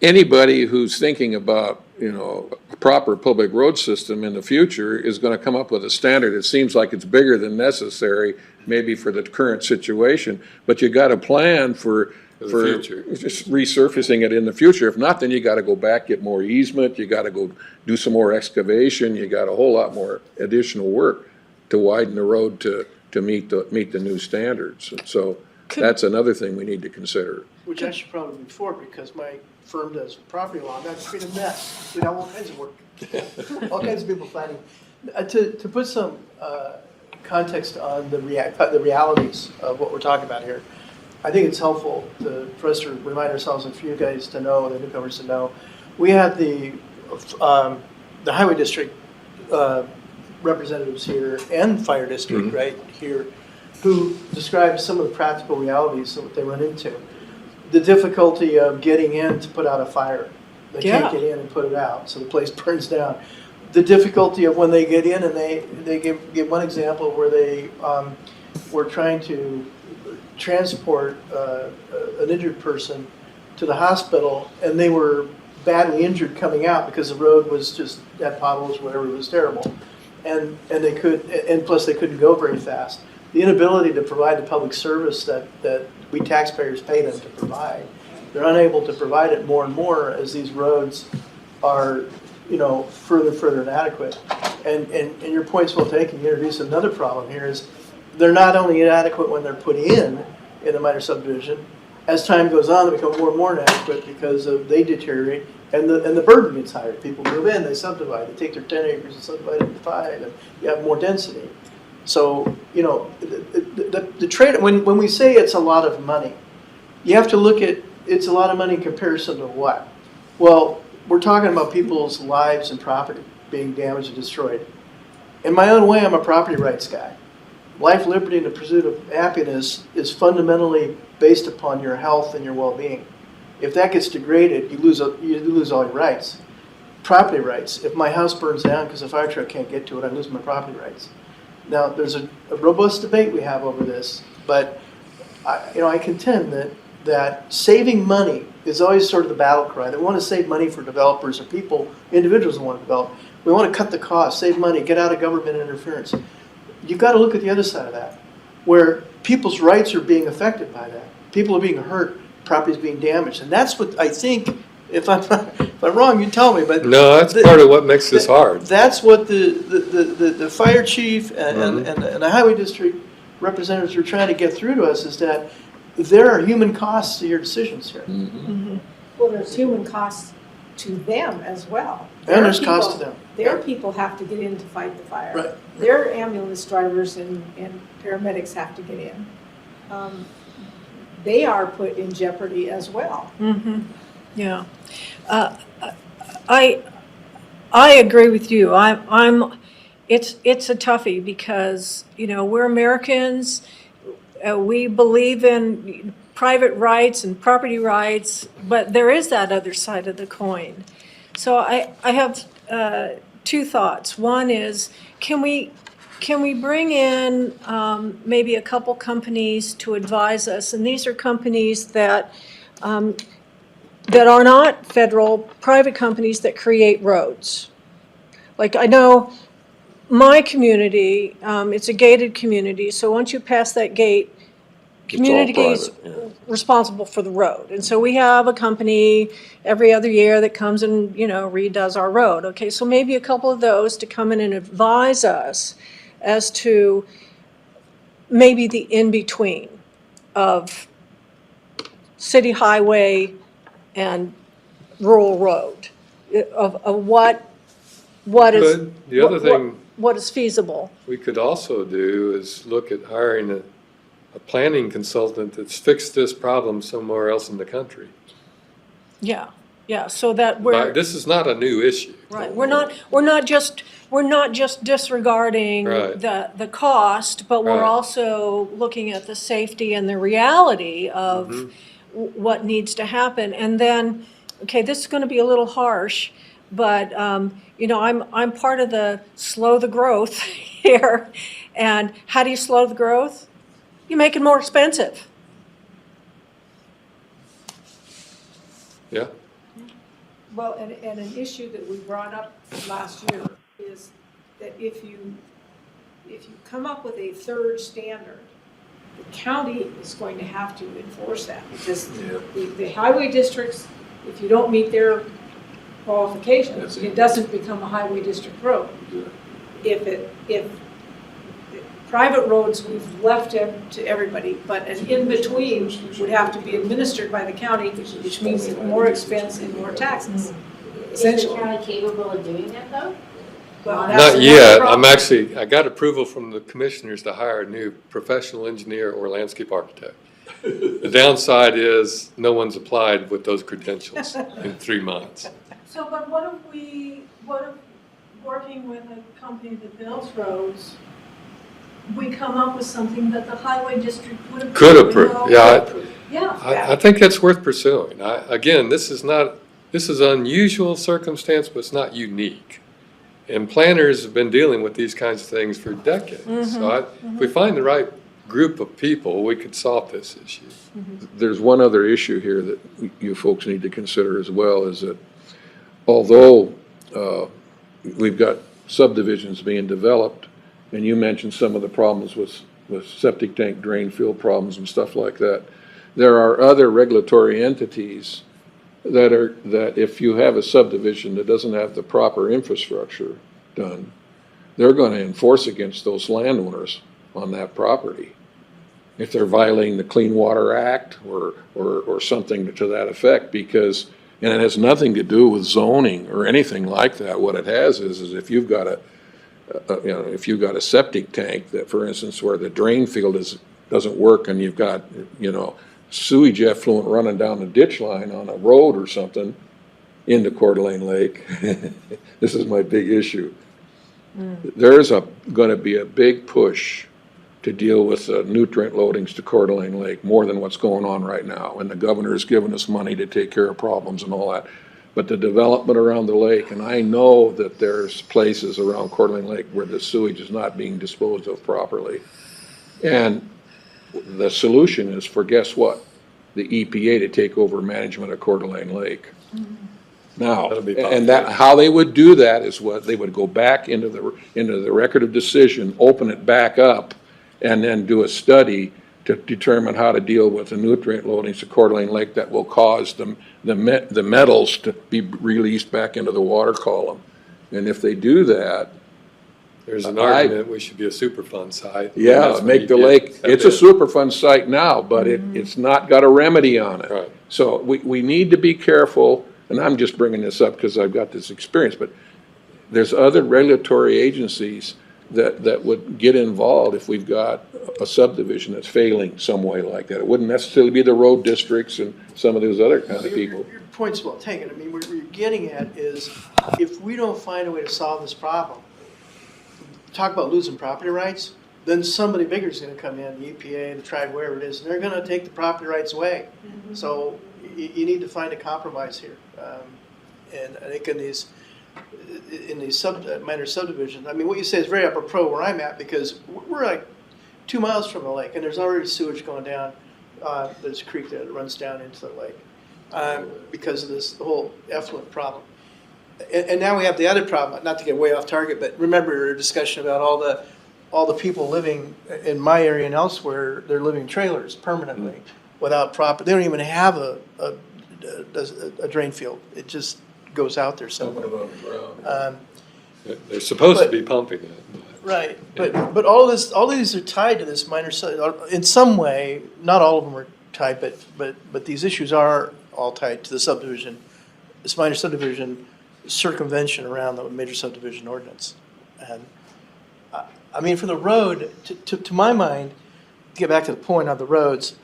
anybody who's thinking about a proper public road system in the future is gonna come up with a standard. It seems like it's bigger than necessary, maybe for the current situation, but you gotta plan for future. just resurfacing it in the future. If not, then you gotta go back, get more easement, you gotta go do some more excavation, you got a whole lot more additional work to widen the road to meet the new standards. And so that's another thing we need to consider. Which I should probably be for, because my firm does property law, and that's been a mess. We have all kinds of work, all kinds of people fighting. To put some context on the realities of what we're talking about here, I think it's helpful for us to remind ourselves, and for you guys to know, the newcomers to know, we had the highway district representatives here and fire district right here, who described some of the practical realities of what they run into. The difficulty of getting in to put out a fire. They can't get in and put it out, so the place burns down. The difficulty of when they get in, and they give one example where they were trying to transport an injured person to the hospital, and they were badly injured coming out because the road was just had potholes, whatever, it was terrible. And they plus they couldn't go very fast. The inability to provide the public service that we taxpayers pay them to provide, they're unable to provide it more and more as these roads are, further inadequate. And your point's well taken. You introduce another problem here is they're not only inadequate when they're put in a minor subdivision. As time goes on, they become more and more inadequate because they deteriorate, and the burden gets higher. People move in, they subdivide, they take their 10 acres and subdivide it into 5, and you have more density. So, the trade, when we say it's a lot of money, you have to look at, it's a lot of money in comparison to what? Well, we're talking about people's lives and property being damaged and destroyed. In my own way, I'm a property rights guy. Life, liberty, and the pursuit of happiness is fundamentally based upon your health and your well-being. If that gets degraded, you lose all your rights. Property rights. If my house burns down because a fire truck can't get to it, I lose my property rights. Now, there's a robust debate we have over this, but I contend that saving money is always sort of the battle cry. They want to save money for developers or individuals who want to develop. We want to cut the cost, save money, get out of government interference. You've got to look at the other side of that, where people's rights are being affected by that. People are being hurt, property is being damaged. And that's what I think, if I'm wrong, you tell me. But no, that's part of what makes this hard. That's what the fire chief and the highway district representatives are trying to get through to us, is that there are human costs to your decisions here. Well, there's human costs to them as well. And there's cost to them. Their people have to get in to fight the fire. Right. Their ambulance drivers and paramedics have to get in. They are put in jeopardy as well. Yeah. I agree with you. It's a toughie because, we're Americans. We believe in private rights and property rights, but there is that other side of the coin. So I have two thoughts. One is, can we bring in maybe a couple companies to advise us? And these are companies that are not federal, private companies that create roads. Like, I know my community, it's a gated community, so once you pass that gate, community is responsible for the road. And so we have a company every other year that comes and, redoes our road. Okay, so maybe a couple of those to come in and advise us as to maybe the in-between of city highway and rural road, of what is the other thing what is feasible. we could also do is look at hiring a planning consultant that's fixed this problem somewhere else in the country. Yeah, so that This is not a new issue. right. We're not just disregarding the cost, but we're also looking at the safety and the reality of what needs to happen. And then, okay, this is going to be a little harsh, but I'm part of the slow the growth here. And how do you slow the growth? You make it more expensive. Yeah. Well, and an issue that we brought up last year is that if you come up with a third standard, the county is going to have to enforce that, because the highway districts, if you don't meet their qualifications, it doesn't become a highway district road. If private roads, we've left it to everybody, but an in-between would have to be administered by the county, which means more expense and more taxes, essentially. Is the county capable of doing that, though? Well, that's Not another yet. problem. I got approval from the commissioners to hire a new professional engineer or landscape architect. The downside is no one's applied with those credentials in 3 months. So, but what if working with a company that builds roads, we come up with something that the highway district would approve? Could approve, yeah. Yeah. I think that's worth pursuing. Again, this is unusual circumstance, but it's not unique. And planners have been dealing with these kinds of things for decades. So if we find the right group of people, we could solve this issue. There's one other issue here that you folks need to consider as well, is that although we've got subdivisions being developed, and you mentioned some of the problems with septic tank drain field problems and stuff like that, there are other regulatory entities that if you have a subdivision that doesn't have the proper infrastructure done, they're going to enforce against those landowners on that property if they're violating the Clean Water Act or something to that effect, because, and it has nothing to do with zoning or anything like that. What it has is if you've got if you've got a septic tank that, for instance, where the drain field doesn't work, and you've got, sewage effluent running down the ditch line on a road or something into Coeur d'Alene Lake. This is my big issue. There's going to be a big push to deal with nutrient loadings to Coeur d'Alene Lake, more than what's going on right now. And the governor has given us money to take care of problems and all that. But the development around the lake, and I know that there's places around Coeur d'Alene Lake where the sewage is not being disposed of properly. And the solution is for, guess what? The EPA to take over management of Coeur d'Alene Lake. Now, and how they would do that is what they would go back into the record of decision, open it back up, and then do a study to determine how to deal with the nutrient loadings to Coeur d'Alene Lake that will cause the metals to be released back into the water column. And if they do that, there's an argument we should be a Superfund site. Yeah, make the lake, it's a Superfund site now, but it's not got a remedy on it. Right. So we need to be careful, and I'm just bringing this up because I've got this experience, but there's other regulatory agencies that would get involved if we've got a subdivision that's failing some way like that. It wouldn't necessarily be the road districts and some of those other kind of people. Your point's well taken. I mean, what you're getting at is if we don't find a way to solve this problem, talk about losing property rights, then somebody bigger is going to come in, the EPA, the tribe, wherever it is, and they're going to take the property rights away. So you need to find a compromise here. And I think in these minor subdivisions, I mean, what you say is very apropos where I'm at, because we're like 2 miles from the lake, and there's already sewage going down. There's a creek there that runs down into the lake because of this whole effluent problem. And now we have the other problem, not to get way off target, but remember our discussion about all the people living in my area and elsewhere, they're living in trailers permanently without proper, they don't even have a drain field. It just goes out there somewhere. They're supposed to be pumping it. Right, but all these are tied to this minor, in some way, not all of them are tied, but these issues are all tied to the subdivision, this minor subdivision circumvention around the major subdivision ordinance. And I mean, for the road, to my mind, to get back to the point on the roads,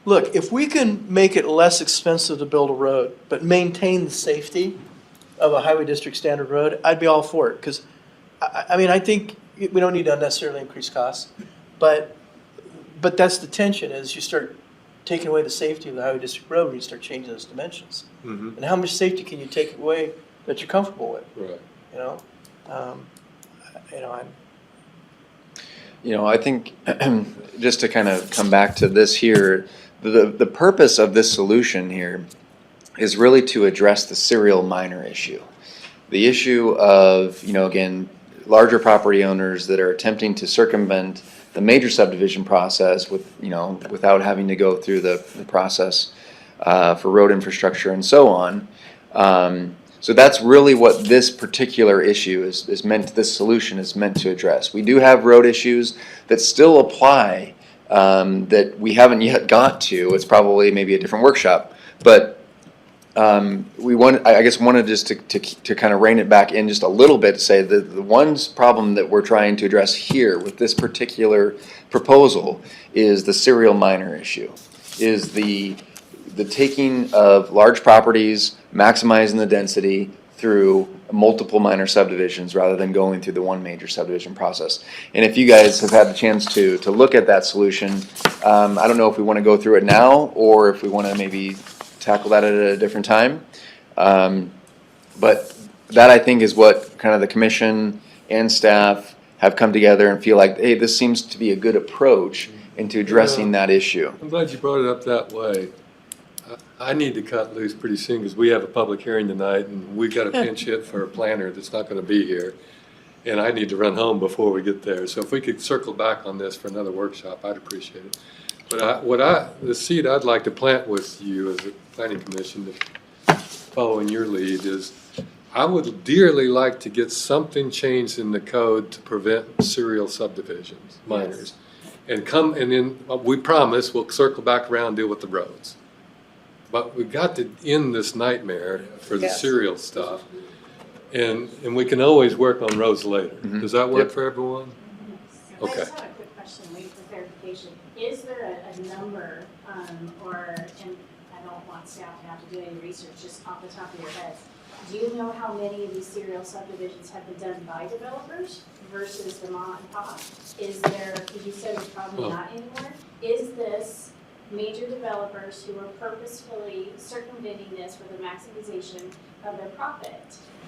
look, if we can make it less expensive to build a road, but maintain the safety of a highway district standard road, I'd be all for it. Because, I mean, I think we don't need to unnecessarily increase costs, but that's the tension, is you start taking away the safety of the highway district road when you start changing those dimensions. And how much safety can you take away that you're comfortable with? Right. I think just to kind of come back to this here, the purpose of this solution here is really to address the serial minor issue. The issue of, again, larger property owners that are attempting to circumvent the major subdivision process without having to go through the process for road infrastructure and so on. So that's really what this particular issue is meant, this solution is meant to address. We do have road issues that still apply that we haven't yet got to. It's probably maybe a different workshop, but wanted just to kind of rein it back in just a little bit to say that the one problem that we're trying to address here with this particular proposal is the serial minor issue, is the taking of large properties, maximizing the density through multiple minor subdivisions rather than going through the one major subdivision process. And if you guys have had the chance to look at that solution, I don't know if we want to go through it now or if we want to maybe tackle that at a different time. But that, I think, is what kind of the commission and staff have come together and feel like, hey, this seems to be a good approach into addressing that issue. I'm glad you brought it up that way. I need to cut loose pretty soon because we have a public hearing tonight and we've got a pinch hit for a planner that's not going to be here. And I need to run home before we get there. So if we could circle back on this for another workshop, I'd appreciate it. But the seed I'd like to plant with you as a planning commission, following your lead, is I would dearly like to get something changed in the code to prevent serial subdivisions, minors. And then we promise we'll circle back around and deal with the roads. But we've got to end this nightmare for the serial stuff. And we can always work on roads later. Mm-hmm. Does that work for everyone? Okay. I just have a quick question, wait for clarification. Is there a number, and I don't want staff to have to do any research, just off the top of your heads, do you know how many of these serial subdivisions have been done by developers versus the mom and pop? Is there, because you said it's probably not anymore, is this major developers who are purposefully circumventing this for the maximization of their profit?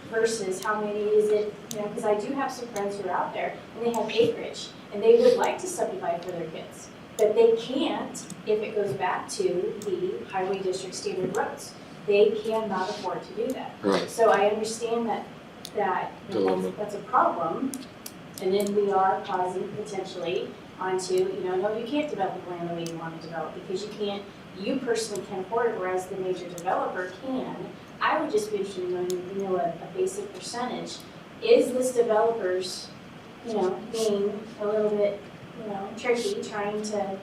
Versus how many is it, because I do have some friends who are out there and they have acreage and they would like to subdivide for their kids, but they can't if it goes back to the highway district standard roads. They cannot afford to do that. Right. So I understand that's a problem, and then we are causing potentially onto, no, you can't develop land the way you want to develop because you personally can't afford it, whereas the major developer can. I would just be interested in knowing, a basic percentage. Is this developers, being a little bit, tricky, trying to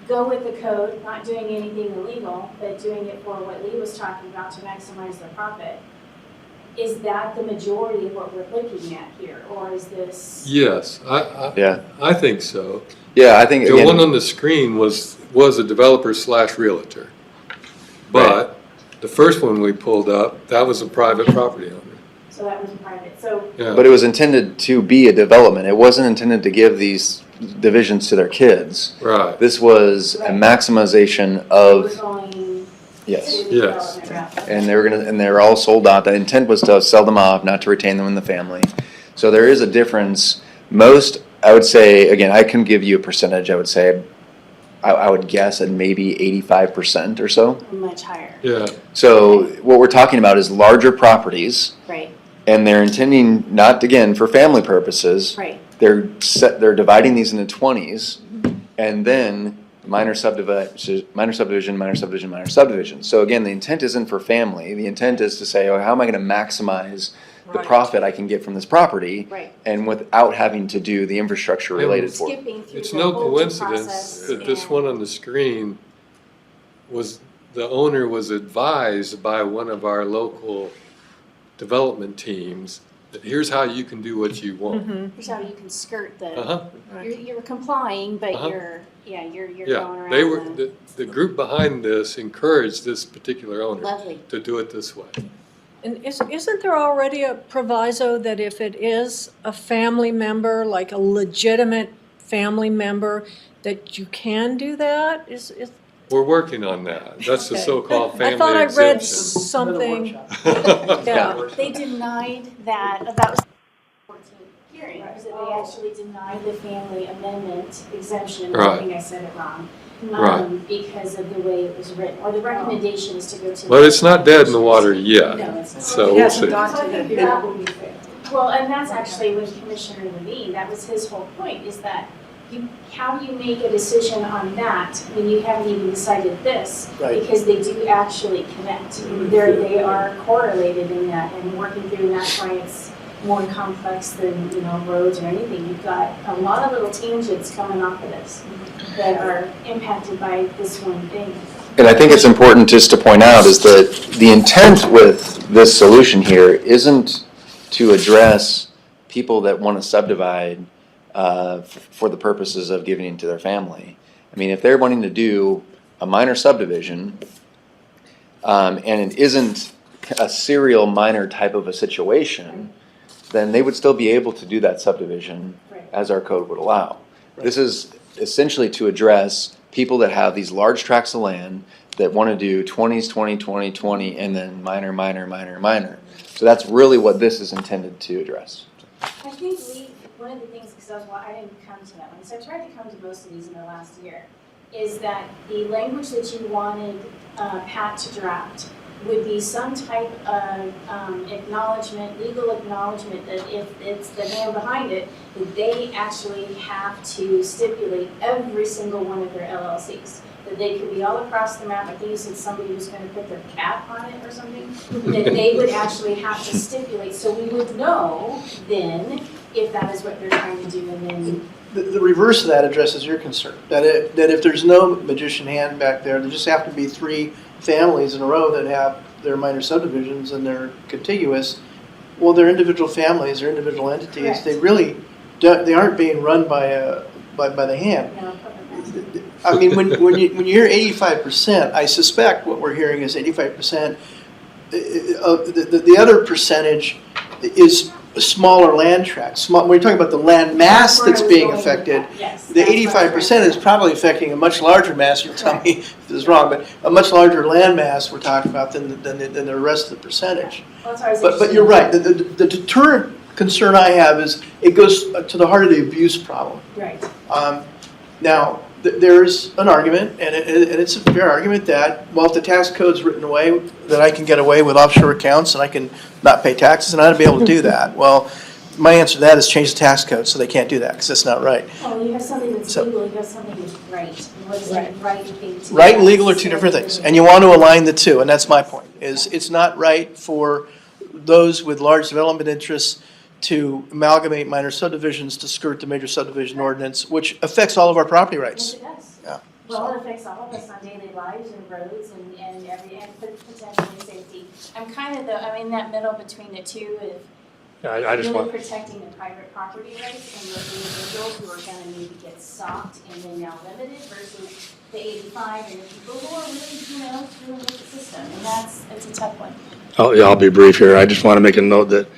go with the code, not doing anything illegal, but doing it for what Lee was talking about to maximize their profit? Is that the majority of what we're looking at here, or is this? Yes, I think so. Yeah, I think the one on the screen was a developer / realtor, but the first one we pulled up, that was a private property owner. So that was private. So. Yeah. But it was intended to be a development. It wasn't intended to give these divisions to their kids. Right. This was a maximization of. We're going. Yes. Yes. And they're all sold out. The intent was to sell them off, not to retain them in the family. So there is a difference. Most, I would say, again, I can give you a percentage. I would say, I would guess at maybe 85% or so. Much higher. Yeah. So what we're talking about is larger properties. Right. And they're intending, not again for family purposes. Right. They're dividing these into 20s, and then minor subdivision. So again, the intent isn't for family. The intent is to say, how am I going to maximize the profit I can get from this property, and without having to do the infrastructure related for it. It's no coincidence that this one on the screen the owner was advised by one of our local development teams that here's how you can do what you want. Here's how you can skirt the. You're complying, but you're going around. They were the group behind this encouraged this particular owner to do it this way. And isn't there already a proviso that if it is a family member, like a legitimate family member, that you can do that? We're working on that. That's the so-called family exemption. I thought I read something. They denied that. That was 14 hearing. they actually denied the family amendment exemption. Right. I think I said it wrong. Right. Because of the way it was written, or the recommendation is to go to. But it's not dead in the water yet, No, it's not. so It we'll hasn't see. gone So I to think the, that would be fair. Well, and that's actually with Commissioner Levine, that was his whole point, is that how do you make a decision on that when you haven't even decided this? Right. Because they do actually connect. They are correlated in that and working through, and that's why it's more complex than, roads or anything. You've got a lot of little tangents coming off of this that are impacted by this one thing. And I think it's important just to point out is that the intent with this solution here isn't to address people that want to subdivide for the purposes of giving it to their family. I mean, if they're wanting to do a minor subdivision, and it isn't a serial minor type of a situation, then they would still be able to do that subdivision as our code would allow. This is essentially to address people that have these large tracts of land that want to do 20s, 20, 20, 20, and then minor, minor, minor, minor. So that's really what this is intended to address. I think one of the things, because I didn't come to that one, so I tried to come to most of these in the last year, is that the language that you wanted Pat to draft would be some type of acknowledgement, legal acknowledgement that if it's the man behind it, that they actually have to stipulate every single one of their LLCs. That they could be all across the map. I think you said somebody was going to put their cap on it or something. That they would actually have to stipulate, so we would know then if that is what they're trying to do, and then. The reverse of that addresses your concern, that if there's no magician hand back there just have to be 3 families in a row that have their minor subdivisions and they're contiguous. Well, they're individual families, they're individual entities. Correct. They really they aren't being run by the hand. No, I mean, when you hear 85%, I suspect what we're hearing is 85%. The other percentage is smaller land tracts. When you're talking about the land mass that's being affected, yes, the 85% is probably affecting a much larger mass. You'll tell me if this is wrong, but a much larger land mass we're talking about than the rest of the percentage. Well, that's But you're right. The deterrent concern I have is it goes to the heart of the abuse problem. Right. Now, there's an argument, and it's a fair argument that, well, if the tax code's written away, that I can get away with offshore accounts and I can not pay taxes and I ought to be able to do that. Well, my answer to that is change the tax code so they can't do that because that's not right. Oh, you have something that's legal, you have something that's right. And what is the right thing to do? Right and legal are 2 different things, and you want to align the two, and that's my point, is it's not right for those with large development interests to amalgamate minor subdivisions to skirt the major subdivision ordinance, which affects all of our property rights. Yes, it does. Yeah. Well, it affects all of us on daily lives and roads and potentially safety. I'm in that middle between the two of I just really want, protecting the private property rights and the individuals who are gonna maybe get stopped and then now limited versus the 85 and the people who are really, doing with the system. And it's a tough one. I'll be brief here. I just want to make a note that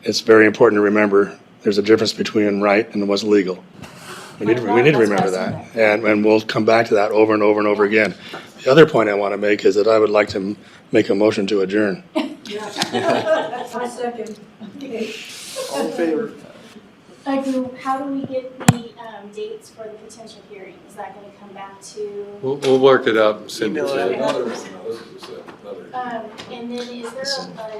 it's very important to remember there's a difference between right and what's legal. We need to remember that, and we'll come back to that over and over and over again. The other point I want to make is that I would like to make a motion to adjourn. I second. Okay. All in favor? How do we get the dates for the potential hearing? Is that gonna come back to? We'll work it out and send it to you. And then is there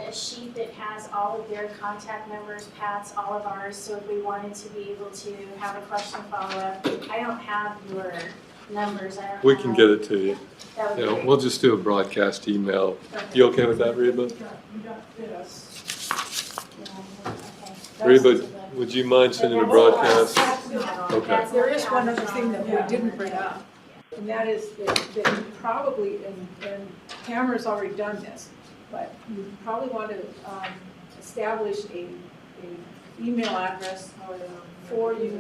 a sheet that has all of their contact numbers, Pat's, all of ours, so if we wanted to be able to have a question follow-up? I don't have your numbers. We can get it to you. That would be great. We'll just do a broadcast email. You okay with that, Reba? Reba, would you mind sending a broadcast? Okay. There is one other thing that we didn't bring up, and that is that you probably, and Tamara's already done this, but you probably want to establish a email address for you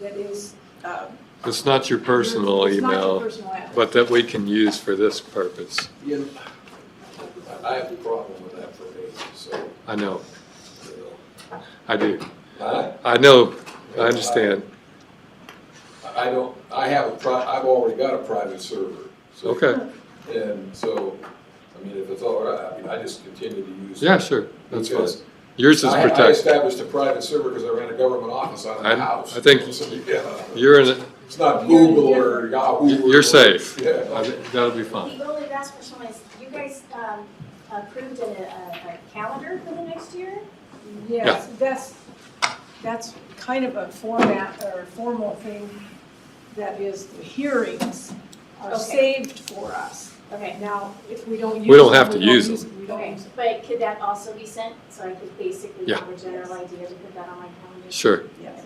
that is. It's not your personal It's not your email, personal address. but that we can use for this purpose. I have a problem with that for me, so. I know. I do. Huh? I know. I understand. I've already got a private server. So, Okay. and so, if it's all right, I just continue to use. Yeah, sure. That's fine. Because Yours is I protected. established a private server because I ran a government office out of my house. I think So, yeah. you're in it. It's not Google or Yahoo. You're safe. Yeah. I think that'll be fine. The only last question is, you guys approved a calendar for the next year? Yes, that's kind of a format or formal thing that is the hearings are Okay. saved for us. Okay. Now, if we don't use We don't them, have to we don't use use them. We don't Okay, use them. but could that also be sent, so I could basically Yeah. have a general idea to put that on my calendar? Sure. Yes.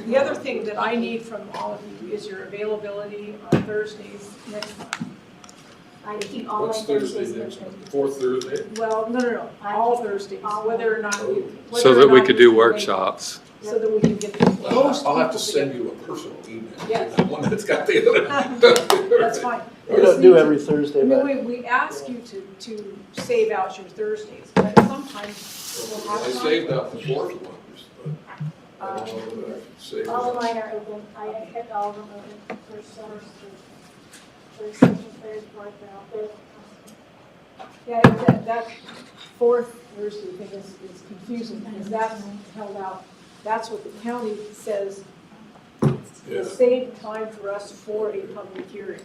The other thing that I need from all of you is your availability on Thursdays next month. I keep all my What's Thursdays Thursday next open. month? Fourth Thursday? Well, no, all Thursdays, whether or not you. So whether that or we not could you do can make it. workshops. So that we can get the most I'll have to people send together. you a personal email. Yes. One that's got the other. That's fine. We don't do every Thursday, I mean, but we ask you to save out your Thursdays, but sometimes we'll have I time. saved out the fourth ones, but I don't know that I saved. All of mine are open, I kept all of them open, first, second, third, fourth, they're all good. Yeah, that fourth Thursday thing is confusing, because that's held out, that's what the county says Yeah. will save time for us for a public hearing,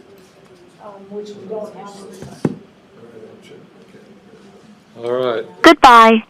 which we don't have every time. All right. Goodbye.